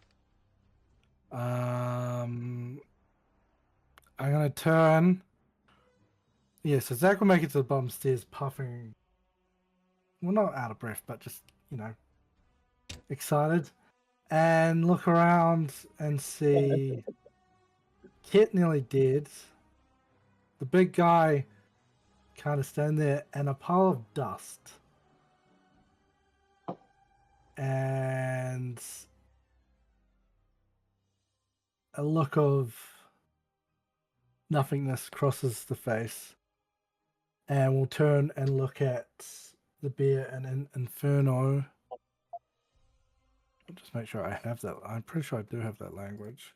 I'm gonna turn. Yeah, so Zach will make it to the bottom stairs, puffing. Well, not out of breath, but just, you know, excited. And look around and see Kit nearly dead. The big guy kind of stand there, and a pile of dust. And a look of nothingness crosses the face, and we'll turn and look at the bear and Inferno. I'll just make sure I have that. I'm pretty sure I do have that language.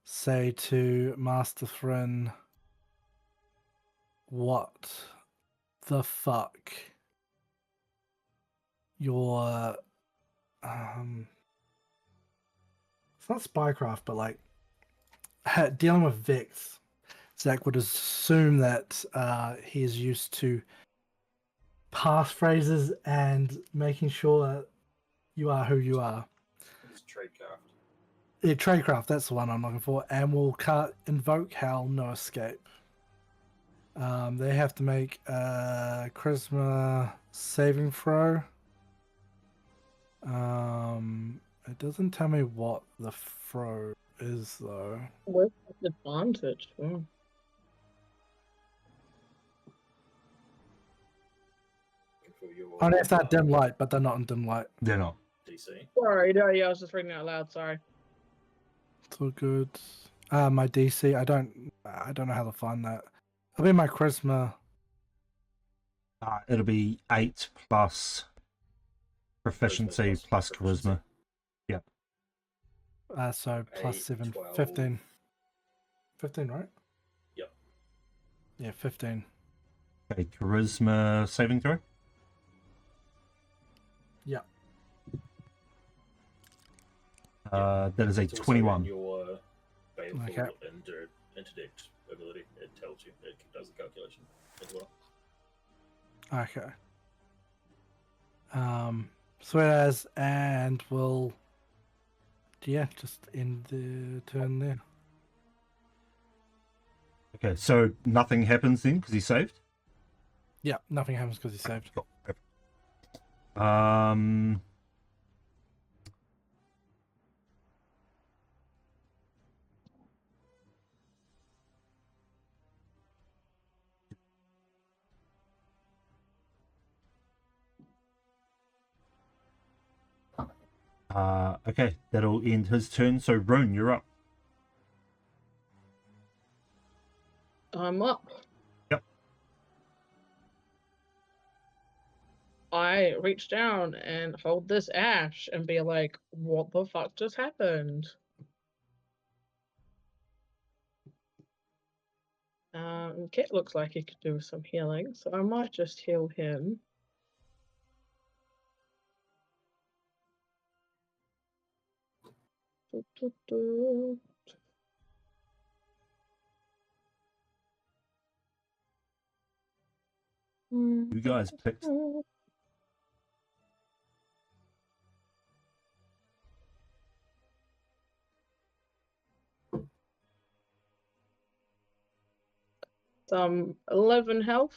Say to Master Thrin, what the fuck? Your it's not spycraft, but like dealing with Vex. Zach would assume that he is used to passphrases and making sure you are who you are. It's tradecraft. Yeah, tradecraft, that's the one I'm looking for. And we'll invoke Hell, no escape. They have to make a charisma saving throw. It doesn't tell me what the throw is though. With advantage. Oh. For Oh, that's that dim light, but they're not in dim light. They're not. DC. Sorry, no, yeah, I was just reading out loud, sorry. It's all good. My DC. I don't know how to find that. It'll be my charisma. It'll be 8 plus proficiency plus plus proficiency. charisma. Yep. So plus 8, 7, 12. 15. 15, right? Yep. Yeah, 15. Okay, charisma saving throw. Yeah. That is a It's also 21. in your baleful Okay. interdict ability. It tells you. It does the calculation as well. Okay. Sweet as, and we'll just end the turn there. Okay, so nothing happens then because he saved. Yeah, nothing happens because he saved. Cool. Um. Okay, that'll end his turn. So, Rune, you're up. I'm up. Yep. I reach down and hold this ash and be like, what the fuck just happened? Kit looks like he could do with some healing, so I might just heal him. You guys picked. Some 11 health.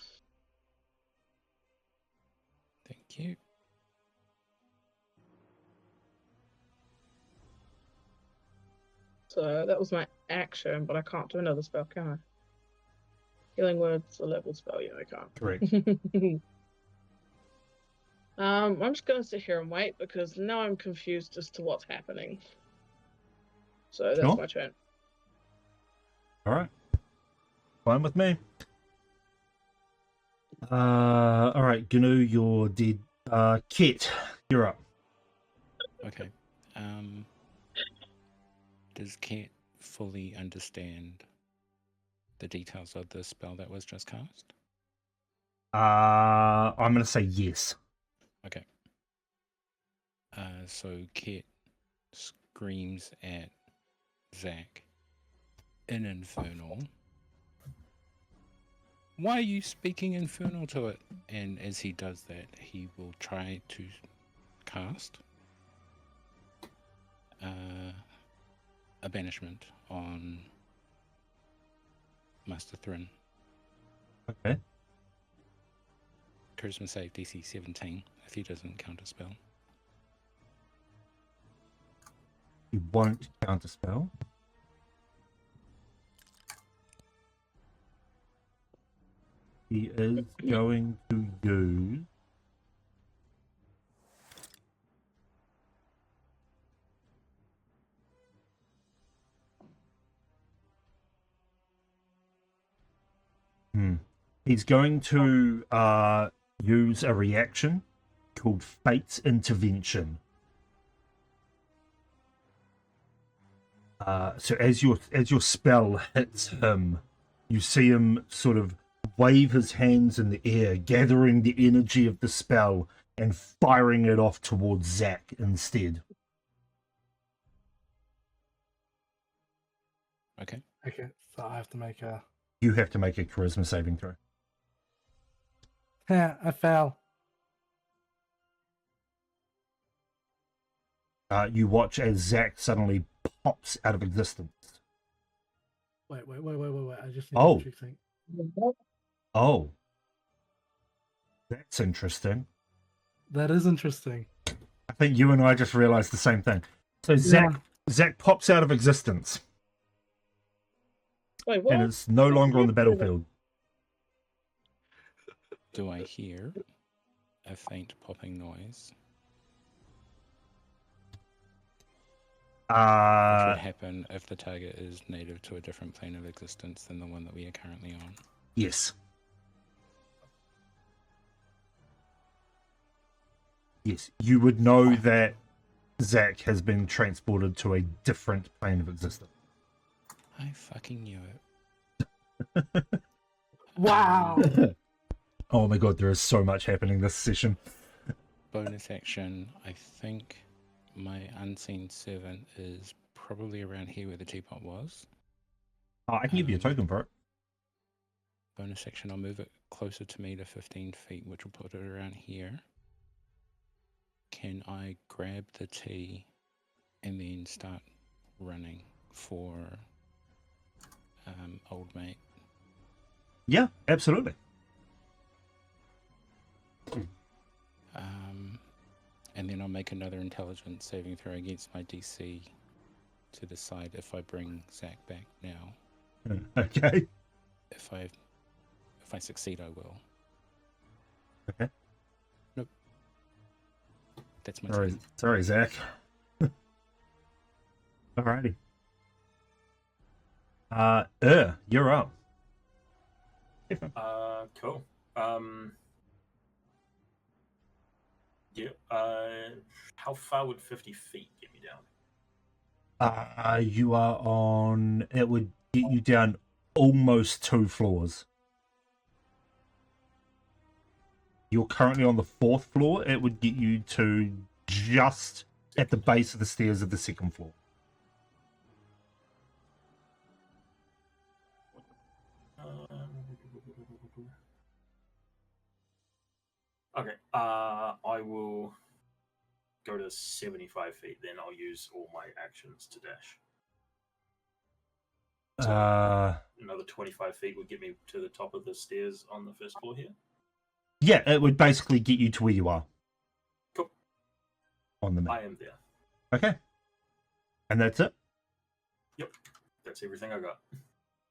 Thank you. So that was my action, but I can't do another spell, can I? Healing word's a level spell, yeah, I can't. Correct. I'm just gonna sit here and wait because now I'm confused as to what's happening. So that's Sure. my turn. All right. Fine with me. All right, Gnu, you're dead. Kit, you're up. Okay. Does Kat fully understand the details of the spell that was just cast? I'm gonna say yes. Okay. So Kat screams at Zach in Infernal. Why are you speaking Infernal to it? And as he does that, he will try to cast a banishment on Master Thrin. Okay. Charisma save DC 17 if he doesn't counterspell. He won't counterspell. He is going to use. He's going to use a reaction called Fate's Intervention. So as your spell hits him, you see him sort of wave his hands in the air, gathering the energy of the spell and firing it off towards Zach instead. Okay. Okay, so I have to make a. You have to make a charisma saving throw. Yeah, I fell. You watch as Zach suddenly pops out of existence. Wait. I just need Oh. to check something. Oh. That's interesting. That is interesting. I think you and I just realized the same thing. So Zach pops out of existence. Wait, what? And is no longer on the battlefield. Do I hear a faint popping noise? Which would Uh, happen if the target is native to a different plane of existence than the one that we are currently on. yes. Yes, you would know that Zach has been transported to a different plane of existence. I fucking knew it. Wow. Oh my god, there is so much happening this session. Bonus action, I think my unseen servant is probably around here where the teapot was. I can give you a token for it. Bonus action, I'll move it closer to me to 15 feet, which will put it around here. Can I grab the tea and then start running for old mate? Yeah, absolutely. And then I'll make another intelligence saving throw against my DC to decide if I bring Zach back now. Okay. If I succeed, I will. Okay. Nope. That's my turn. Sorry, Zach. Alrighty. You're up. Cool. Yeah. How far would 50 feet get me down? You are on. It would get you down almost 2 floors. You're currently on the 4th floor. It would get you to just at the base of the stairs of the 2nd floor. Okay. I will go to 75 feet. Then I'll use all my actions to dash. Another 25 feet would get me to the top of the stairs on the 1st floor here. Yeah, it would basically get you to where you are. Cool. On the map. I am there. Okay. And that's it? Yep. That's everything I got.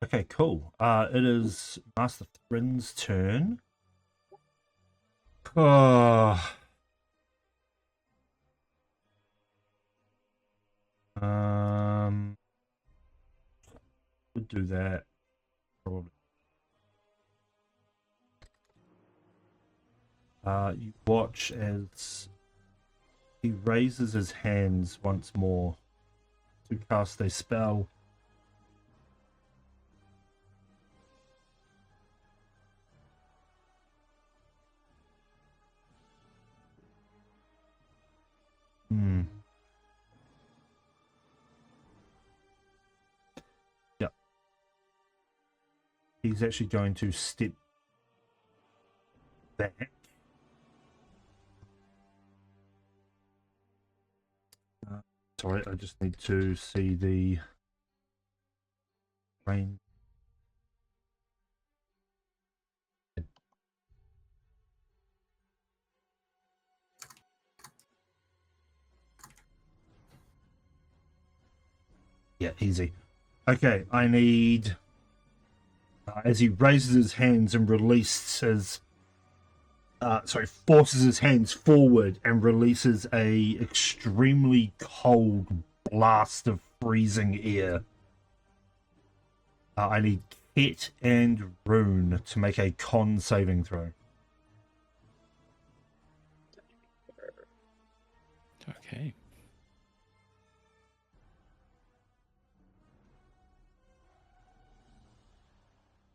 Okay, cool. It is Master Thrin's turn. Would do that. Probably. You watch as he raises his hands once more to cast a spell. Yep. He's actually going to step back. Sorry, I just need to see the range. Yeah, easy. Okay, I need... as he raises his hands and releases... forces his hands forward and releases a extremely cold blast of freezing air. I need Ket and Rune to make a con saving throw. Okay.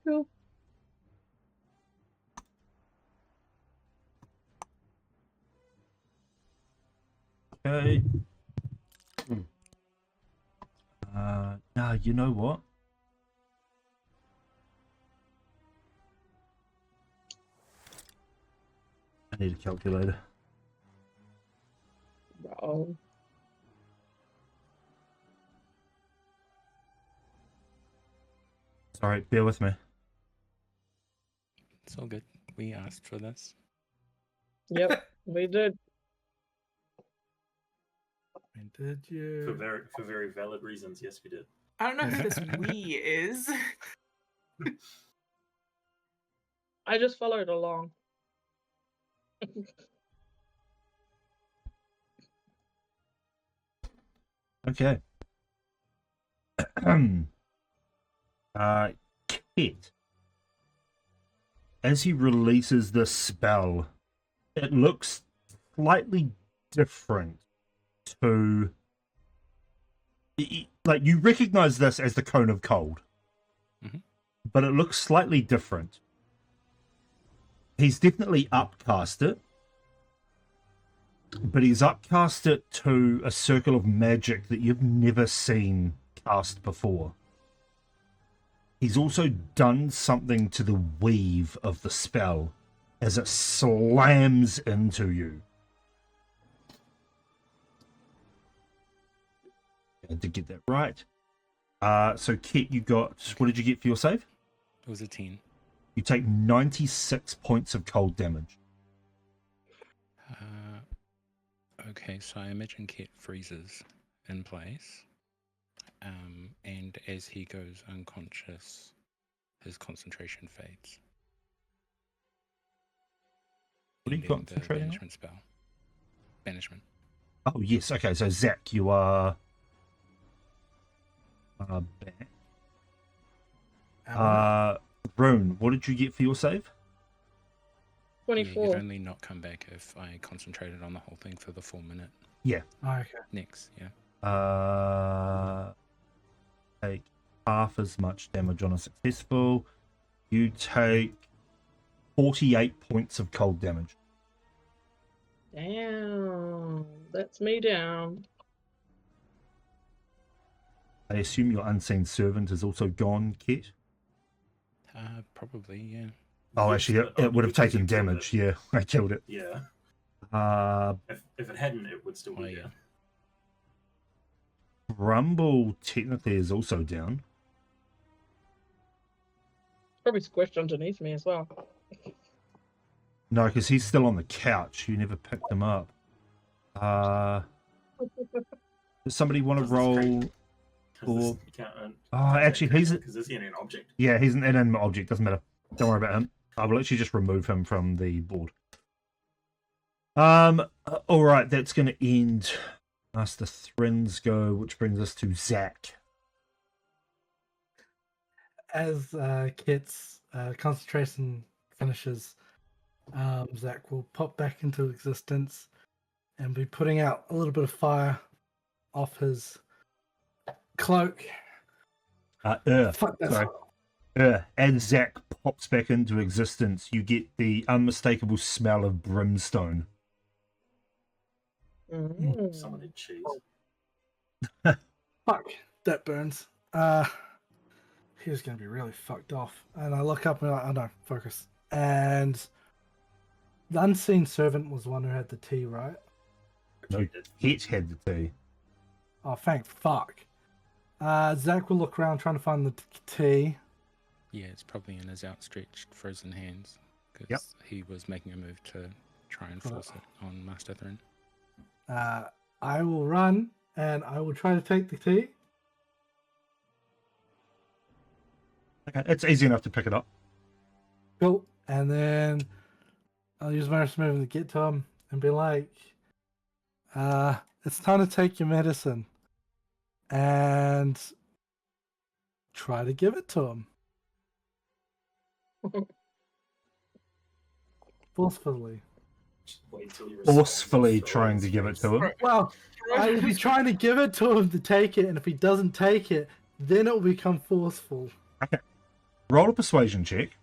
Cool. Okay. Nah, you know what? I need a calculator. Wow. Sorry, bear with me. It's all good. We asked for this. Yep, we did. And did you? For very valid reasons, yes, we did. I don't know who this we is. I just followed along. Okay. Kit, as he releases the spell, it looks slightly different to, like, you recognize this as the Cone of Cold, but it looks slightly different. He's definitely upcast it, but he's upcast it to a circle of magic that you've never seen cast before. He's also done something to the weave of the spell as it slams into you. I did get that right. So Kit, you got, what did you get for your save? It was a 10. You take 96 points of cold damage. Okay, so I imagine Kit freezes in place. And as he goes unconscious, his concentration fades. What are you Ending the concentrating on? banishment spell. Banishment. Oh, yes. Okay, so Zach, you are back. Rune, what did you get for your save? 24. Yeah, you'd only not come back if I concentrated on the whole thing for the 4 minute. Yeah. Oh, okay. Next, yeah. Take half as much damage on a successful. You take 48 points of cold damage. Damn. That's me down. I assume your unseen servant is also gone, Kit? Probably, yeah. Oh, Yes, actually, but it only would have because you taken killed damage. it. Yeah, I killed it. Yeah. Uh, If it hadn't, it would still Oh, be yeah. there. Rumble technically is also down. Probably squished underneath me as well. No, because he's still on the couch. You never picked him up. Does somebody want to Does this roll? create- Or- you can't Actually, he's because is he an object? yeah, he's an inanimate object. Doesn't matter. Don't worry about him. I will actually just remove him from the board. All right, that's going to end. Master Thrins go, which brings us to Zach. As Kit's concentration finishes, Zach will pop back into existence and be putting out a little bit of fire off his cloak. Fuck that. Sorry. As Zach pops back into existence, you get the unmistakable smell of brimstone. Mm. Someone did cheese. Fuck, that burns. He was going to be really fucked off. And I look up and I'm like, oh no, focus. And the unseen servant was the one who had the tea, right? No, Kit had the tea. Oh, thank fuck. Zach will look around trying to find the tea. Yeah, it's probably in his outstretched frozen hands. Because Yep. he was making a move to try and force it on Master Throne. I will run and I will try to take the tea. Okay, it's easy enough to pick it up. Cool. And then I'll use my rest movement to get to him and be like, it's time to take your medicine. And try to give it to him. Forcefully. Just wait till he Forcefully responds. trying to give it to him. Well, I will be trying to give it to him to take it, and if he doesn't take it, then it will become forceful. Okay. Roll a persuasion check.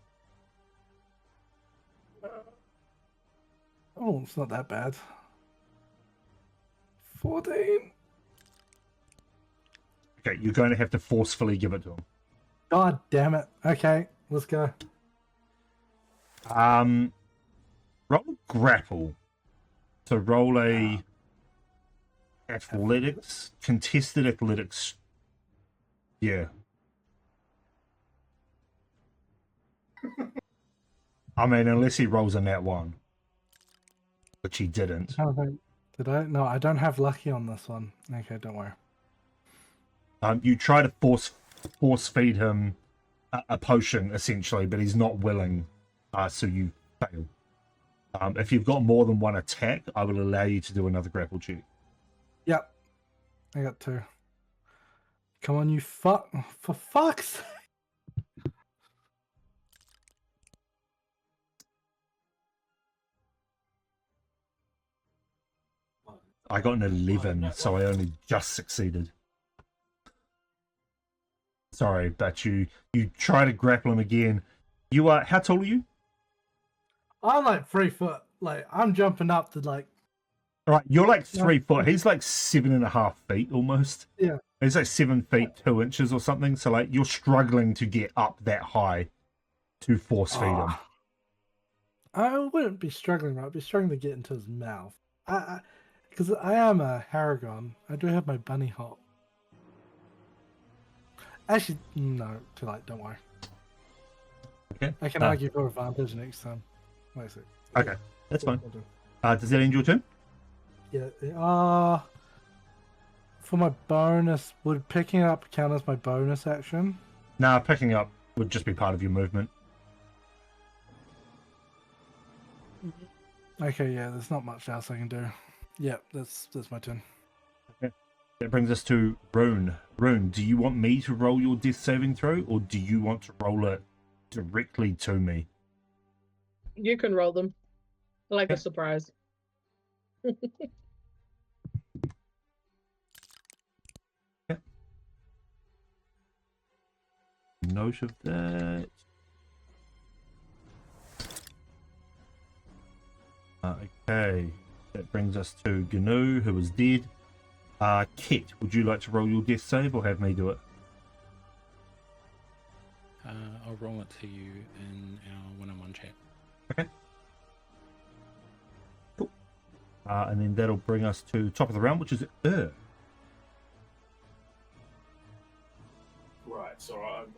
Oh, it's not that bad. 14. Okay, you're going to have to forcefully give it to him. God damn it. Okay, let's go. Roll a grapple. So roll a athletics, contested athletics. Yeah. I mean, unless he rolls a nat 1, which he didn't. I don't think, did I? No, I don't have lucky on this one. Okay, don't worry. You try to force feed him a potion, essentially, but he's not willing, so you fail. If you've got more than one attack, I will allow you to do another grapple check. Yep. I got 2. Come on, you fuck! For fuck's sake! I got an 11, so I only just succeeded. Sorry, but you try to grapple him again. You are, how tall are you? I'm like 3 foot. Like, I'm jumping up to like. All right, you're like 3 foot. He's like 7.5 feet almost. Yeah. He's like 7 feet 2 inches or something. So like you're struggling to get up that high to force feed him. I wouldn't be struggling, right? I'd be struggling to get into his mouth. Because I am a Haragon. I do have my bunny hop. Actually, no, too late. Don't worry. Okay. I can argue for advantage next time. Wait a sec. Okay, that's fine. I'll do. Does that end your turn? Yeah. For my bonus, would picking up count as my bonus action? Nah, picking up would just be part of your movement. Okay, yeah, there's not much else I can do. Yeah, that's my turn. That brings us to Rune. Rune, do you want me to roll your death saving throw, or do you want to roll it directly to me? You can roll them. I like a surprise. Note of that. Okay, that brings us to GNU, who is dead. Kit, would you like to roll your death save, or have me do it? I'll roll it to you in our one-on-one chat. Okay. Cool. And then that'll bring us to top of the round, which is Right, so I've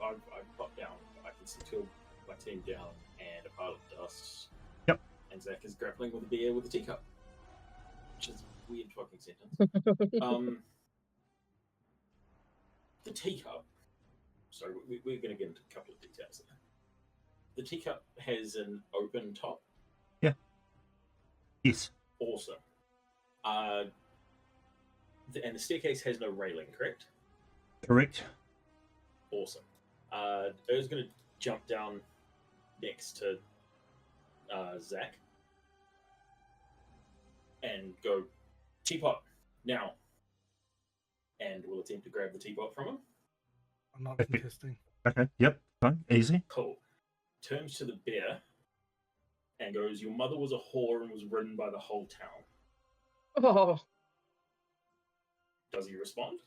popped down. I can see two of my team down and a pile of dust. Yep. And Zach is grappling with a bear with a teacup. Which is a weird fucking sentence. The teacup. Sorry, we're going to get into a couple of details there. The teacup has an open top. Yeah. Yes. Awesome. And the staircase has no railing, correct? Correct. Awesome. Er's going to jump down next to Zach and go, teapot, now. And we'll attempt to grab the teapot from him. I'm not contesting. Okay, yep, fine, easy. Cool. Turns to the bear and goes, your mother was a whore and was ridden by the whole town. Oh, Does he respond?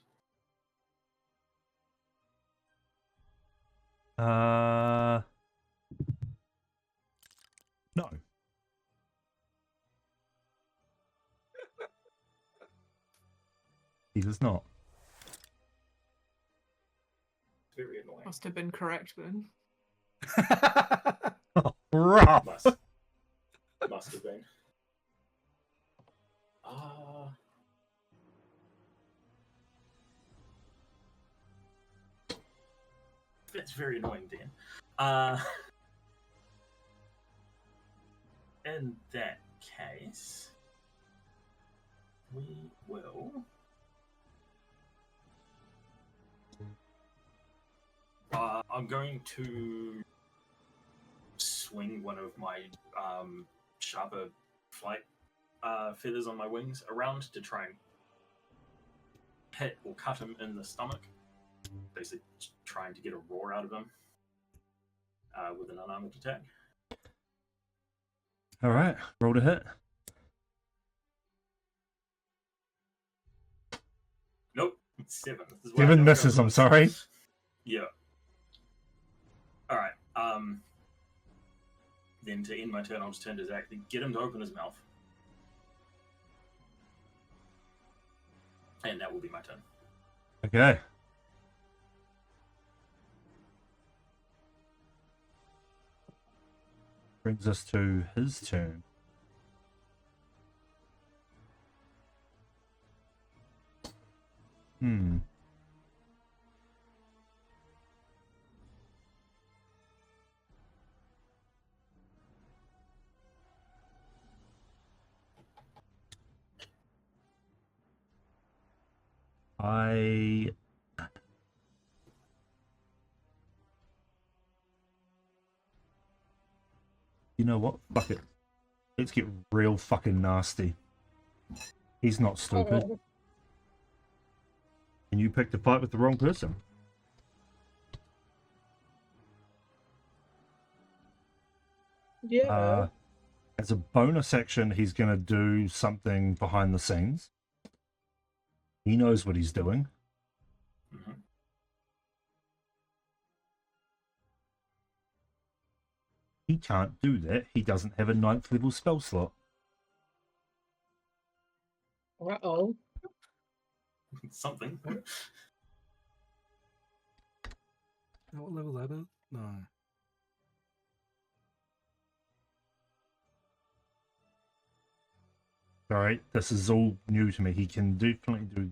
No. He does not. Very annoying. Must have been correct then. Oh, rough. Must have been. That's very annoying, Dan. In that case, we will. I'm going to swing one of my sharper flight feathers on my wings around to try and hit or cut him in the stomach. Basically, trying to get a roar out of him with an unarmed attack. All right, roll to hit. Nope, 7. This is why I 7 don't misses, go I'm close. sorry. Yeah. All right. Then to end my turn, I'll just turn to Zach to get him to open his mouth. And that will be my turn. Okay. Brings us to his turn. You know what? Fuck it. Let's get real fucking nasty. He's not stupid. Oh, And you picked a fight with the wrong person. yeah. As a bonus action, he's going to do something behind the scenes. He knows what he's doing. Mhm. He can't do that. He doesn't have a 9th level spell slot. Uh-oh. Something. What level that is? No. Alright, this is all new to me. He can definitely do...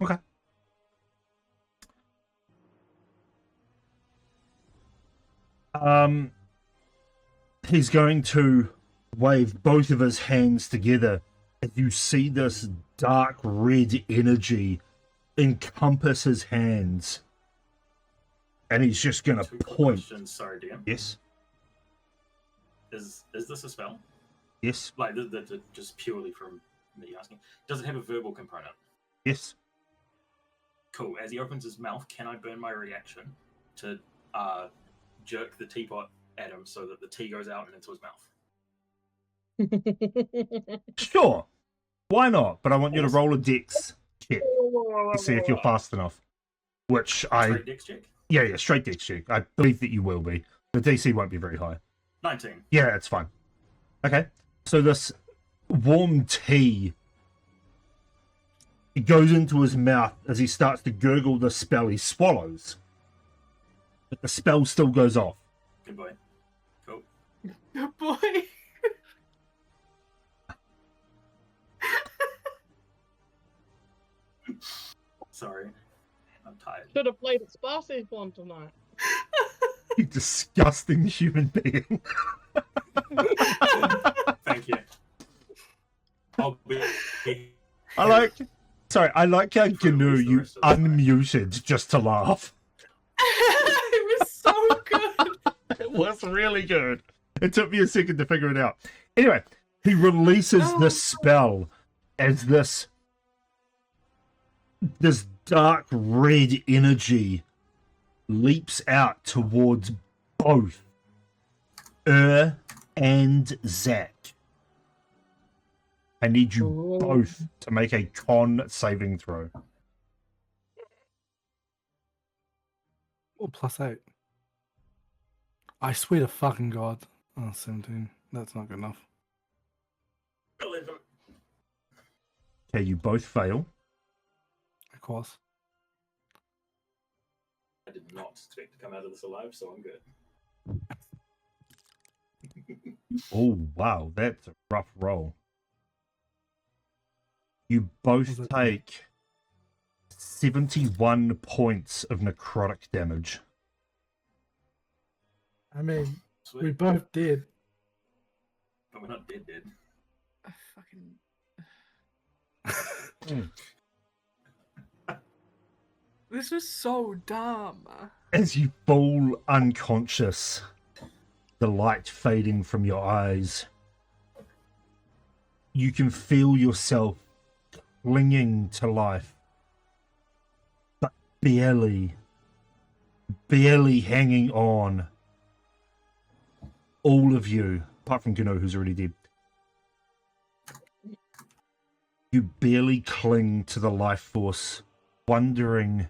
Okay. He's going to wave both of his hands together as you see this dark red energy encompass his hands. And he's just going to Two point. questions, sorry, DM. Yes, Is this a spell? yes, Like, just purely from me asking. Does it have a verbal component? yes. Cool. As he opens his mouth, can I burn my reaction to jerk the teapot at him so that the tea goes out and into his mouth? Sure. Why not? But I want you to Awesome. roll a dex check to see if you're fast enough. Which Straight dex check? Yeah, straight dex check. I believe that you will be. The DC won't be very high. 19. Yeah, it's fine. Okay. So this warm tea, it goes into his mouth as he starts to gurgle the spell. He swallows. But the spell still goes off. Good boy. Cool. Good boy. Sorry. I'm tired. Should have played a spicy one tonight. You disgusting human being. Thank you. I'll be... I like how Gnu, the you rest of the night. unmuted just to laugh. It was so good. It was really good. It took me a second to figure it out. Anyway, he releases this spell as this dark red energy leaps out towards both and Zach. I need you Ooh. both to make a con saving throw. Oh, +8. I swear to fucking God. Oh, 17. That's not good enough. 11. Okay, you both fail. Of course. I did not expect to come out of this alive, so I'm good. Oh, wow, that's a rough roll. You both Was it- take 71 points of necrotic damage. I mean, we Sweet. both did. But we're not dead. Fucking. This was so dumb. As you fall unconscious, the light fading from your eyes, you can feel yourself clinging to life, but barely hanging on. All of you, apart from Gno, who's already dead, you barely cling to the life force, wondering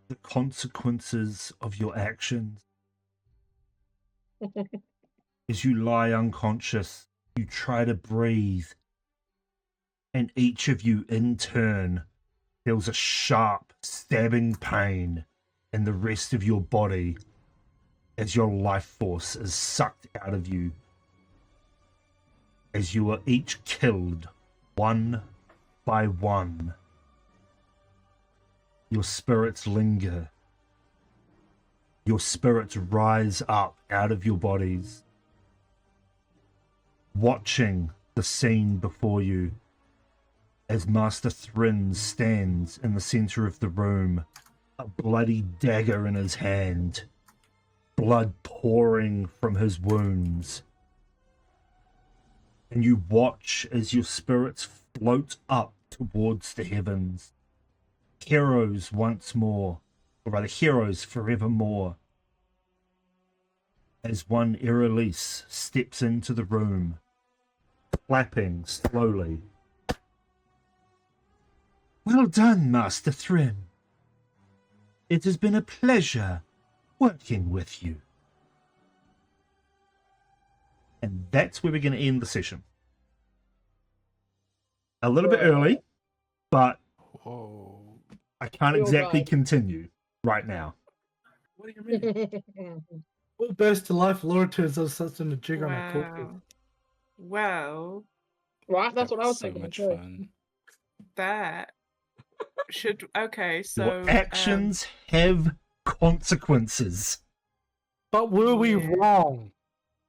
the consequences of your actions. As you lie unconscious, you try to breathe, and each of you in turn feels a sharp, stabbing pain in the rest of your body as your life force is sucked out of you, as you are each killed one by one. Your spirits linger. Your spirits rise up out of your bodies, watching the scene before you as Master Thryn stands in the center of the room, a bloody dagger in his hand, blood pouring from his wounds. And you watch as your spirits float up towards the heavens. Heroes once more, or rather heroes forevermore. As one Erulesse steps into the room, clapping slowly. Well done, Master Thryn. It has been a pleasure working with you. And that's where we're going to end the session. A little bit early, but Whoa. I can't You're exactly right. continue right now. What do you mean? We'll burst to life. Laura turns on such a jig on our corpses. Wow. Well, Right, that's That what I was so thinking much too. fun. that should okay. So Your actions have consequences. But were we Yeah. wrong?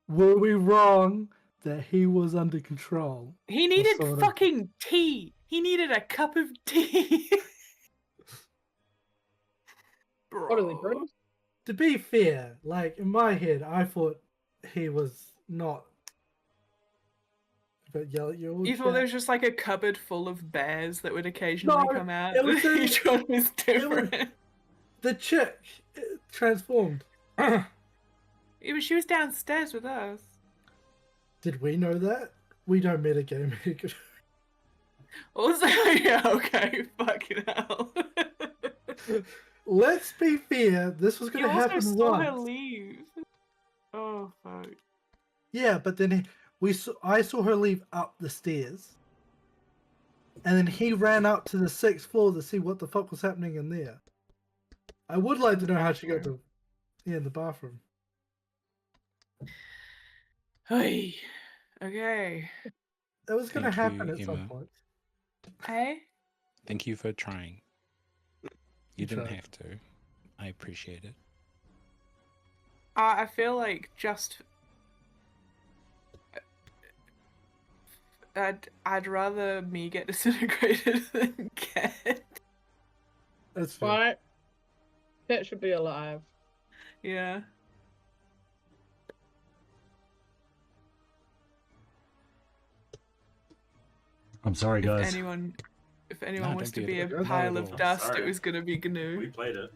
Were we wrong that he was under control? he needed sort of- fucking tea. He needed a cup of tea. What are they, Bro. British? To be fair, like in my head, I thought he was not. But yell at your You thought there was just like a cupboard full of bears that would occasionally No, come out. it was a- Each one was different. the chick transformed. Yeah, but she was downstairs with us. Did we know that? We don't metagame. Also, yeah, okay, fucking hell. Let's be fair. This was going You to also happen saw her once. leave. Oh fuck. Yeah, but then I saw her leave up the stairs, and then he ran up to the 6th floor to see what the fuck was happening in there. I would like to know how she got to in the bathroom. Hey. Okay. That was going to Thank happen you, at some Emma. point. Hey. Thank you for trying. You didn't tried. have to. I appreciate it. I feel like just. I'd rather me get disintegrated than Cat. That's fair. Right? Cat should be alive. Yeah. I'm sorry, guys. If anyone No, wants don't to be be a a- pile not of at all. dust, Sorry. it was gonna be We GNU. played it.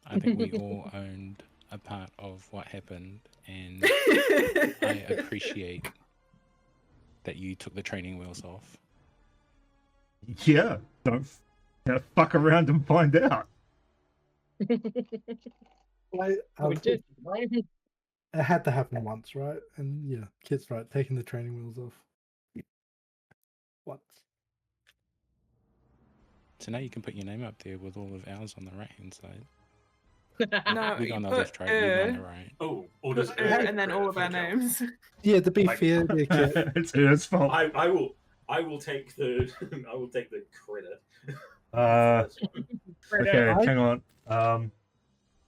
I think we all owned a part of what happened, and I appreciate that you took the training wheels off. Yeah, don't fuck around and find out. I We did, right? It had to happen once, right? And yeah, Kit's right. Taking the training wheels off. Once. So now you can put your name up there with all of ours on the right hand side. No, We you go on the put left, right? You go on the right. Oh, or does and then all of our credit names. Yeah, to be Like- fair, yeah, Kit. It's his fault. I will take the I will take the credit. Uh, for this one. okay, I- hang on.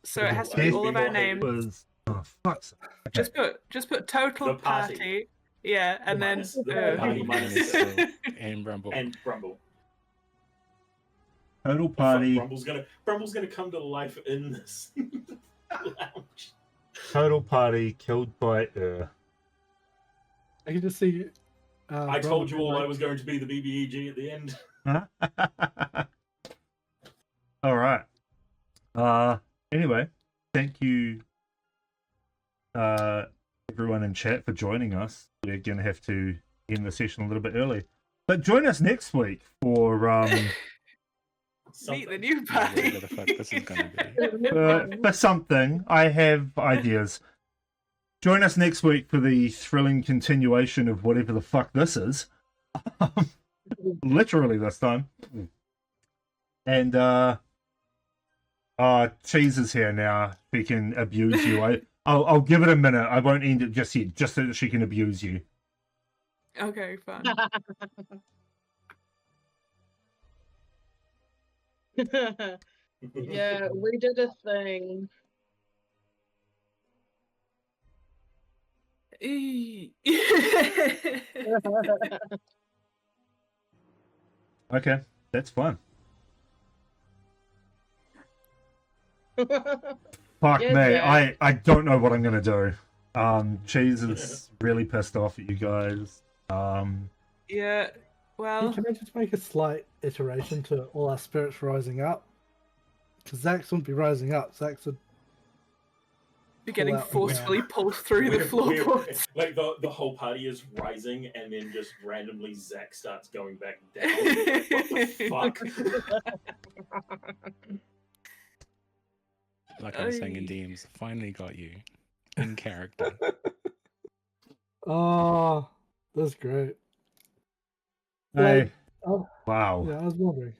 So it has to be all of our Before he names. Was oh fuck. Okay. Just put total The party. party. Yeah, and then Minus the Party minus minus the- Sil and Brumble. and Brumble. Total Fuck, party. Brumble's gonna come to life in this lounge. Total party killed by I can just see. I told you all I like, was going to be the BBEG at the end. All right. Anyway, thank you, everyone in chat for joining us. We're gonna have to end the session a little bit early, but join us next week for meet the Something. new party. Whatever the fuck this is gonna be. for something. I have ideas. Join us next week for the thrilling continuation of whatever the fuck this is. Literally this time. And Cheese is here now. She can abuse you. I'll give it a minute. I won't end it just yet, just so that she can abuse you. Okay, fine. Yeah, we did a thing. Okay, that's fine. Fuck Yeah, me, Jack. I don't know what I'm gonna do. Cheese is really pissed off at you guys. Yeah. Hey, Well, can I just make a slight iteration to all our spirits rising up? Because Zax wouldn't be rising up. Zax would be pull getting out forcefully pulled through the We're- floorboards. like the whole party is rising, and then just randomly Zach starts going back down. Like, what the fuck? Like I was saying in DMs, finally got you in character. Oh, that's great. Hey, Like, oh, wow. yeah, I was wondering.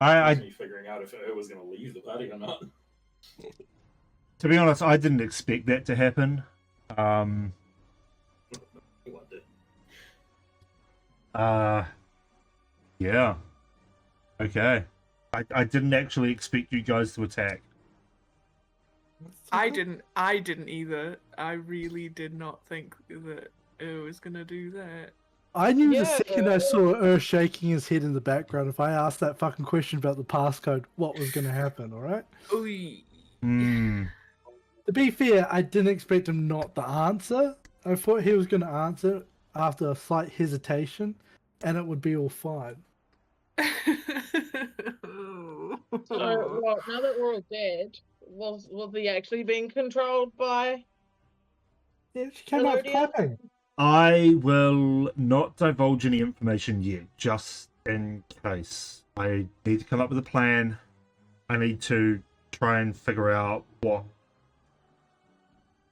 I Me figuring out if I was going to leave the party or not. to be honest, I didn't expect that to happen. What did? Yeah. Okay. I didn't actually expect you guys to attack. I didn't either. I really did not think that it was gonna do that. I knew the Yeah. second I saw shaking his head in the background, if I asked that fucking question about the passcode, what was going to happen, alright? Oy. Hmm. To be fair, I didn't expect him not to answer. I thought he was going to answer after a slight hesitation, and it would be all fine. So, what? Now that we're all dead, was he actually being controlled by? Yeah, she came out Melodia? clapping. I will not divulge any information yet, just in case. I need to come up with a plan. I need to try and figure out what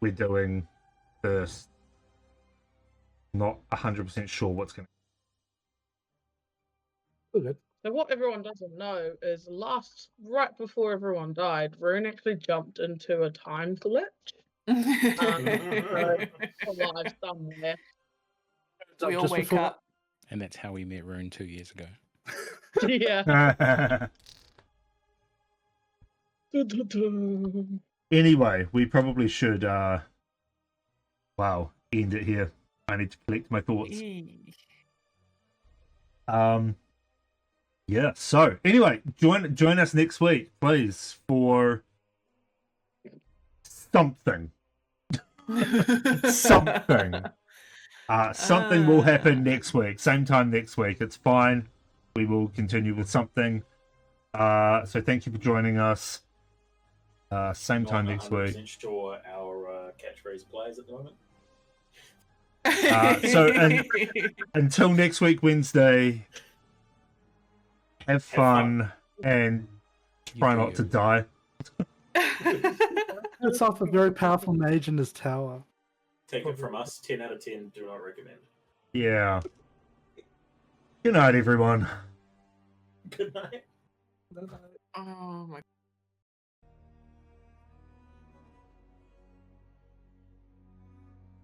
we're doing first. Not 100% sure what's going All good. So what everyone doesn't know is right before everyone died, Rune actually jumped into a time glitch. Alive somewhere. We all Just wake before- up. And that's how we met Rune 2 years ago. Yeah. to. Anyway, we probably should, end it here. I need to collect my thoughts. Yeah, so anyway, join us next week, please, for something. Something. Something will happen next week. Same time next week. It's fine. We will continue with something. So thank you for joining us. Same time next week. I'm not 100% sure our catchphrase plays at the moment. Until next week, Wednesday, have fun and try not to die. It's off a very powerful mage in his tower. Take it from us, 10 out of 10, do not recommend. Yeah. Good night, everyone. Good night. Oh my